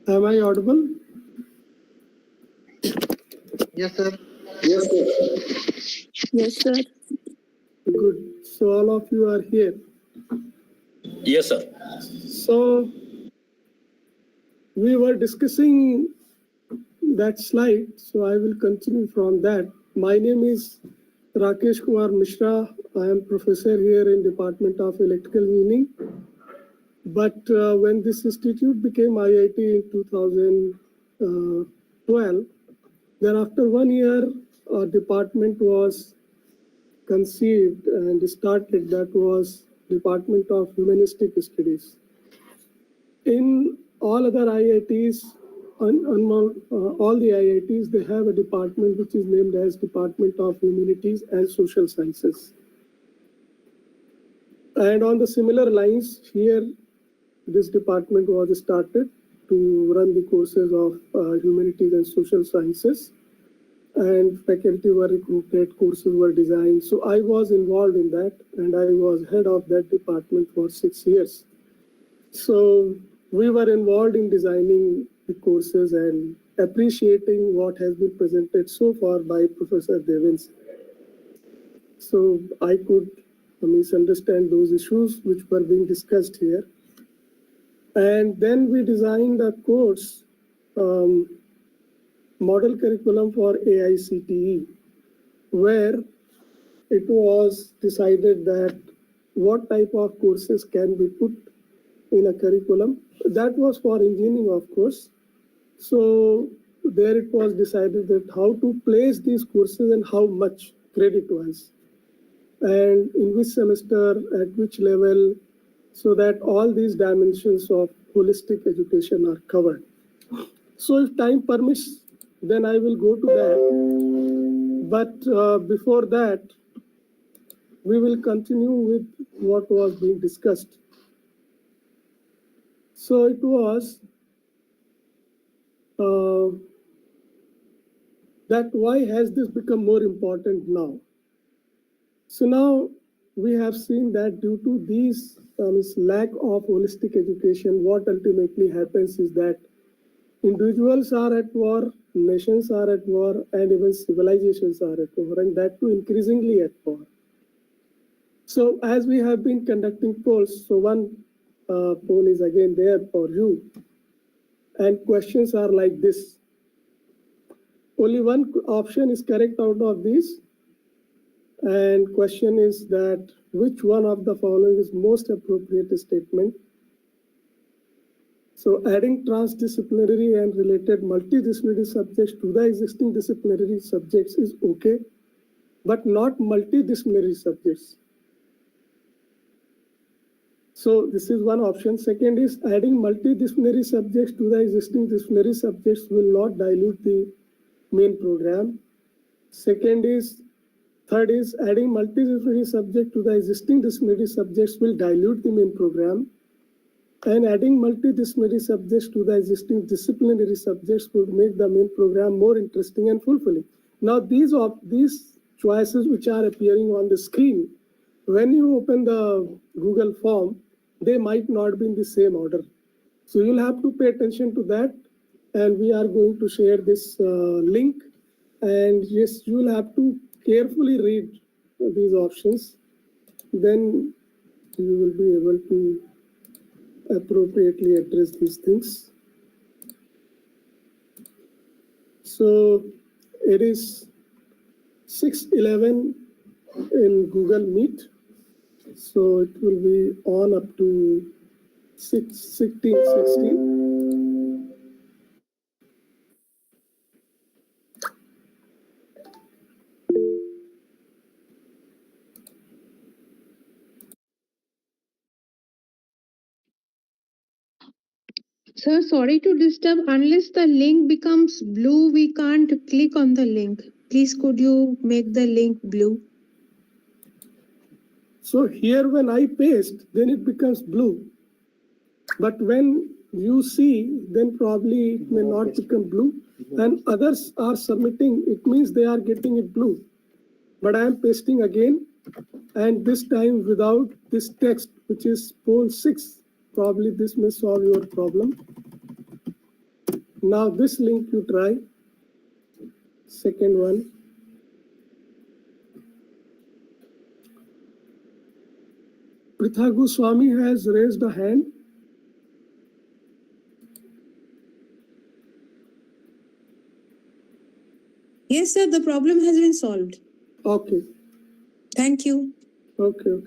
Am I audible? Yes, sir. Yes, sir. Good. So all of you are here. Yes, sir. So we were discussing that slide, so I will continue from that. My name is Rakesh Kumar Mishra. I am professor here in Department of Electrical Engineering. But when this institute became IIT in 2012, then after 1 year, a department was conceived and started. That was Department of Humanistic Studies. In all other IITs, all the IITs, they have a department which is named as Department of Humanities and Social Sciences. And on the similar lines, here, this department was started to run the courses of humanities and social sciences. And faculty were recruited, courses were designed. So I was involved in that, and I was head of that department for 6 years. So we were involved in designing the courses and appreciating what has been presented so far by Professor Devins. So I could misunderstand those issues which were being discussed here. And then we designed a course, model curriculum for AICTE, where it was decided that what type of courses can be put in a curriculum. That was for engineering, of course. So there it was decided that how to place these courses and how much credit-wise, and in which semester, at which level, so that all these dimensions of holistic education are covered. So if time permits, then I will go to that. But before that, we will continue with what was being discussed. So it was that why has this become more important now? So now we have seen that due to these lack of holistic education, what ultimately happens is that individuals are at war, nations are at war, and even civilizations are at war, and that too increasingly at war. So as we have been conducting polls, so one poll is again there for you, and questions are like this. Only one option is correct out of these, and question is that which one of the following is most appropriate statement? So adding transdisciplinary and related multidisciplinary subjects to the existing disciplinary subjects is okay, but not multidisciplinary subjects. So this is one option. Second is adding multidisciplinary subjects to the existing disciplinary subjects will not dilute the main program. Third is adding multidisciplinary subject to the existing disciplinary subjects will dilute the main program. And adding multidisciplinary subjects to the existing disciplinary subjects would make the main program more interesting and fulfilling. Now these choices which are appearing on the screen, when you open the Google form, they might not be in the same order. So you'll have to pay attention to that. And we are going to share this link. And yes, you will have to carefully read these options. Then you will be able to appropriately address these things. So it is 6:11 in Google Meet. So it will be on up to 16:16. Sir, sorry to disturb. Unless the link becomes blue, we can't click on the link. Please, could you make the link blue? So here when I paste, then it becomes blue. But when you see, then probably it may not become blue. And others are submitting, it means they are getting it blue. But I am pasting again, And this time without this text, which is pole 6. Probably this may solve your problem. Now this link you try. Second one. Pritha Goswami has raised a hand. Yes, sir, the problem has been solved. Okay. Thank you. Okay.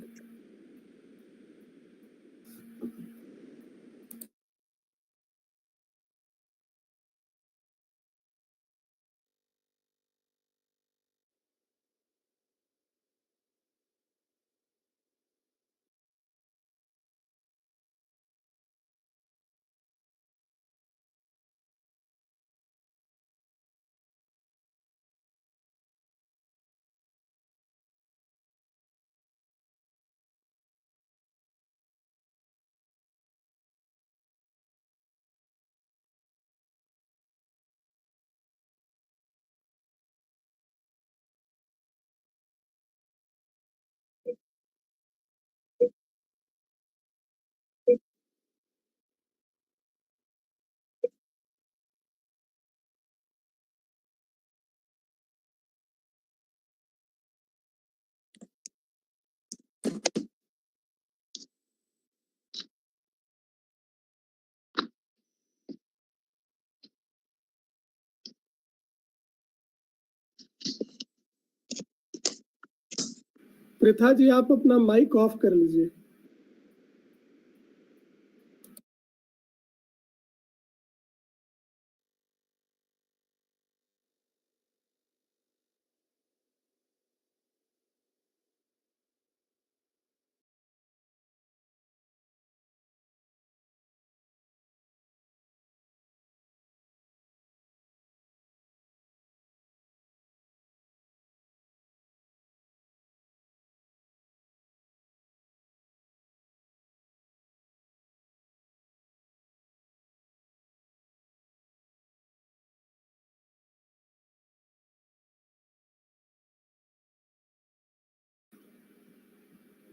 Pritha जी आप अपना mic off कर लीजिए.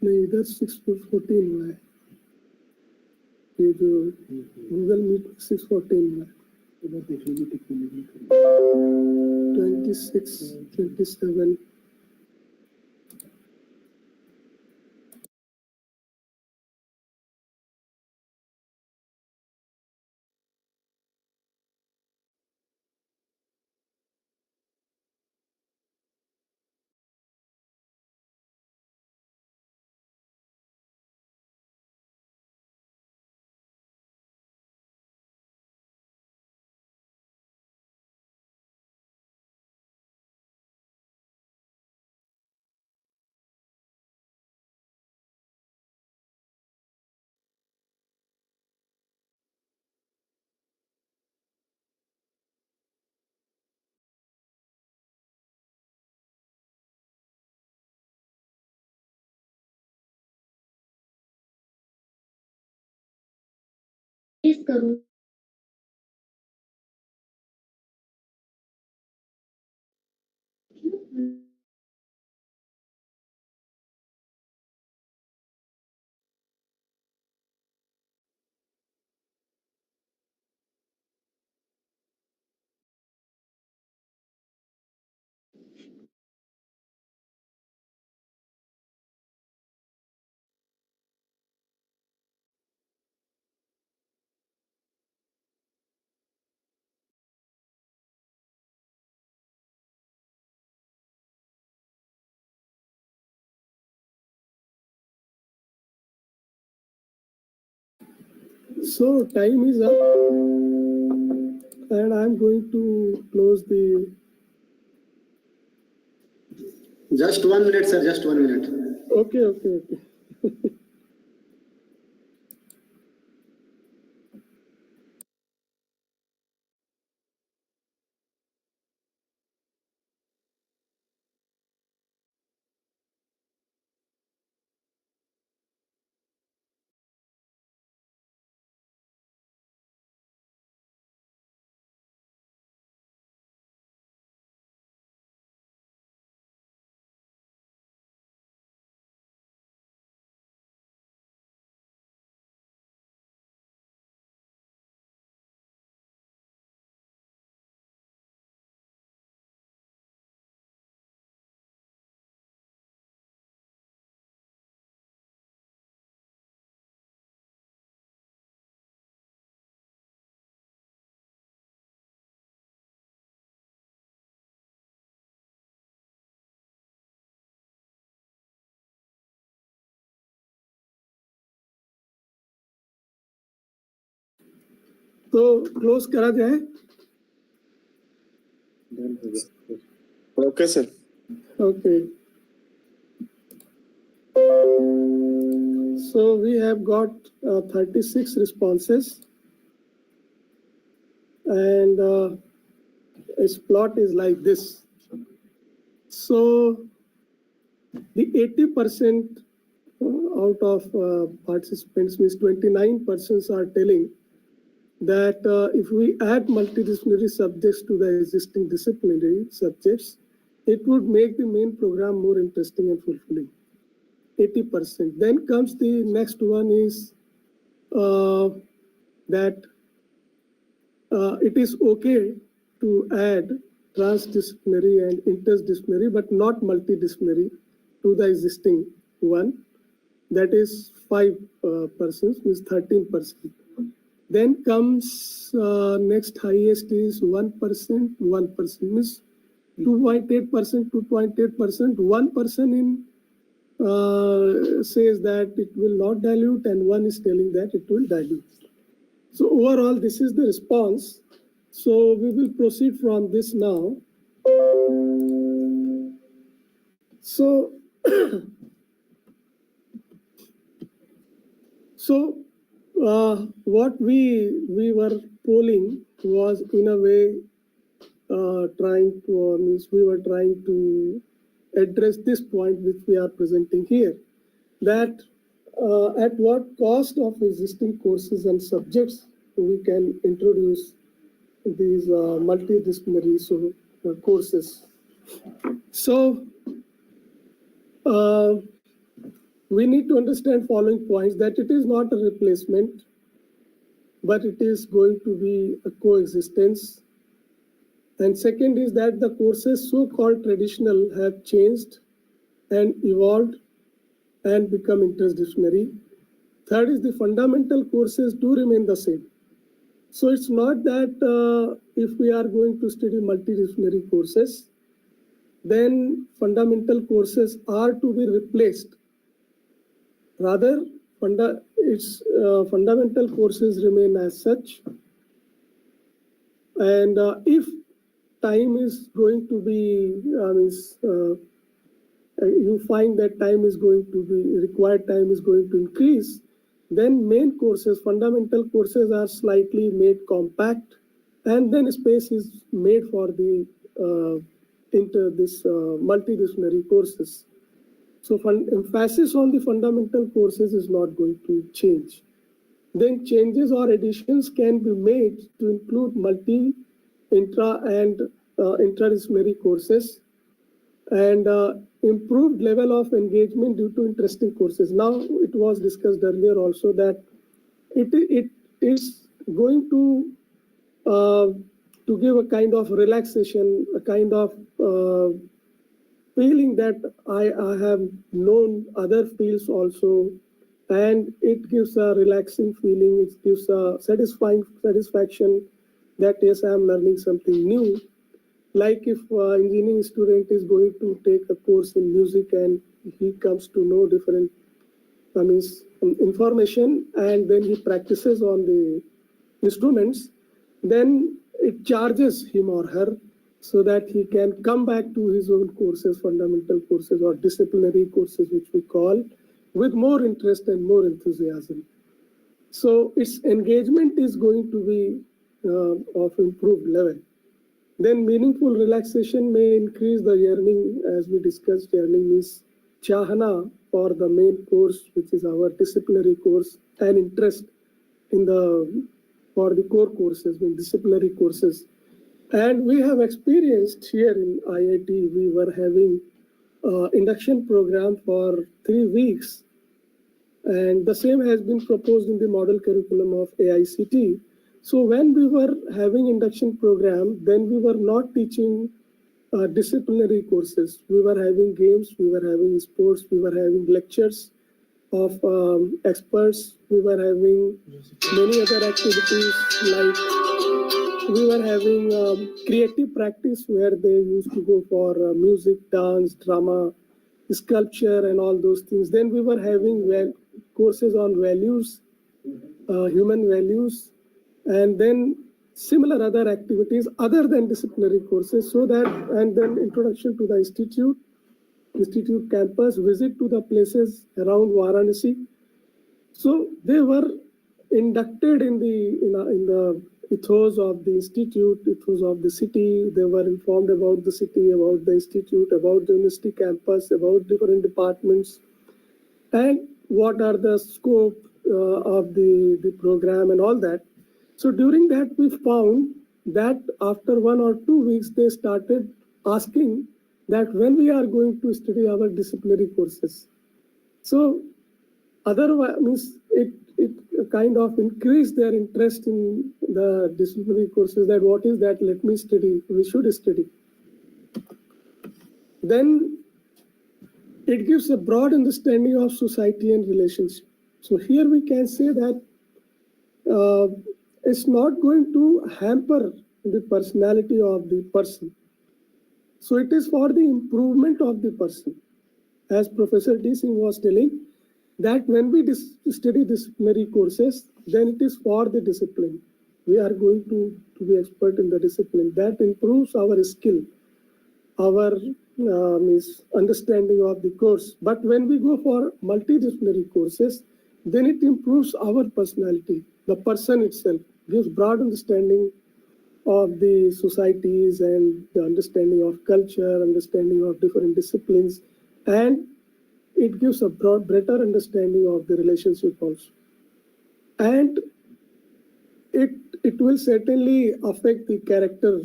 नहीं इधर 6:14 हुआ है. ये जो गूगल मीट 6:14 हुआ है. इधर देख लीजिए टेक्नोलॉजी 26 27. करूं So time is up and I'm going to close the. Just 1 minute, sir. Just 1 minute. Okay. तो क्लोज करा जाए. Okay sir. Okay. So we have got 36 responses, and its plot is like this. So the 80% out of participants, means 29% are telling that if we add multidisciplinary subjects to the existing disciplinary subjects, it would make the main program more interesting and fulfilling. 80%. Then comes the next one is that it is okay to add transdisciplinary and interdisciplinary, but not multidisciplinary to the existing one. That is 5%, means 13%. Then comes next highest is 1%, 1%, means 2.8%, 2.8%. 1% in says that it will not dilute, and one is telling that it will dilute. So overall, this is the response. So we will proceed from this now. So, what we were polling was in a way trying to means we were trying to address this point which we are presenting here, that at what cost of existing courses and subjects we can introduce these multidisciplinary courses. So we need to understand following points, that it is not a replacement, but it is going to be a coexistence. And second is that the courses so-called traditional have changed and evolved and become interdisciplinary. Third is the fundamental courses do remain the same. So it's not that if we are going to study multidisciplinary courses, then fundamental courses are to be replaced. Rather, fundamental courses remain as such. And if time is going to be, you find that time is going to be, required time is going to increase, then main courses, fundamental courses are slightly made compact, and then space is made for the multidisciplinary courses. So emphasis on the fundamental courses is not going to change. Then changes or additions can be made to include multi, intra and interdisciplinary courses, and improved level of engagement due to interesting courses. Now, it was discussed earlier also that it is going to give a kind of relaxation, a kind of feeling that I have known other fields also, and it gives a relaxing feeling, it gives a satisfaction that yes, I am learning something new. Like if engineering student is going to take a course in music and he comes to know different information, and then he practices on the instruments, then it charges him or her so that he can come back to his own courses, fundamental courses or disciplinary courses, which we call, with more interest and more enthusiasm. So its engagement is going to be of improved level. Then meaningful relaxation may increase the yearning, as we discussed. Yearning means chahana for the main course, which is our disciplinary course, and interest in for the core courses, in disciplinary courses. And we have experienced here in IIT, we were having induction program for 3 weeks, and the same has been proposed in the model curriculum of AICT. So when we were having induction program, then we were not teaching disciplinary courses. We were having games, we were having sports, we were having lectures of experts. We were having many other activities, like we were having creative practice where they used to go for music, dance, drama, sculpture and all those things. Then we were having courses on values, human values, and then similar other activities other than disciplinary courses, so that, and then introduction to the institute campus, visit to the places around Varanasi. So they were inducted in the ethos of the institute, ethos of the city. They were informed about the city, about the institute, about the university campus, about different departments, and what are the scope of the program and all that. So during that, we found that after 1 or 2 weeks, they started asking that when we are going to study our disciplinary courses. So otherwise, means it kind of increased their interest in the disciplinary courses, that what is that, let me study, we should study. Then it gives a broad understanding of society and relationship. So here we can say that it's not going to hamper the personality of the person. So it is for the improvement of the person. As Professor D. Singh was telling, that when we study disciplinary courses, then it is for the discipline. We are going to be expert in the discipline. That improves our skill, our understanding of the course. But when we go for multidisciplinary courses, then it improves our personality. The person itself gives broad understanding of the societies and the understanding of culture, understanding of different disciplines, and it gives a better understanding of the relationship also. And it will certainly affect the character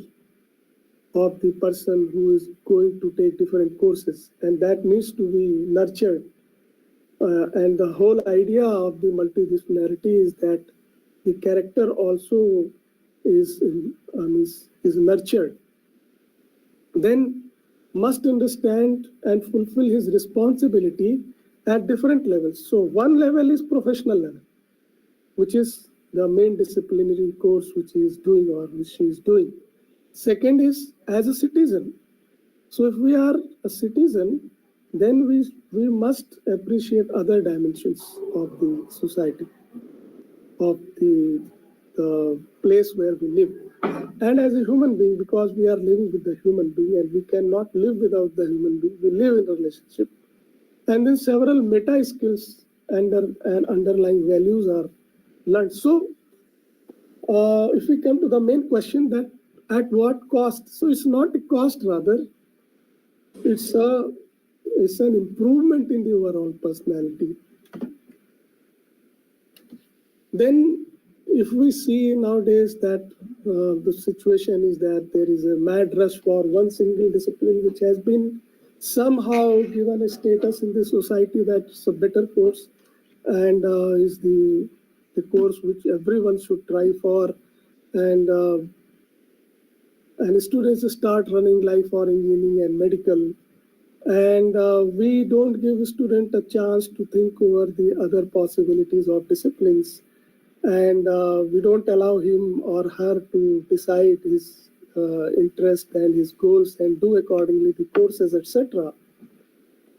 of the person who is going to take different courses, and that needs to be nurtured. And the whole idea of the multidisciplinarity is that the character also is nurtured. Then must understand and fulfill his responsibility at different levels. So one level is professional level, which is the main disciplinary course which he is doing or which she is doing. Second is as a citizen. So if we are a citizen, then we must appreciate other dimensions of the society, of the place where we live. And as a human being, because we are living with the human being and we cannot live without the human being, we live in a relationship. And then several meta skills and underlying values are learned. So if we come to the main question, that at what cost? So it's not a cost, rather, it's an improvement in the overall personality. Then if we see nowadays that the situation is that there is a mad rush for one single discipline which has been somehow given a status in the society that's a better course and is the course which everyone should try for, and students start running like for engineering and medical, and we don't give a student a chance to think over the other possibilities of disciplines. And we don't allow him or her to decide his interest and his goals and do accordingly the courses, etc.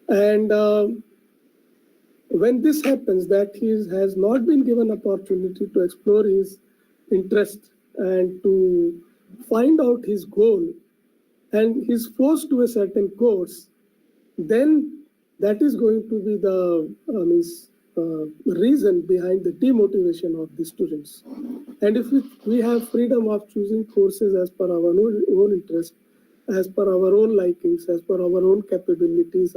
And when this happens, that he has not been given opportunity to explore his interest and to find out his goal, and he's forced to a certain course, then that is going to be the reason behind the demotivation of the students. And if we have freedom of choosing courses as per our own interest, as per our own likings, as per our own capabilities,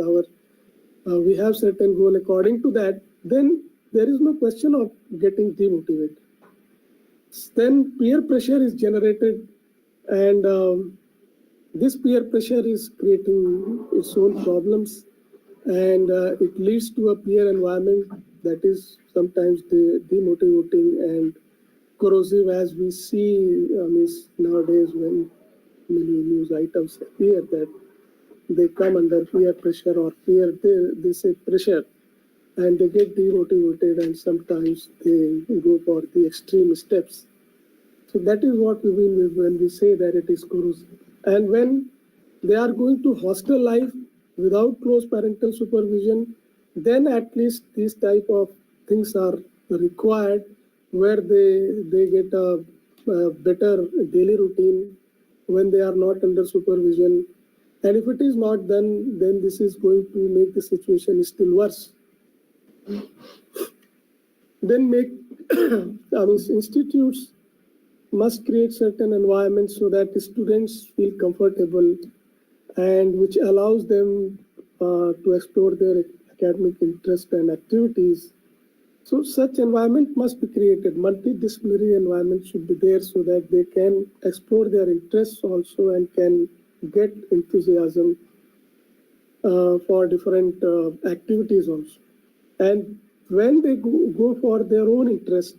we have certain goal according to that, then there is no question of getting demotivated. Then peer pressure is generated, and this peer pressure is creating its own problems, and it leads to a peer environment that is sometimes demotivating and corrosive, as we see nowadays when many news items appear that they come under peer pressure or they say pressure, and they get demotivated, and sometimes they go for the extreme steps. So that is what we mean when we say that it is corrosive. And when they are going to hostel life without close parental supervision, then at least these type of things are required, where they get a better daily routine when they are not under supervision. And if it is not done, then this is going to make the situation still worse. Then institutes must create certain environments so that the students feel comfortable and which allows them to explore their academic interest and activities. So such environment must be created. Multidisciplinary environment should be there so that they can explore their interests also and can get enthusiasm for different activities also. And when they go for their own interest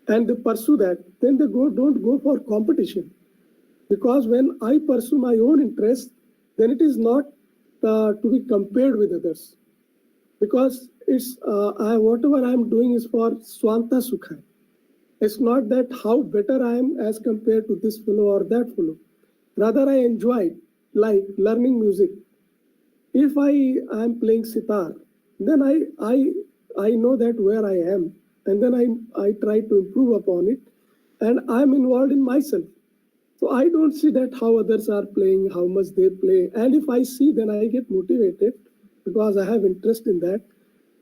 and they pursue that, then they don't go for competition. Because when I pursue my own interest, then it is not to be compared with others. Because it's whatever I am doing is for Swanta Sukha. It's not that how better I am as compared to this fellow or that fellow. Rather, I enjoy like learning music. If I am playing sitar, then I know that where I am, and then I try to improve upon it, and I'm involved in myself. So I don't see that how others are playing, how much they play, and if I see, then I get motivated because I have interest in that,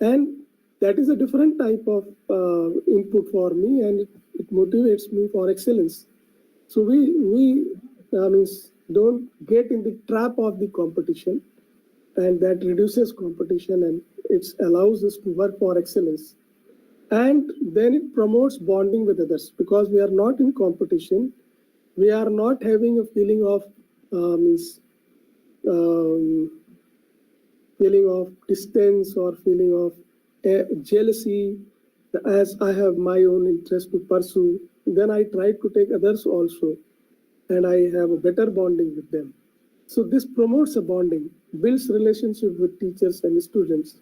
and that is a different type of input for me, and it motivates me for excellence. So we don't get in the trap of the competition, and that reduces competition and it allows us to work for excellence. And then it promotes bonding with others because we are not in competition. We are not having a feeling of distance or feeling of jealousy. As I have my own interest to pursue, then I try to take others also, and I have a better bonding with them. So this promotes a bonding, builds relationship with teachers and students,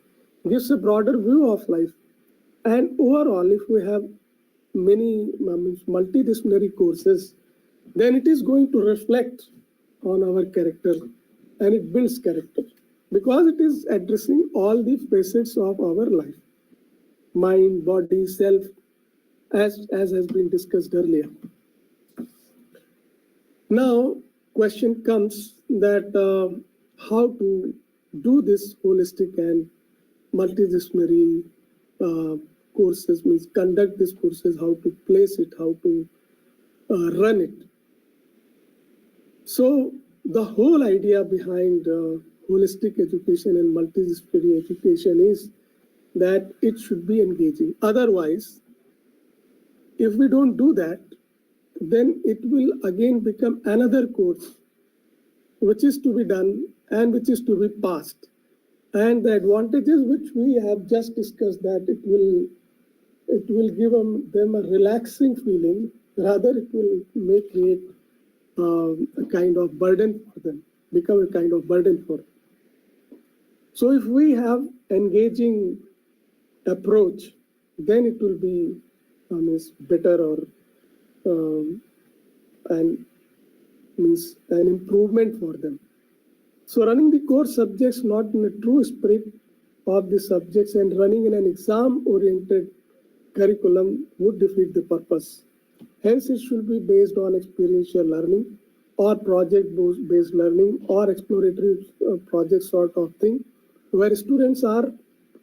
gives a broader view of life. And overall, if we have many multidisciplinary courses, then it is going to reflect on our character and it builds character because it is addressing all the facets of our life, mind, body, self, as has been discussed earlier. Now, question comes that how to do this holistic and multidisciplinary courses, means conduct these courses, how to place it, how to run it. So the whole idea behind holistic education and multidisciplinary education is that it should be engaging. Otherwise, if we don't do that, then it will again become another course which is to be done and which is to be passed. And the advantages which we have just discussed, that it will give them a relaxing feeling, rather it will make it a kind of burden for them, become a kind of burden for them. So if we have engaging approach, then it will be better or and means an improvement for them. So running the core subjects not in a true spirit of the subjects and running in an exam-oriented curriculum would defeat the purpose. Hence, it should be based on experiential learning or project-based learning or exploratory project sort of thing, where students are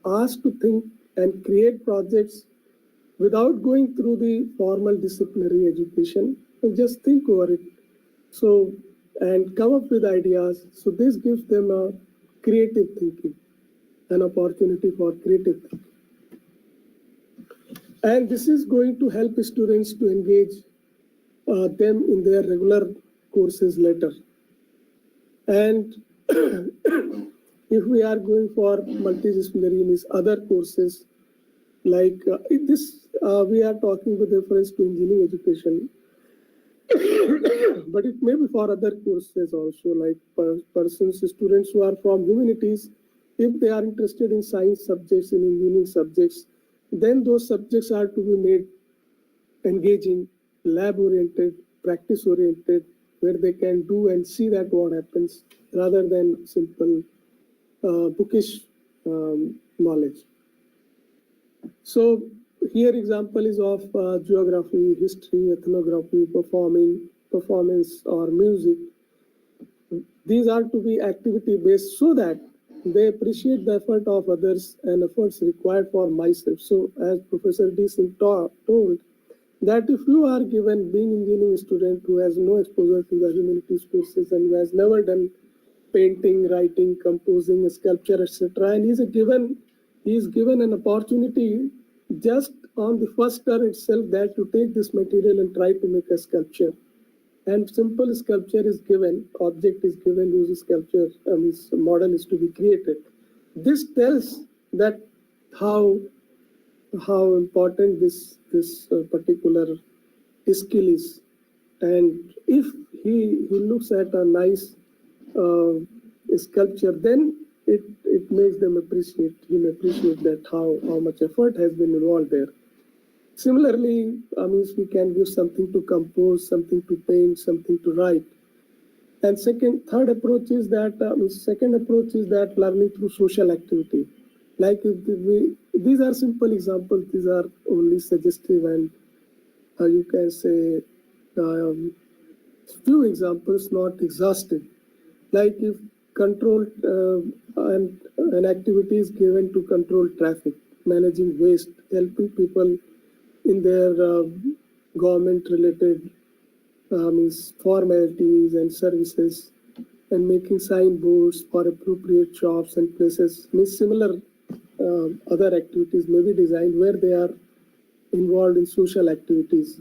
asked to think and create projects without going through the formal disciplinary education, and just think over it. So, and come up with ideas. So this gives them a creative thinking, an opportunity for creative thinking. And this is going to help students to engage them in their regular courses later. And if we are going for multidisciplinary in these other courses, like we are talking with reference to engineering education, but it may be for other courses also, like students who are from humanities, if they are interested in science subjects, in engineering subjects, then those subjects are to be made engaging, lab-oriented, practice-oriented, where they can do and see that what happens, rather than simple bookish knowledge. So here example is of geography, history, ethnography, performance or music. These are to be activity based so that they appreciate the effort of others and efforts required for myself. So as Professor D. Singh told, that if you are given being engineering student who has no exposure to the humanities courses and who has never done painting, writing, composing, sculpture, etc., and he is given an opportunity just on the first turn itself that to take this material and try to make a sculpture. And simple sculpture is given, object is given, use sculpture, this model is to be created. This tells that how important this particular skill is. And if he looks at a nice sculpture, then it makes him appreciate that how much effort has been involved there. Similarly, we can give something to compose, something to paint, something to write. And third approach is that learning through social activity. Like these are simple examples, these are only suggestive, and you can say few examples, not exhaustive. Like if control an activity is given to control traffic, managing waste, helping people in their government-related formalities and services, and making signboards for appropriate shops and places. Similar other activities may be designed where they are involved in social activities.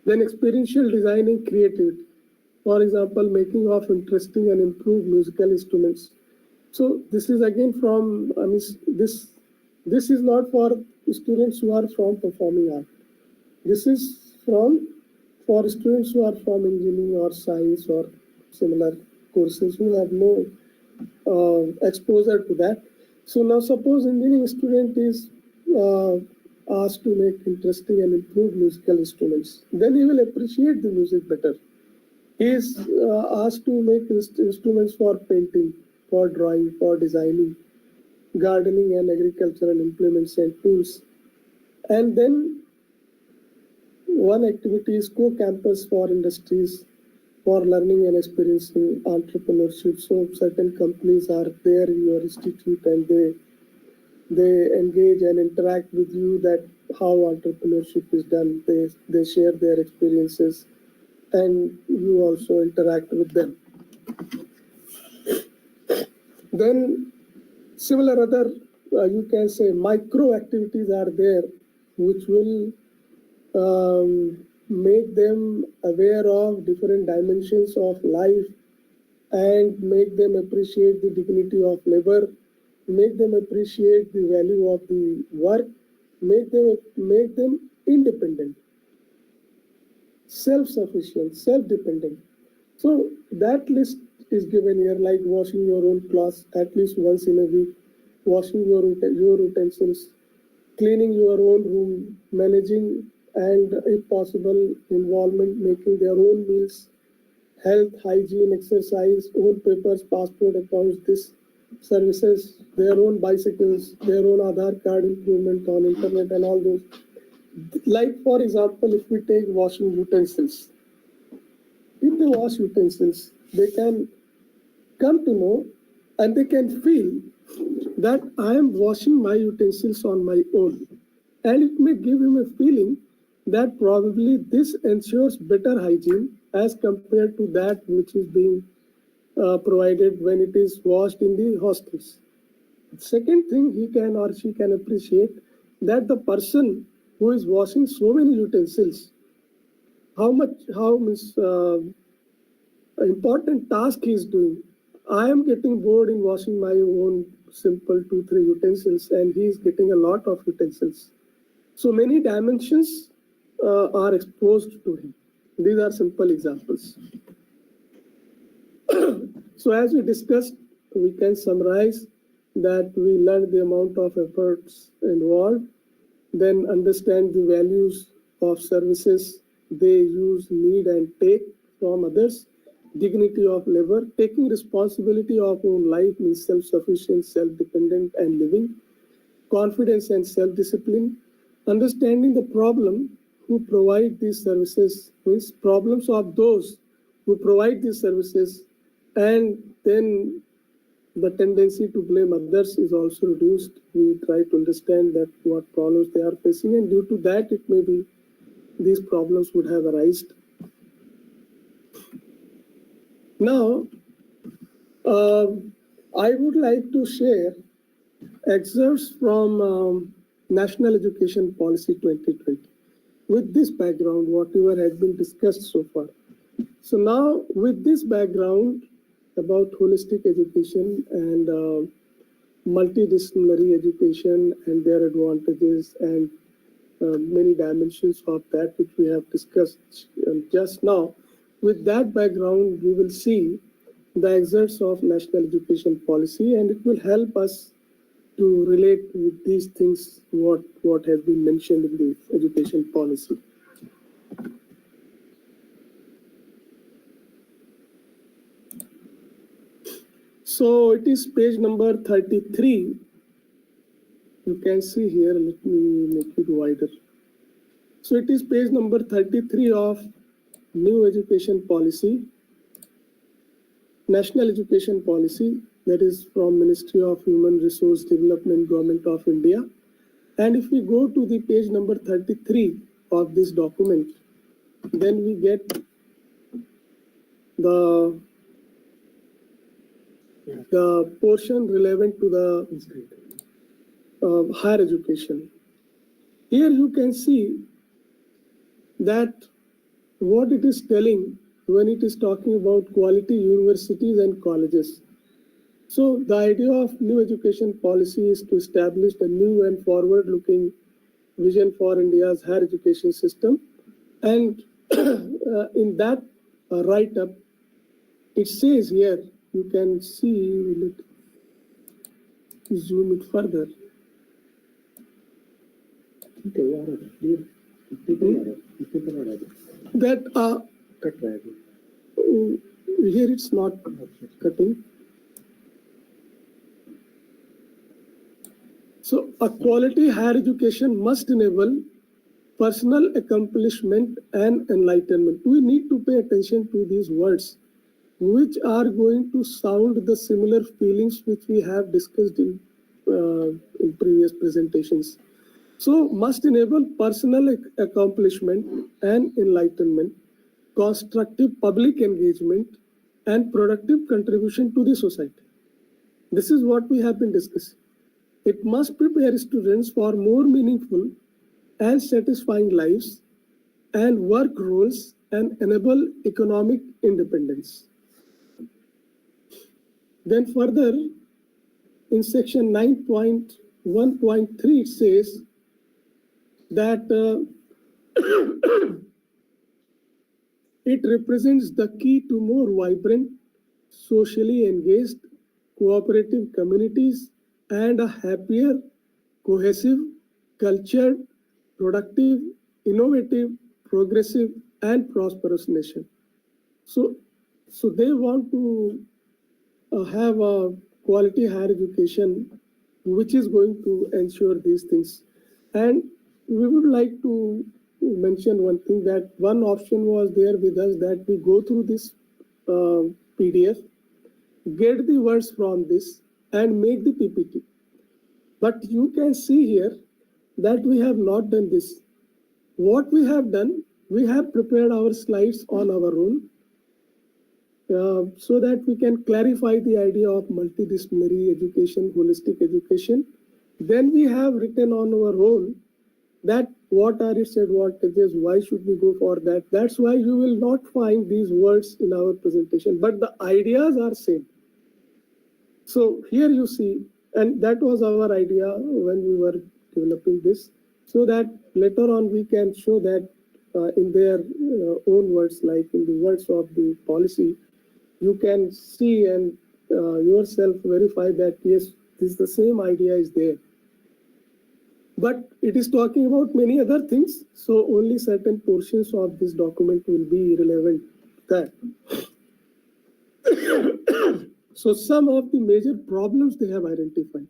Then experiential design and creativity. For example, making of interesting and improved musical instruments. So this is again from, this is not for students who are from performing art. This is for students who are from engineering or science or similar courses who have no exposure to that. So now suppose engineering student is asked to make interesting and improved musical instruments. Then he will appreciate the music better. He is asked to make instruments for painting, for drawing, for designing, gardening and agricultural implements and tools. And then one activity is co-campus for industries, for learning and experiencing entrepreneurship. So certain companies are there in your institute and they engage and interact with you, that how entrepreneurship is done. They share their experiences and you also interact with them. Then similar other, you can say micro activities are there, which will make them aware of different dimensions of life and make them appreciate the dignity of labor, make them appreciate the value of the work, make them independent, self-sufficient, self-dependent. So that list is given here, like washing your own clothes at least once in a week, washing your utensils, cleaning your own room, managing and if possible involvement, making their own meals, health, hygiene, exercise, own papers, passport, accounts, this services, their own bicycles, their own Aadhaar card improvement on internet and all those. Like for example, if we take washing utensils, if they wash utensils, they can come to know and they can feel that I am washing my utensils on my own. And it may give him a feeling that probably this ensures better hygiene as compared to that which is being provided when it is washed in the hostels. Second thing, he can or she can appreciate that the person who is washing so many utensils, how important task he is doing. I am getting bored in washing my own simple 2-3 utensils, and he is getting a lot of utensils. So many dimensions are exposed to him. These are simple examples. So as we discussed, we can summarize that we learn the amount of efforts involved, then understand the values of services they use, need and take from others, dignity of labor, taking responsibility of own life means self-sufficient, self-dependent and living, confidence and self-discipline, understanding the problem who provide these services, means problems of those who provide these services, and then the tendency to blame others is also reduced. We try to understand that what problems they are facing, and due to that, it may be these problems would have arisen. Now, I would like to share excerpts from National Education Policy 2020. With this background, whatever has been discussed so far. So now, with this background about holistic education and multidisciplinary education and their advantages and many dimensions of that which we have discussed just now, with that background, we will see the excerpts of National Education Policy, and it will help us to relate with these things what has been mentioned in the education policy. So it is page number 33. You can see here, let me make it wider. So it is page number 33 of New Education Policy, National Education Policy, that is from Ministry of Human Resource Development, Government of India. And if we go to the page number 33 of this document, then we get the portion relevant to the higher education. Here you can see that what it is telling when it is talking about quality universities and colleges. So the idea of new education policy is to establish a new and forward-looking vision for India's higher education system. And in that write-up, it says here, you can see, let's zoom it further. That here it's not cutting. So a quality higher education must enable personal accomplishment and enlightenment. We need to pay attention to these words, which are going to sound the similar feelings which we have discussed in previous presentations. So must enable personal accomplishment and enlightenment, constructive public engagement, and productive contribution to the society. This is what we have been discussing. It must prepare students for more meaningful and satisfying lives and work roles and enable economic independence. Then further, in section 9.1.3, it says that it represents the key to more vibrant, socially engaged, cooperative communities and a happier, cohesive, cultured, productive, innovative, progressive, and prosperous nation. So they want to have a quality higher education which is going to ensure these things. And we would like to mention one thing, that one option was there with us, that we go through this PDF, get the words from this and make the PPT. But you can see here that we have not done this. What we have done, we have prepared our slides on our own so that we can clarify the idea of multidisciplinary education, holistic education. Then we have written on our own that what are its advantages, why should we go for that. That's why you will not find these words in our presentation, but the ideas are same. So here you see, and that was our idea when we were developing this, so that later on we can show that in their own words, like in the words of the policy, you can see and yourself verify that yes, this the same idea is there. But it is talking about many other things, so only certain portions of this document will be relevant to that. So some of the major problems they have identified.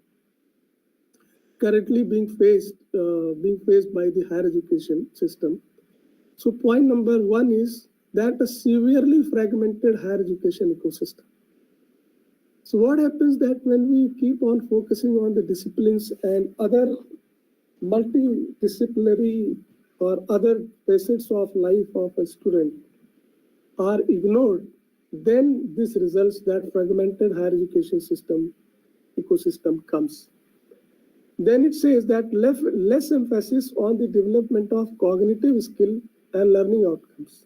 currently being faced by the higher education system. So point number one is that a severely fragmented higher education ecosystem. So what happens that when we keep on focusing on the disciplines and other multidisciplinary or other facets of life of a student are ignored, then this results that fragmented higher education system ecosystem comes. Then it says that less emphasis on the development of cognitive skill and learning outcomes.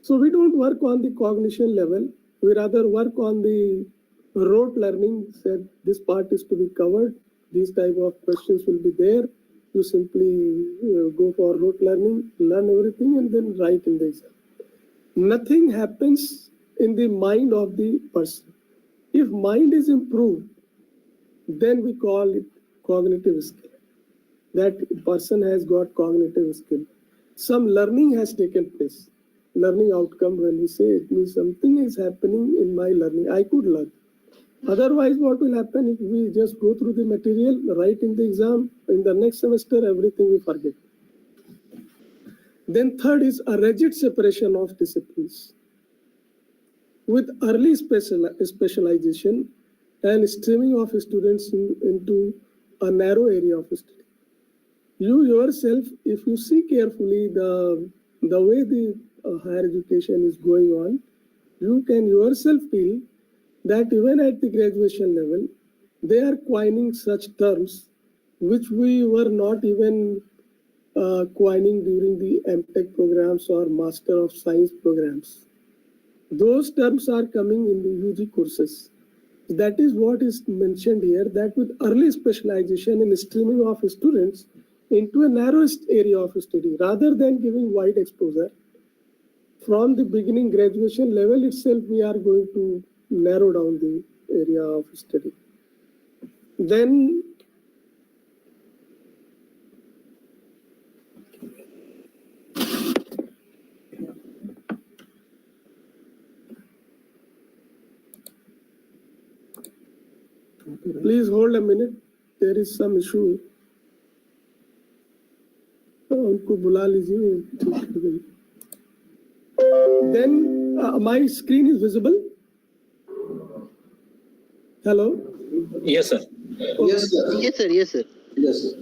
So we don't work on the cognition level, we rather work on the rote learning, said this part is to be covered, these type of questions will be there. You simply go for rote learning, learn everything and then write in the exam. Nothing happens in the mind of the person. If mind is improved, then we call it cognitive skill. That person has got cognitive skill. Some learning has taken place. Learning outcome, when we say it means something is happening in my learning, I could learn. Otherwise, what will happen if we just go through the material, write in the exam, in the next semester, everything we forget. Then third is a rigid separation of disciplines. With early specialization and streaming of students into a narrow area of study. You yourself, if you see carefully the way the higher education is going on, you can yourself feel that even at the graduation level, they are coining such terms which we were not even coining during the M.Tech programs or Master of Science programs. Those terms are coming in the UG courses. That is what is mentioned here, that with early specialization and streaming of students into a narrowest area of study, rather than giving wide exposure, from the beginning graduation level itself, we are going to narrow down the area of study. Then please hold a minute, there is some issue. उनको बुला लीजिए. Then my screen is visible. Hello. Yes, sir. Yes, sir. Yes, sir. Yes, sir. Yes, sir.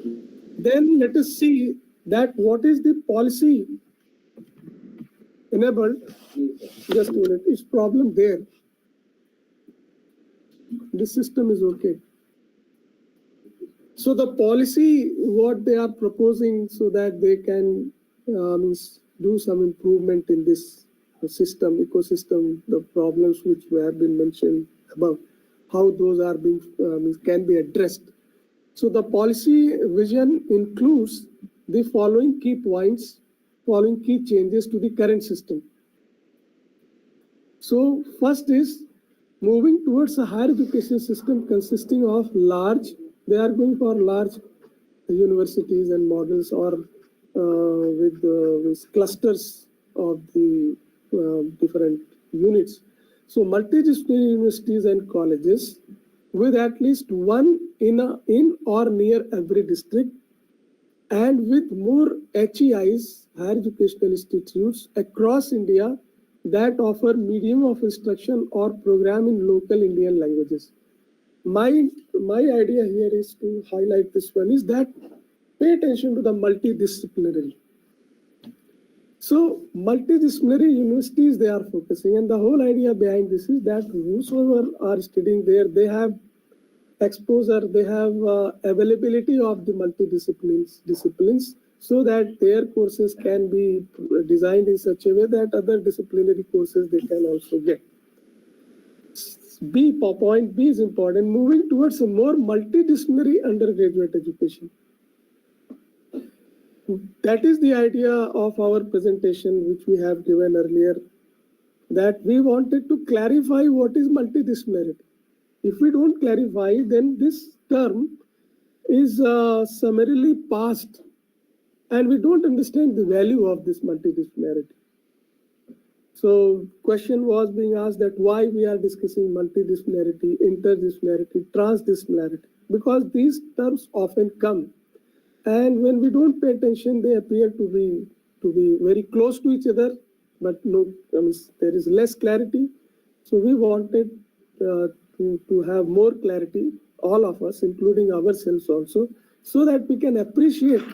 Then let us see that what is the policy enabled. Just a minute, is problem there. This system is okay. So the policy, what they are proposing so that they can do some improvement in this system, ecosystem, the problems which have been mentioned above, how those are being can be addressed. So the policy vision includes the following key points, following key changes to the current system. So first is moving towards a higher education system consisting of they are going for large universities and models or with clusters of the different units. So multidisciplinary universities and colleges with at least one in or near every district, and with more HEIs, higher educational institutes across India that offer medium of instruction or program in local Indian languages. My idea here is to highlight this one is that pay attention to the multidisciplinary. So multidisciplinary universities they are focusing, and the whole idea behind this is that whosoever are studying there, they have exposure, they have availability of the disciplines, so that their courses can be designed in such a way that other disciplinary courses they can also get. Point B is important, moving towards a more multidisciplinary undergraduate education. That is the idea of our presentation which we have given earlier, that we wanted to clarify what is multidisciplinarity. If we don't clarify, then this term is summarily passed and we don't understand the value of this multidisciplinarity. So question was being asked that why we are discussing multidisciplinarity, interdisciplinarity, transdisciplinarity. because these terms often come, and when we don't pay attention, they appear to be very close to each other, but no, there is less clarity. So we wanted to have more clarity, all of us, including ourselves also, so that we can appreciate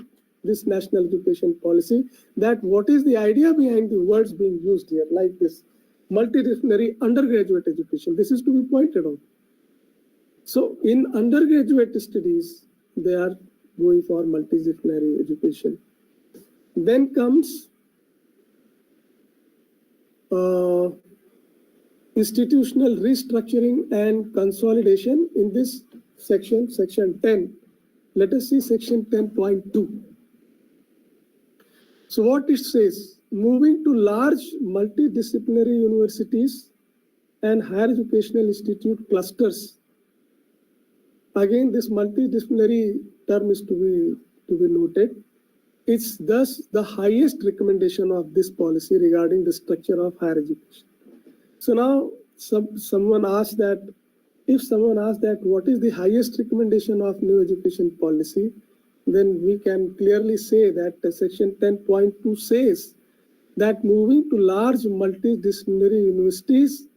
this national education policy, that what is the idea behind the words being used here, like this multidisciplinary undergraduate education. This is to be pointed out. So in undergraduate studies, they are going for multidisciplinary education. Then comes institutional restructuring and consolidation. In this section, section 10, let us see section 10.2. So what it says, moving to large multidisciplinary universities and higher educational institute clusters. Again, this multidisciplinary term is to be noted. It's thus the highest recommendation of this policy regarding the structure of higher education. So now someone asked that, if someone asks that what is the highest recommendation of new education policy, then we can clearly say that section 10.2 says that moving to large multidisciplinary universities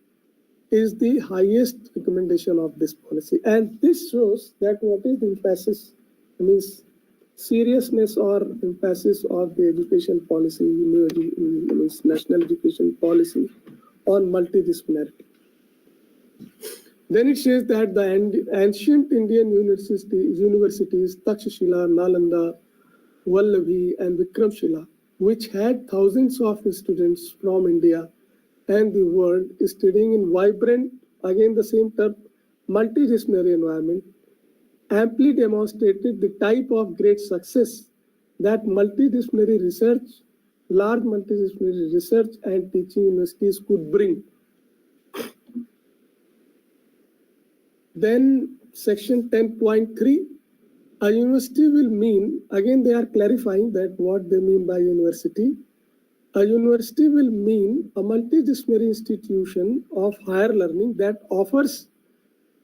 is the highest recommendation of this policy. And this shows that what is the emphasis, means seriousness or emphasis of the education policy, national education policy on multidisciplinarity. Then it says that the ancient Indian universities Takshashila, Nalanda, Vallavi and Vikramshila, which had thousands of students from India and the world studying in vibrant, again the same term, multidisciplinary environment, amply demonstrated the type of great success that multidisciplinary research, large multidisciplinary research and teaching universities could bring. Then section 10.3, a university will mean, again they are clarifying that what they mean by university. A university will mean a multidisciplinary institution of higher learning that offers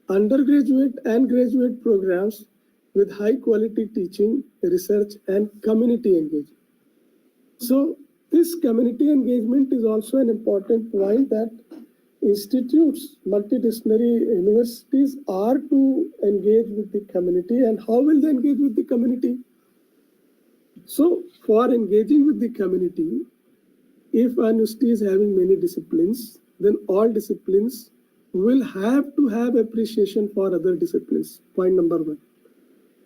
undergraduate and graduate programs with high quality teaching, research and community engagement. So this community engagement is also an important point, that institutes, multidisciplinary universities are to engage with the community. And how will they engage with the community? So for engaging with the community, if a university is having many disciplines, then all disciplines will have to have appreciation for other disciplines. Point number one.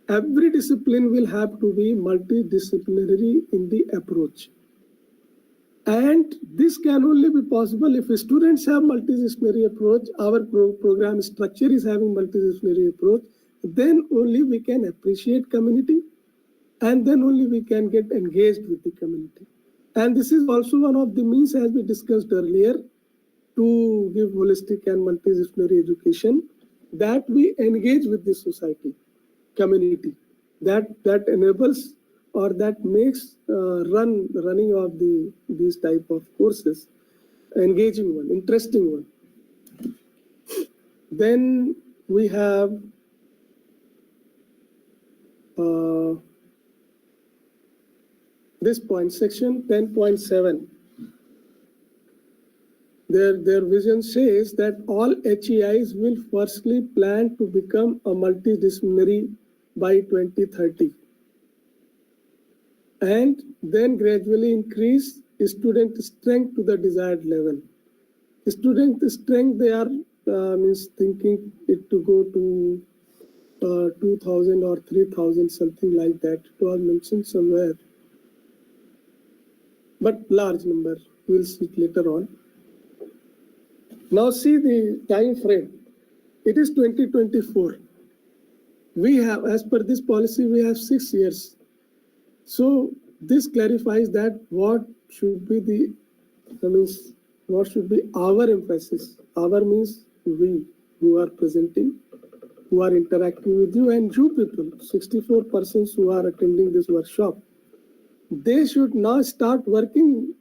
Every discipline will have to be multidisciplinary in the approach. And this can only be possible if students have multidisciplinary approach, our program structure is having multidisciplinary approach, then only we can appreciate community, and then only we can get engaged with the community. And this is also one of the means, as we discussed earlier, to give holistic and multidisciplinary education, that we engage with the society, community, that enables or that makes running of these type of courses engaging one, interesting one. Then we have this point, section 10.7. Their vision says that all HEIs will firstly plan to become a multidisciplinary by 2030. And then gradually increase student strength to the desired level. Student strength, they are thinking it to go to 2,000 or 3,000, something like that. It was mentioned somewhere. But large number, we'll see it later on. Now see the time frame. It is 2024. We have, as per this policy, we have 6 years. So this clarifies that what should be what should be our emphasis. Our means we who are presenting, who are interacting with you, and you people, 64 persons who are attending this workshop. They should now start working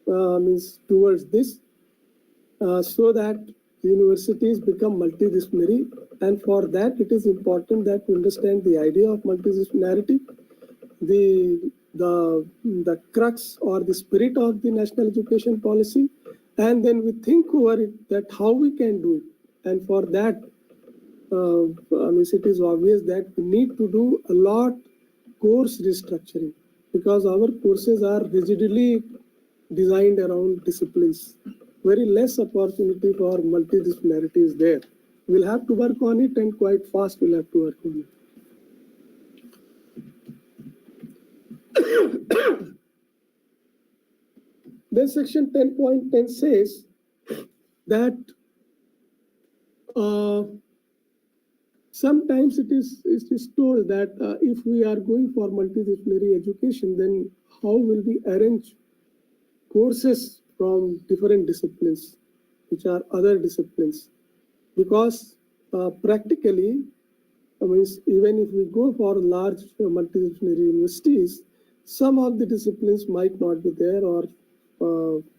towards this, so that universities become multidisciplinary, and for that it is important that we understand the idea of multidisciplinarity, the crux or the spirit of the national education policy, and then we think over it that how we can do it. And for that, it is obvious that we need to do a lot course restructuring, because our courses are rigidly designed around disciplines. Very less opportunity for multidisciplinarity is there. We'll have to work on it, and quite fast we'll have to work on it. Then section 10.10 says that sometimes it is told that if we are going for multidisciplinary education, then how will we arrange courses from different disciplines, which are other disciplines? Because practically, even if we go for large multidisciplinary universities, some of the disciplines might not be there, or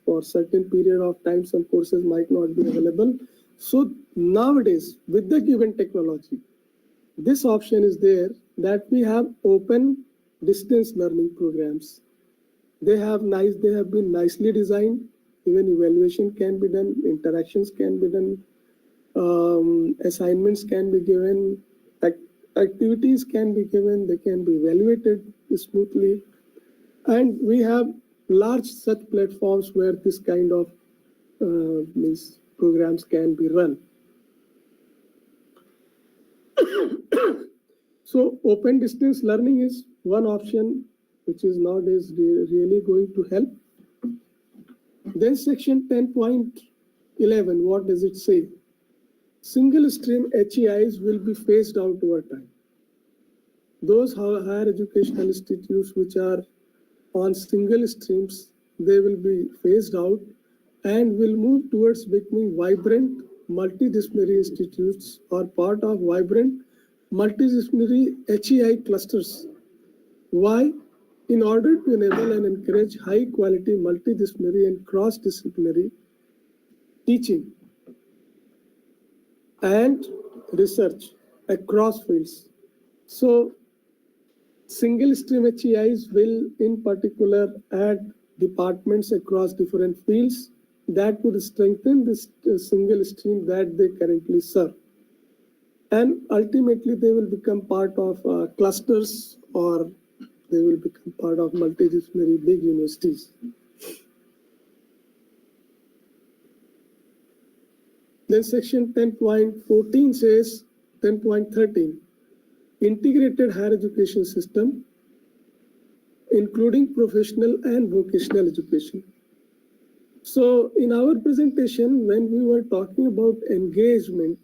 for certain period of time, some courses might not be available. So nowadays, with the given technology, this option is there that we have open distance learning programs. They have been nicely designed. Even evaluation can be done, interactions can be done, assignments can be given, activities can be given, they can be evaluated smoothly. And we have large such platforms where this kind of programs can be run. So open distance learning is one option which is nowadays really going to help. Then section 10.11, what does it say? Single stream HEIs will be phased out over time. Those higher educational institutes which are on single streams, they will be phased out and will move towards becoming vibrant multidisciplinary institutes or part of vibrant multidisciplinary HEI clusters. Why? In order to enable and encourage high quality multidisciplinary and cross-disciplinary teaching and research across fields. So single stream HEIs will in particular add departments across different fields that would strengthen this single stream that they currently serve. And ultimately they will become part of clusters, or they will become part of multidisciplinary big universities. Then section 10.14 says, 10.13, integrated higher education system, including professional and vocational education. So in our presentation, when we were talking about engagement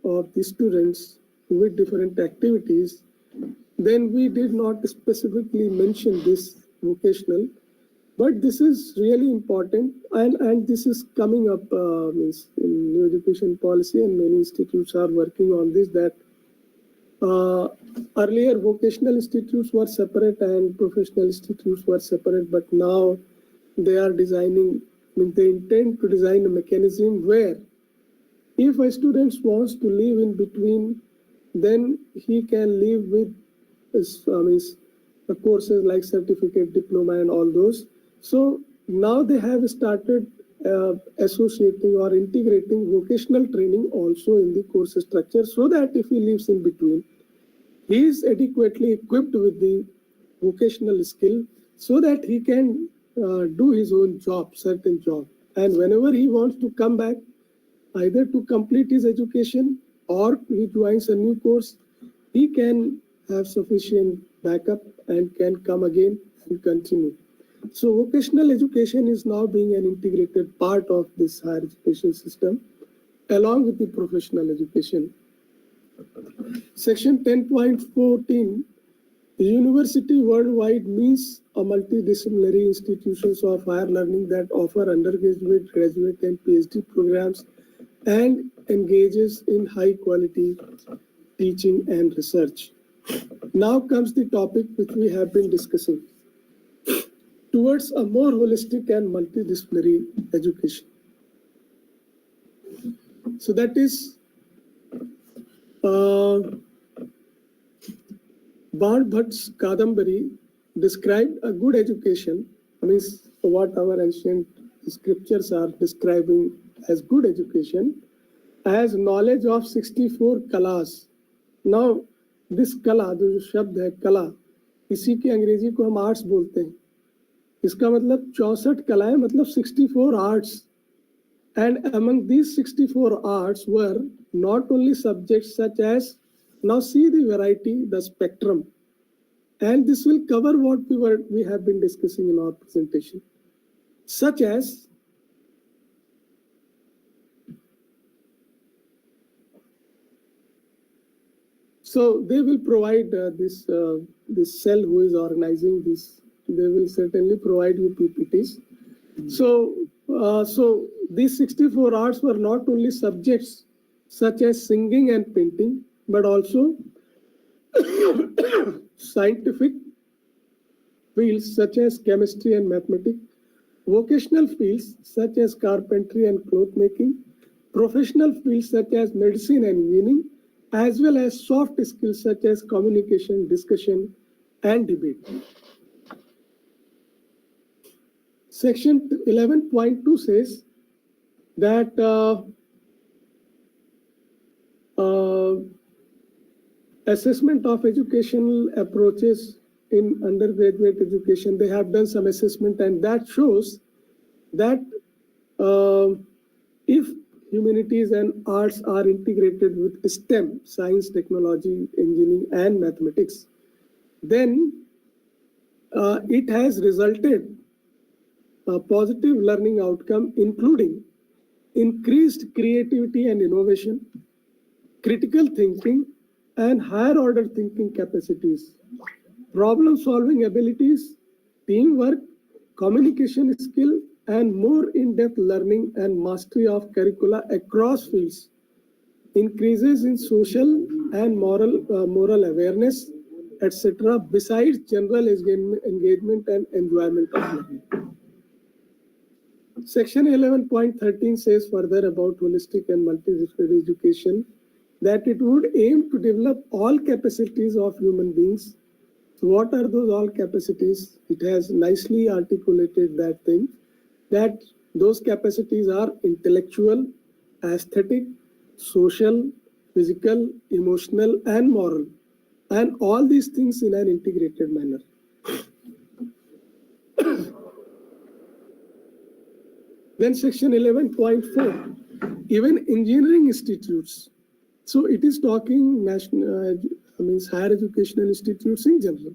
of the students with different activities, then we did not specifically mention this vocational, but this is really important, and this is coming up in new education policy, and many institutes are working on this, that earlier vocational institutes were separate and professional institutes were separate, but now they are designing, they intend to design a mechanism where if a student wants to live in between, then he can live with courses like certificate, diploma and all those. So now they have started associating or integrating vocational training also in the course structure, so that if he lives in between, he is adequately equipped with the vocational skill so that he can do his own job, certain job. And whenever he wants to come back, either to complete his education or he joins a new course, he can have sufficient backup and can come again and continue. So vocational education is now being an integrated part of this higher education system, along with the professional education. Section 10.14, university worldwide means a multidisciplinary institutions of higher learning that offer undergraduate, graduate and PhD programs and engages in high quality teaching and research. Now comes the topic which we have been discussing, towards a more holistic and multidisciplinary education. So that is Bharat Bhatt's Kadambari described a good education, means what our ancient scriptures are describing as good education, as knowledge of 64 kalas. Now, this kala, जो शब्द है कला, इसी की अंग्रेजी को हम arts बोलते हैं. इसका मतलब 64 कलाएं, मतलब 64 arts. And among these 64 arts were not only subjects such as, now see the variety, the spectrum. And this will cover what we have been discussing in our presentation, such as so they will provide this cell who is organizing this. They will certainly provide you PPTs. So these 64 arts were not only subjects such as singing and painting, but also scientific fields such as chemistry and mathematics, vocational fields such as carpentry and cloth making, professional fields such as medicine and engineering, as well as soft skills such as communication, discussion, and debate. Section 11.2 says that assessment of educational approaches in undergraduate education, they have done some assessment, and that shows that if humanities and arts are integrated with STEM, science, technology, engineering, and mathematics, then it has resulted a positive learning outcome, including increased creativity and innovation, critical thinking, and higher order thinking capacities, problem solving abilities, teamwork, communication skill, and more in-depth learning and mastery of curricula across fields, increases in social and moral awareness, etc., besides general engagement and enjoyment of learning. Section 11.13 says further about holistic and multidisciplinary education that it would aim to develop all capacities of human beings. So what are those all capacities? It has nicely articulated that thing, that those capacities are intellectual, aesthetic, social, physical, emotional, and moral, and all these things in an integrated manner. Then section 11.4, even engineering institutes. So it is talking national, means higher educational institutes in general.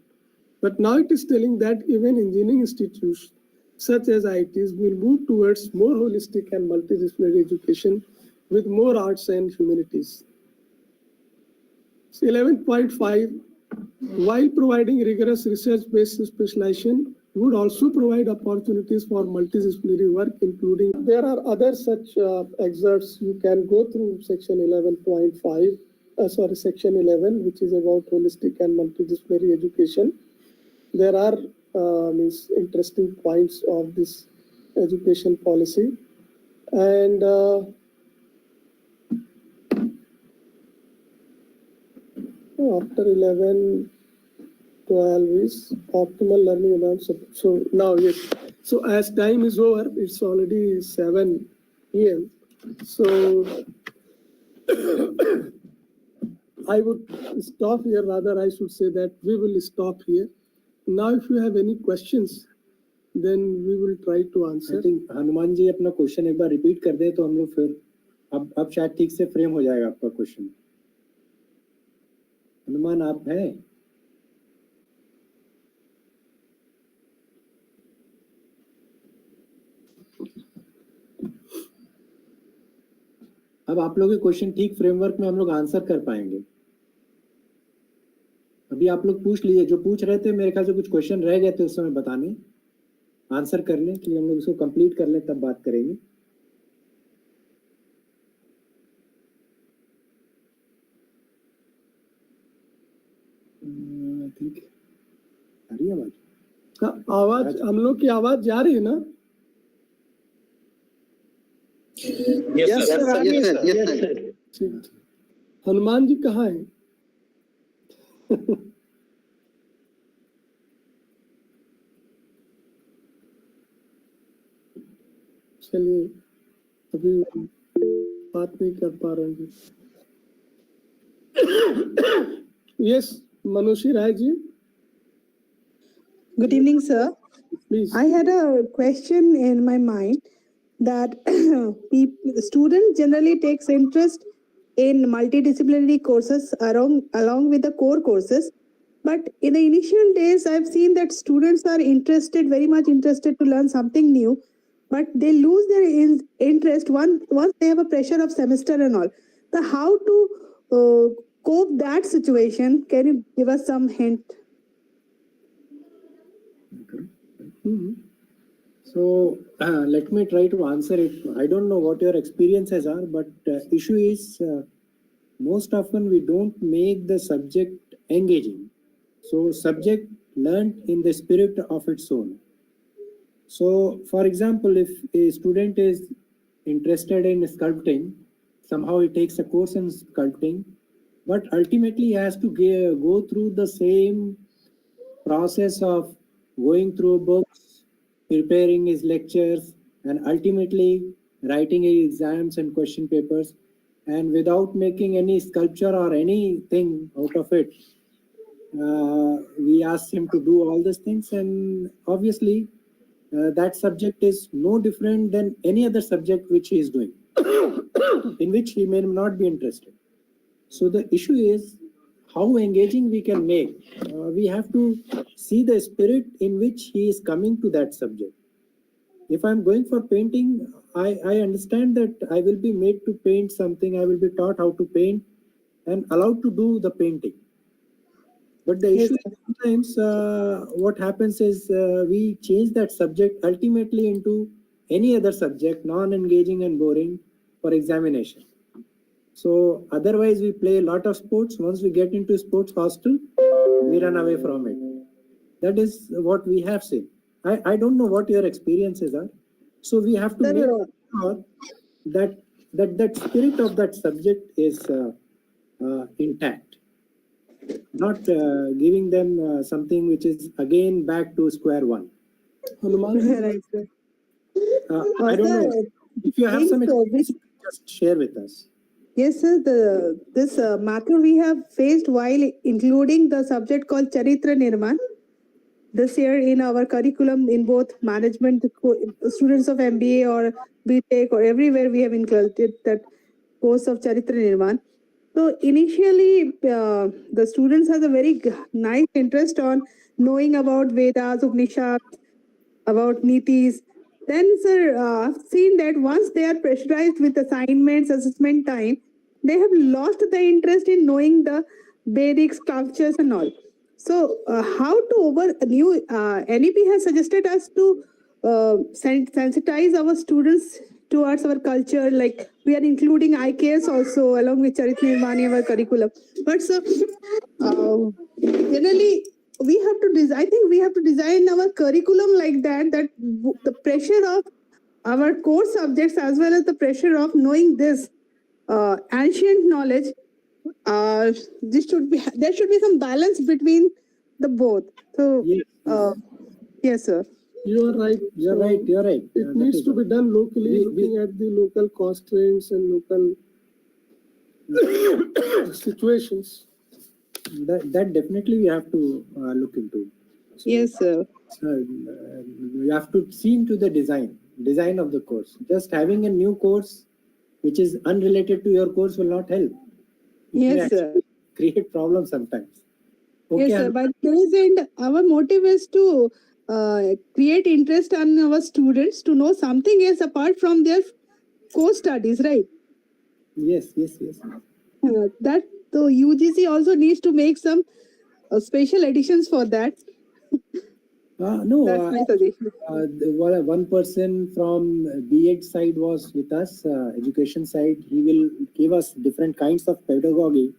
But now it is telling that even engineering institutes such as IITs will move towards more holistic and multidisciplinary education with more arts and humanities. So 11.5, while providing rigorous research-based specialization, would also provide opportunities for multidisciplinary work, including. There are other such excerpts. You can go through section 11.5, section 11, which is about holistic and multidisciplinary education. There are interesting points of this education policy. And after 11, 12 is optimal learning environment. So now, yes. So as time is over, it's already 7 p.m. So I would stop here. Rather, I should say that we will stop here. Now, if you have any questions, then we will try to answer. I think Hanuman ji अपना question एक बार repeat कर दें तो हम लोग फिर अब शायद ठीक से फ्रेम हो जाएगा आपका क्वेश्चन. हनुमान आप हैं? अब आप लोग के क्वेश्चन ठीक फ्रेमवर्क में हम लोग आंसर कर पाएंगे. अभी आप लोग पूछ लीजिए, जो पूछ रहे थे मेरे ख्याल से कुछ क्वेश्चन रह गए थे उस समय बताने, आंसर कर लें कि हम लोग इसको कंप्लीट कर लें तब बात करेंगे. आई थिंक आ रही है आवाज? आवाज हम लोग की आवाज जा रही है ना? Yes, sir. yes, sir. ठीक। हनुमान जी कहाँ है? चलिए अभी बात नहीं कर पा रहे हैं। Yes Manoshi Rai ji, Good evening, sir. Please. I had a question in my mind that students generally takes interest in multidisciplinary courses along with the core courses. But in the initial days, I've seen that students are very much interested to learn something new, but they lose their interest once they have a pressure of semester and all. So how to cope that situation? Can you give us some hint? So let me try to answer it. I don't know what your experiences are, but issue is most often we don't make the subject engaging. So subject learned in the spirit of its own. So for example, if a student is interested in sculpting, somehow he takes a course in sculpting, but ultimately he has to go through the same process of going through books, preparing his lectures, and ultimately writing his exams and question papers, and without making any sculpture or anything out of it. We asked him to do all these things, and obviously that subject is no different than any other subject which he is doing, in which he may not be interested. So the issue is how engaging we can make. We have to see the spirit in which he is coming to that subject. If I'm going for painting, I understand that I will be made to paint something, I will be taught how to paint and allowed to do the painting. But the issue is sometimes what happens is we change that subject ultimately into any other subject, non-engaging and boring for examination. So otherwise we play a lot of sports. Once we get into sports hostel, we run away from it. That is what we have seen. I don't know what your experiences are. So we have to make sure that spirit of that subject is intact. Not giving them something which is again back to square one. Right, sir. I don't know. If you have some experience, just share with us. Yes, sir. This matter we have faced while including the subject called Charitra Nirman. This year in our curriculum in both management, students of MBA or BTech or everywhere we have included that course of Charitra Nirman. So initially, the students has a very nice interest on knowing about Vedas, Upanishads, about Nitis. Then, sir, I've seen that once they are pressurized with assignments, assessment time, they have lost the interest in knowing the Vedic sculptures and all. So, how to NEP has suggested us to sensitize our students towards our culture, like we are including IKS also along with Charitra Nirmani our curriculum. But so generally we have to design. I think we have to design our curriculum like that the pressure of our core subjects as well as the pressure of knowing this ancient knowledge. There should be some balance between the both. So yes, sir. You are right. You're right. You're right. It needs to be done locally, looking at the local constraints and local situations. That definitely we have to look into. So, yes, sir. We have to see into the design of the course. Just having a new course which is unrelated to your course will not help. Yes, sir. Create problems sometimes. Okay, Yes, sir. But our motive is to create interest on our students to know something else apart from their core studies, right? Yes. That the UGC also needs to make some special additions for that. No, that's my suggestion. One person from BH side was with us, education side. He will give us different kinds of pedagogy.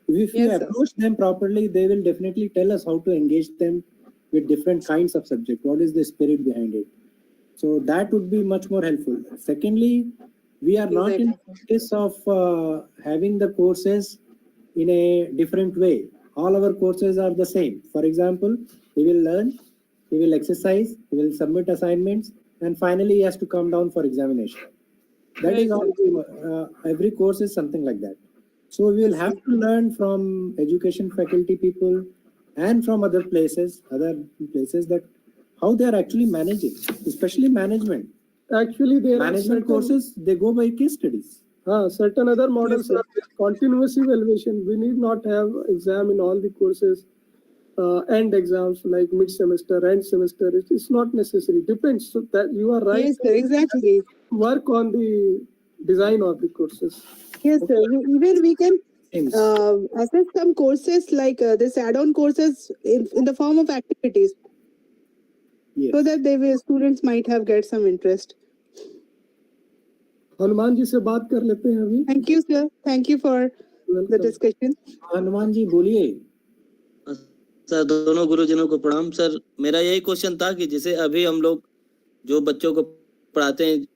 If we approach them properly, they will definitely tell us how to engage them with different kinds of subject. What is the spirit behind it? So that would be much more helpful. Secondly, We are not in practice of having the courses in a different way. All our courses are the same. For example, he will learn, he will exercise, he will submit assignments, and finally he has to come down for examination. That is all. Every course is something like that. So we will have to learn from education faculty people and from other places that how they are actually managing, especially management. Actually, there Management courses, they go by case studies. Certain other models are continuous evaluation. We need not have exam in all the courses, end exams like mid semester, end semester. It's not necessary. Depends. So that you are right. Yes, sir, exactly. Work on the design of the courses. Yes, sir. Even we can assess some courses like this add-on courses in the form of activities. Yes. So that students might have get some interest. Hanuman ji से बात कर लेते हैं अभी. Thank you, sir. Thank you for the discussion. Hanuman ji बोलिए. Sir दोनों गुरुजनों को प्रणाम. सर मेरा यही क्वेश्चन था कि जैसे अभी हम लोग जो बच्चों को पढ़ाते हैं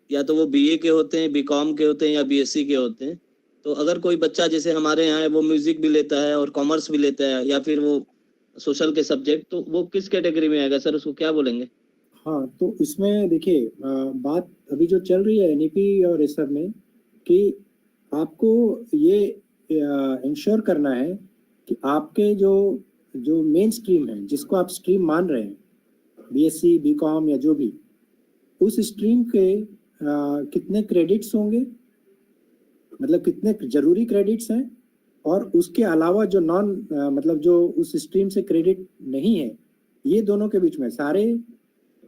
या तो वो बीए के होते हैं, बीकॉम के होते हैं या बीएससी के होते हैं, तो अगर कोई बच्चा जैसे हमारे यहाँ है वो म्यूजिक भी लेता है और कॉमर्स भी लेता है या फिर वो सोशल के सब्जेक्ट, तो वो किस कैटेगरी में आएगा सर, उसको क्या बोलेंगे? हाँ, तो इसमें देखिए बात अभी जो चल रही है एनईपी और इस सब में कि आपको ये इंश्योर करना है कि आपके जो मेन स्ट्रीम है जिसको आप स्ट्रीम मान रहे हैं, बीएससी बीकॉम या जो भी, उस स्ट्रीम के कितने क्रेडिट्स होंगे, मतलब कितने जरूरी क्रेडिट्स हैं, और उसके अलावा जो मतलब जो उस स्ट्रीम से क्रेडिट नहीं है, ये दोनों के बीच में सारे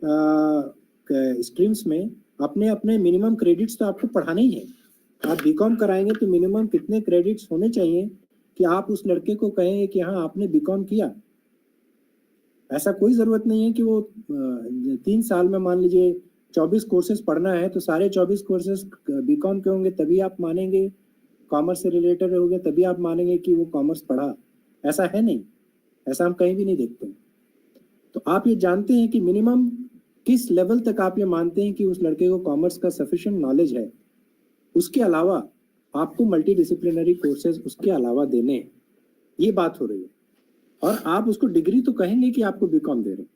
स्ट्रीम्स में अपने अपने मिनिमम क्रेडिट्स तो आपको पढ़ाने ही है. आप बीकॉम कराएंगे तो मिनिमम कितने क्रेडिट्स होने चाहिए कि आप उस लड़के को कहेंगे कि हाँ आपने बीकॉम किया. ऐसा कोई जरूरत नहीं है कि वो 3 साल में मान लीजिए 24 कोर्सेज पढ़ना है तो सारे 24 कोर्सेज बीकॉम के होंगे तभी आप मानेंगे, कॉमर्स से रिलेटेड होंगे तभी आप मानेंगे कि वो कॉमर्स पढ़ा. ऐसा है नहीं, ऐसा हम कहीं भी नहीं देखते. तो आप ये जानते हैं कि मिनिमम किस लेवल तक आप ये मानते हैं कि उस लड़के को कॉमर्स का सफिशिएंट नॉलेज है. उसके अलावा आपको मल्टी डिसिप्लिनरी कोर्सेज उसके अलावा देने हैं, ये बात हो रही है. और आप उसको डिग्री तो कहेंगे कि आपको बीकॉम दे रहे हैं,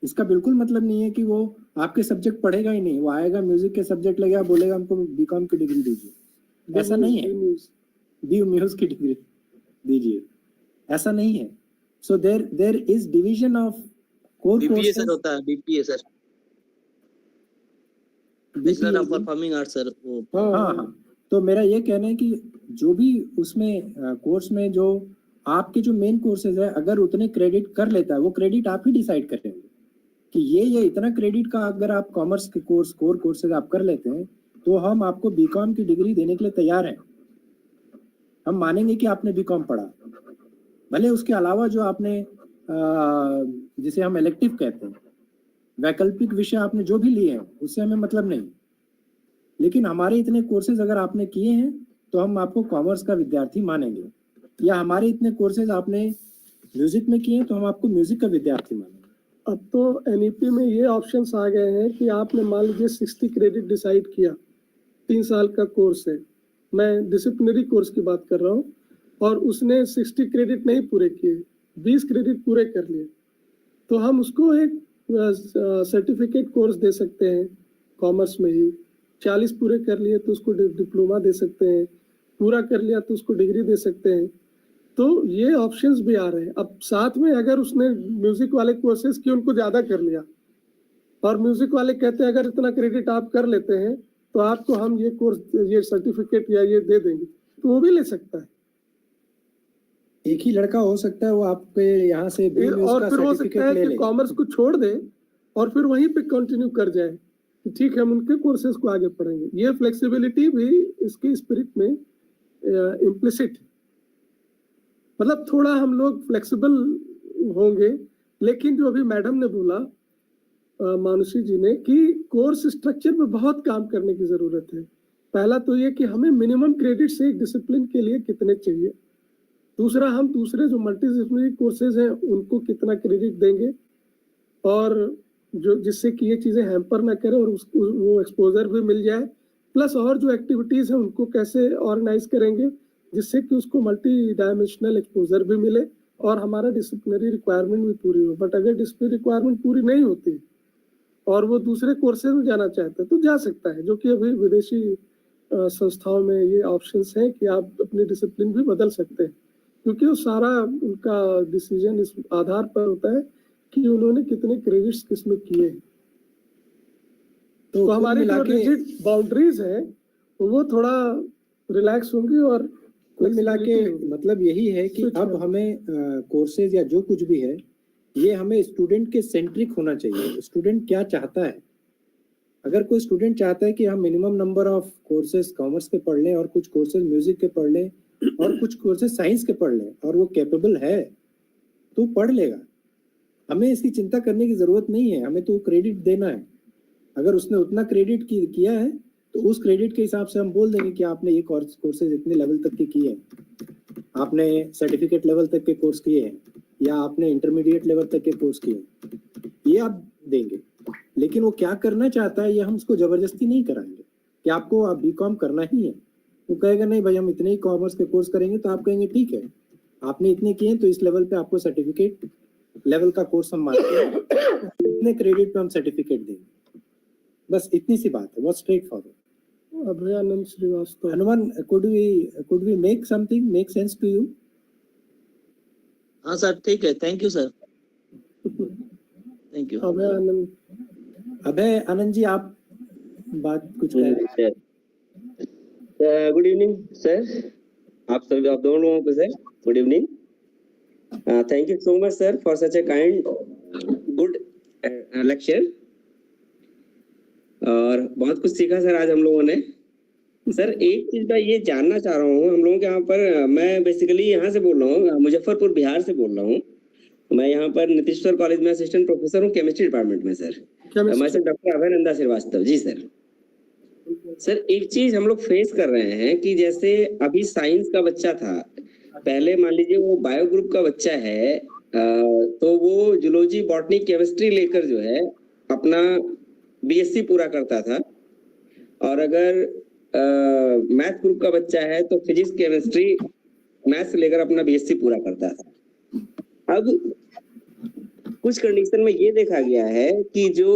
इसका बिल्कुल मतलब नहीं है कि वो आपके सब्जेक्ट पढ़ेगा ही नहीं. वो आएगा म्यूजिक के सब्जेक्ट लगेगा, बोलेगा हमको बीकॉम की डिग्री दीजिए. ऐसा नहीं है. बी म्यूजिक की डिग्री दीजिए, ऐसा नहीं है. So there is division of core BPA sir होता है, BPA sir, bachelor of performing arts sir. हाँ. तो मेरा ये कहना है कि जो भी उसमें कोर्स में जो आपके जो मेन कोर्सेज है, अगर उतने क्रेडिट कर लेता है, वो क्रेडिट आप ही डिसाइड करेंगे कि ये इतना क्रेडिट का अगर आप कॉमर्स के कोर कोर्सेज आप कर लेते हैं तो हम आपको बीकॉम की डिग्री देने के लिए तैयार हैं. हम मानेंगे कि आपने बीकॉम पढ़ा, भले उसके अलावा जो आपने जिसे हम इलेक्टिव कहते हैं, वैकल्पिक विषय आपने जो भी लिए हैं उससे हमें मतलब नहीं, लेकिन हमारे इतने कोर्सेज अगर आपने किए हैं तो हम आपको कॉमर्स का विद्यार्थी मानेंगे, या हमारे इतने कोर्सेज आपने म्यूजिक में किए हैं तो हम आपको म्यूजिक का विद्यार्थी मानेंगे. अब तो एनईपी में ये ऑप्शंस आ गए हैं कि आपने मान लीजिए 60 क्रेडिट डिसाइड किया, 3 साल का कोर्स है, मैं डिसिप्लिनरी कोर्स की बात कर रहा हूँ, और उसने 60 क्रेडिट नहीं पूरे किए, 20 क्रेडिट पूरे कर लिए, तो हम उसको एक सर्टिफिकेट कोर्स दे सकते हैं कॉमर्स में ही. 40 पूरे कर लिए तो उसको डिप्लोमा दे सकते हैं, पूरा कर लिया तो उसको डिग्री दे सकते हैं. तो ये ऑप्शंस भी आ रहे हैं. अब साथ में अगर उसने म्यूजिक वाले कोर्सेज की उनको ज़्यादा कर लिया और म्यूजिक वाले कहते हैं अगर इतना क्रेडिट आप कर लेते हैं तो आपको हम ये कोर्स, ये सर्टिफिकेट या ये दे देंगे, तो वो भी ले सकता है. एक ही लड़का हो सकता है वो आपके यहाँ से और फिर हो सकता है कि कॉमर्स को छोड़ दे और फिर वहीं पे कंटिन्यू कर जाए, ठीक है हम उनके कोर्सेज को आगे पढ़ेंगे. ये फ्लेक्सिबिलिटी भी इसके स्पिरिट में इम्प्लिसिट, मतलब थोड़ा हम लोग फ्लेक्सिबल होंगे. लेकिन जो अभी मैडम ने बोला मानुषी जी ने कि कोर्स स्ट्रक्चर में बहुत काम करने की जरूरत है. पहला तो ये कि हमें मिनिमम क्रेडिट से एक डिसिप्लिन के लिए कितने चाहिए, दूसरा हम दूसरे जो मल्टीडिसिप्लिनरी कोर्सेज हैं उनको कितना क्रेडिट देंगे, और जो जिससे कि ये चीज़ें हैम्पर ना करें और उसको वो एक्सपोजर भी मिल जाए प्लस और जो एक्टिविटीज है उनको कैसे ऑर्गेनाइज करेंगे जिससे कि उसको मल्टी डायमेंशनल एक्सपोजर भी मिले और हमारा डिसिप्लिनरी रिक्वायरमेंट भी पूरी हो। बट अगर डिसिप्लिनरी रिक्वायरमेंट पूरी नहीं होती और वो दूसरे कोर्सेज में जाना चाहता है तो जा सकता है, जो कि अभी विदेशी संस्थाओं में ये ऑप्शंस हैं कि आप अपनी डिसिप्लिन भी बदल सकते हैं, क्योंकि वो सारा उनका डिसीजन इस आधार पर होता है कि उन्होंने कितने क्रेडिट्स किसमें किए हैं। तो हमारी जो रिजिड बाउंड्रीज है वो थोड़ा रिलैक्स होंगी और कुल मिला के मतलब यही है कि अब हमें कोर्सेज या जो कुछ भी है ये हमें स्टूडेंट के सेंट्रिक होना चाहिए। स्टूडेंट क्या चाहता है, अगर कोई स्टूडेंट चाहता है कि हम minimum number of courses commerce के पढ़ लें और कुछ कोर्सेज म्यूजिक के पढ़ लें और कुछ कोर्सेज साइंस के पढ़ लें और वो कैपेबल है तो पढ़ लेगा। हमें इसकी चिंता करने की जरूरत नहीं है, हमें तो क्रेडिट देना है। अगर उसने उतना क्रेडिट किया है तो उस क्रेडिट के हिसाब से हम बोल देंगे कि आपने ये कोर्सेज इतने लेवल तक के किए हैं, आपने सर्टिफिकेट लेवल तक के कोर्स किए हैं या आपने इंटरमीडिएट लेवल तक के कोर्स किए हैं, ये आप देंगे। लेकिन वो क्या करना चाहता है ये हम उसको जबरदस्ती नहीं कराएंगे कि आपको आप बीकॉम करना ही है। वो कहेगा नहीं भाई हम इतने ही कॉमर्स के कोर्स करेंगे, तो आप कहेंगे ठीक है आपने इतने किए तो इस लेवल पे आपको सर्टिफिकेट लेवल का कोर्स हम मानते हैं, इतने क्रेडिट पे हम सर्टिफिकेट देंगे। बस इतनी सी बात है, बहुत straightforward. Abhayanand Srivastava, Hanuman, could we make something make sense to you? हाँ सर ठीक है, thank you sir, thank you. Abhayanand ji आप बात कुछ करें। गुड इवनिंग सर, आप दोनों लोगों को sir good evening. Thank you so much sir for such a kind good lecture, और बहुत कुछ सीखा सर आज हम लोगों ने। सर एक चीज मैं ये जानना चाह रहा हूँ, हम लोगों के यहाँ पर, मैं बेसिकली यहाँ से बोल रहा हूँ, मुजफ्फरपुर बिहार से बोल रहा हूँ। मैं यहाँ पर नीतीश्वर कॉलेज में असिस्टेंट प्रोफेसर हूँ केमिस्ट्री डिपार्टमेंट में सर। मैं sir doctor अभयनंदा Srivastava ji sir. Sir एक चीज हम लोग फेस कर रहे हैं कि जैसे अभी साइंस का बच्चा था, पहले मान लीजिए वो बायो ग्रुप का बच्चा है, तो वो जूलॉजी बॉटनी केमिस्ट्री लेकर जो है अपना बीएससी पूरा करता था, और अगर मैथ ग्रुप का बच्चा है तो फिजिक्स केमिस्ट्री मैथ्स लेकर अपना बीएससी पूरा करता था। अब कुछ कंडीशन में ये देखा गया है कि जो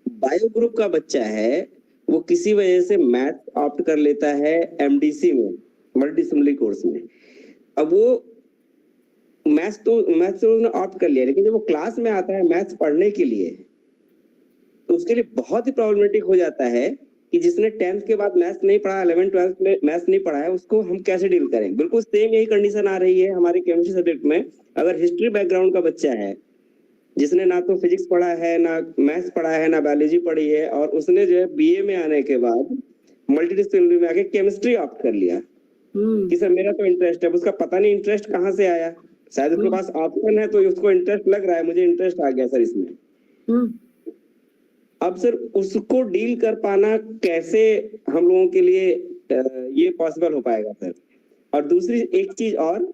बायो ग्रुप का बच्चा है वो किसी वजह से मैथ ऑप्ट कर लेता है एमडीसी में, मल्टीडिसिप्लिनरी कोर्स में। अब वो मैथ्स तो उसने ऑप्ट कर लिया, लेकिन जब वो क्लास में आता है मैथ्स पढ़ने के लिए तो उसके लिए बहुत ही प्रॉब्लमेटिक हो जाता है कि जिसने 10th के बाद मैथ्स नहीं पढ़ा, 11th 12th में मैथ्स नहीं पढ़ा है, उसको हम कैसे डील करें। बिल्कुल सेम यही कंडीशन आ रही है हमारे केमिस्ट्री सब्जेक्ट में। अगर हिस्ट्री बैकग्राउंड का बच्चा है जिसने ना तो फिजिक्स पढ़ा है, ना मैथ्स पढ़ा है, ना बायोलॉजी पढ़ी है, और उसने जो है बीए में आने के बाद मल्टीडिसिप्लिनरी में आके केमिस्ट्री ऑप्ट कर लिया कि सर मेरा तो इंटरेस्ट है, उसका पता नहीं इंटरेस्ट कहाँ से आया, शायद उसके पास ऑप्शन है तो उसको इंटरेस्ट लग रहा है, मुझे इंटरेस्ट आ गया सर इसमें। अब सर उसको डील कर पाना कैसे हम लोगों के लिए ये पॉसिबल हो पाएगा सर। और दूसरी एक चीज और,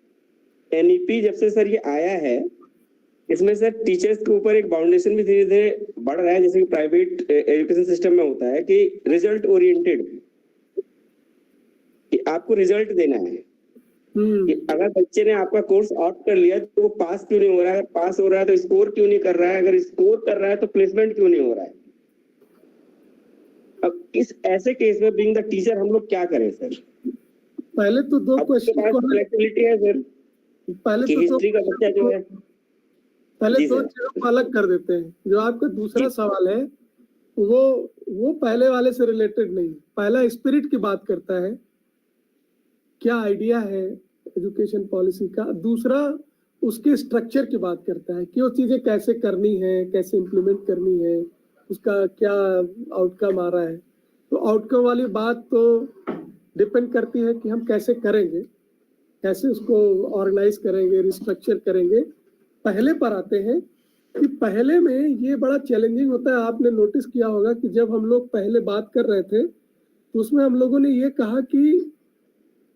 एनईपी जब से सर ये आया है इसमें सर टीचर्स के ऊपर एक बाउंडेशन भी धीरे धीरे बढ़ रहा है, जैसे कि प्राइवेट एजुकेशन सिस्टम में होता है कि रिजल्ट ओरिएंटेड, कि आपको रिजल्ट देना है कि अगर बच्चे ने आपका कोर्स ऑप्ट कर लिया तो वो पास क्यों नहीं हो रहा है, अगर पास हो रहा है तो स्कोर क्यों नहीं कर रहा है, अगर स्कोर कर रहा है तो प्लेसमेंट क्यों नहीं हो रहा है। अब इस ऐसे केस में बीइंग द टीचर हम लोग क्या करें सर? पहले तो दो क्वेश्चन फ्लेक्सिबिलिटी है सर, पहले तो हिस्ट्री का बच्चा जो है, पहले दो चीजों को अलग कर देते हैं। जो आपका दूसरा सवाल है वो पहले वाले से रिलेटेड नहीं। पहला स्पिरिट की बात करता है, क्या आइडिया है एजुकेशन पॉलिसी का, दूसरा उसके स्ट्रक्चर की बात करता है कि वो चीजें कैसे करनी है, कैसे इम्प्लीमेंट करनी है, उसका क्या आउटकम आ रहा है। तो आउटकम वाली बात तो डिपेंड करती है कि हम कैसे करेंगे, कैसे उसको ऑर्गेनाइज करेंगे, रिस्ट्रक्चर करेंगे। पहले पर आते हैं कि पहले में ये बड़ा चैलेंजिंग होता है। आपने नोटिस किया होगा कि जब हम लोग पहले बात कर रहे थे तो उसमें हम लोगों ने ये कहा कि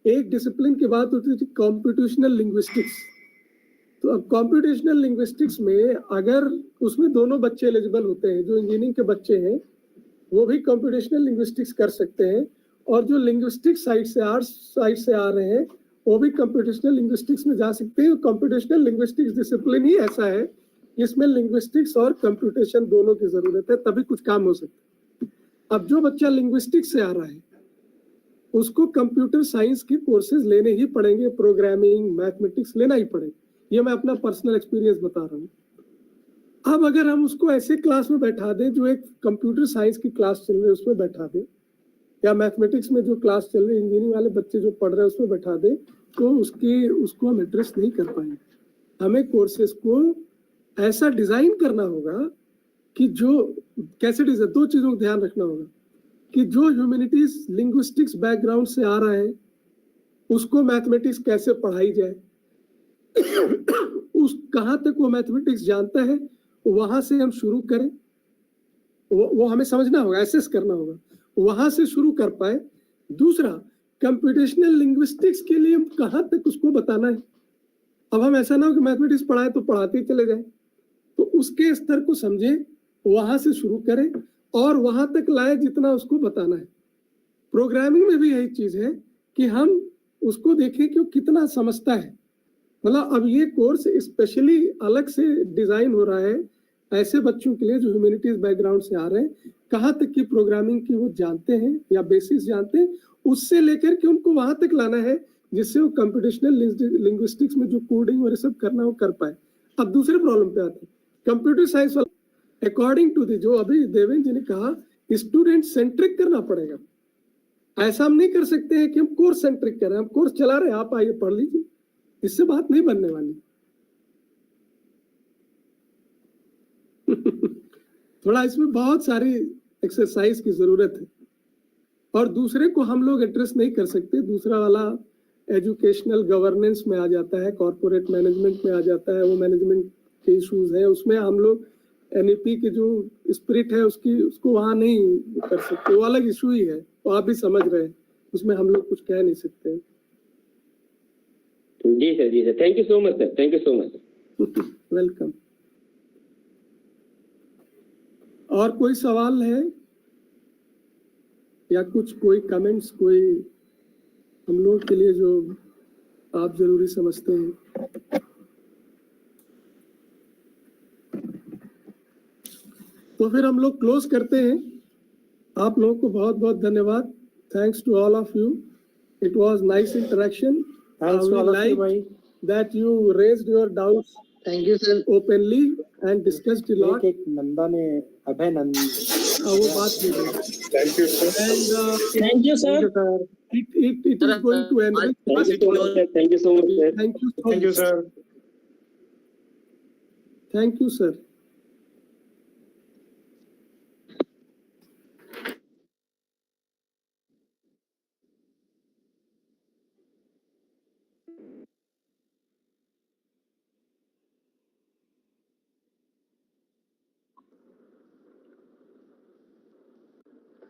एक डिसिप्लिन की बात होती थी कॉम्पिटिशनल लिंग्विस्टिक्स। तो अब कॉम्पिटिशनल लिंग्विस्टिक्स में अगर उसमें दोनों बच्चे एलिजिबल होते हैं, जो इंजीनियरिंग के बच्चे हैं वो भी कंप्यूटेशनल लिंग्विस्टिक्स कर सकते हैं, और जो लिंग्विस्टिक साइड से आर्ट्स साइड से आ रहे हैं वो भी कंप्यूटेशनल लिंग्विस्टिक्स में जा सकते हैं। कंप्यूटेशनल लिंग्विस्टिक्स डिसिप्लिन ही ऐसा है इसमें लिंग्विस्टिक्स और कंप्यूटेशन दोनों की जरूरत है, तभी कुछ काम हो सकता है। अब जो बच्चा लिंग्विस्टिक्स से आ रहा है उसको कंप्यूटर साइंस की कोर्सेज लेने ही पड़ेंगे, प्रोग्रामिंग मैथमेटिक्स लेना ही पड़ेगा। ये मैं अपना पर्सनल एक्सपीरियंस बता रहा हूँ। अब अगर हम उसको ऐसे क्लास में बैठा दें जो एक कंप्यूटर साइंस की क्लास चल रही है उसमें बैठा दें, या मैथमेटिक्स में जो क्लास चल रही है इंजीनियरिंग वाले बच्चे जो पढ़ रहे हैं उसमें बैठा दें, तो उसको हम एड्रेस नहीं कर पाएंगे। हमें कोर्सेज को ऐसा डिजाइन करना होगा कि जो कैसे डिजाइन, दो चीजों का ध्यान रखना होगा कि जो ह्यूमैनिटीज लिंग्विस्टिक्स बैकग्राउंड से आ रहा है उसको मैथमेटिक्स कैसे पढ़ाई जाए, उस कहाँ तक वो मैथमेटिक्स जानता है वहां से हम शुरू करें। वो हमें समझना होगा, एसेस करना होगा, वहां से शुरू कर पाए। दूसरा, कंप्यूटेशनल लिंग्विस्टिक्स के लिए कहाँ तक उसको बताना है। अब हम ऐसा ना हो कि मैथमेटिक्स पढ़ाए तो पढ़ाते ही चले जाए, तो उसके स्तर को समझें, वहां से शुरू करें और वहां तक लाए जितना उसको बताना है। प्रोग्रामिंग में भी यही चीज है कि हम उसको देखें कि वो कितना समझता है। मतलब अब ये कोर्स स्पेशली अलग से डिजाइन हो रहा है ऐसे बच्चों के लिए जो ह्यूमैनिटीज बैकग्राउंड से आ रहे हैं, कहाँ तक की प्रोग्रामिंग की वो जानते हैं या बेसिस जानते हैं, उससे लेकर के उनको वहां तक लाना है जिससे वो कंप्यूटेशनल लिंग्विस्टिक्स में जो कोडिंग और सब करना वो कर पाए। अब दूसरे प्रॉब्लम पे आते हैं, कंप्यूटर साइंस वाला अकॉर्डिंग टू दी जो अभी देवेंद्र जी ने कहा, स्टूडेंट सेंट्रिक करना पड़ेगा। ऐसा हम नहीं कर सकते हैं कि हम कोर्स सेंट्रिक कर रहे हैं, हम कोर्स चला रहे हैं, आप आइए पढ़ लीजिए, इससे बात नहीं बनने वाली। थोड़ा इसमें बहुत सारी एक्सरसाइज की जरूरत है, और दूसरे को हम लोग एड्रेस नहीं कर सकते। दूसरा वाला एजुकेशनल गवर्नेंस में आ जाता है, कॉर्पोरेट मैनेजमेंट में आ जाता है, वो मैनेजमेंट के इश्यूज हैं, उसमें हम लोग एनईपी की जो स्पिरिट है उसको वहां नहीं कर सकते, वो अलग इशू ही है, तो आप भी समझ रहे हैं, उसमें हम लोग कुछ कह नहीं सकते। जी sir, thank you so much sir, thank you so much. Welcome. और कोई सवाल है या कोई कमेंट्स, कोई हम लोग के लिए जो आप जरूरी समझते हैं? तो फिर हम लोग क्लोज करते हैं। आप लोगों को बहुत बहुत धन्यवाद। Thanks to all of you, it was nice interaction. like that you raised your doubts, Thank you sir, openly and discussed a lot. एक नंदा ने अभय नंद वो बात की गई। Thank you sir, And thank you sir. it is going to end. Thank you so much sir, Thank you sir. Thank you sir.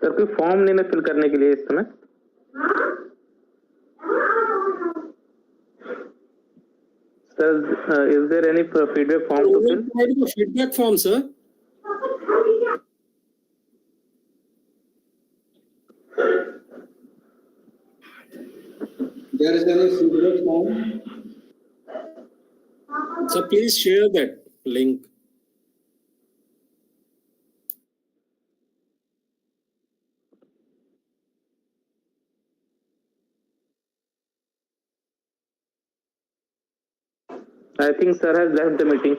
Sir कोई form नहीं ना fill करने के लिए इस समय? Sir is there any feedback form to fill? feedback form sir. there is any feedback form. So please share that link. I think sir has left the meeting.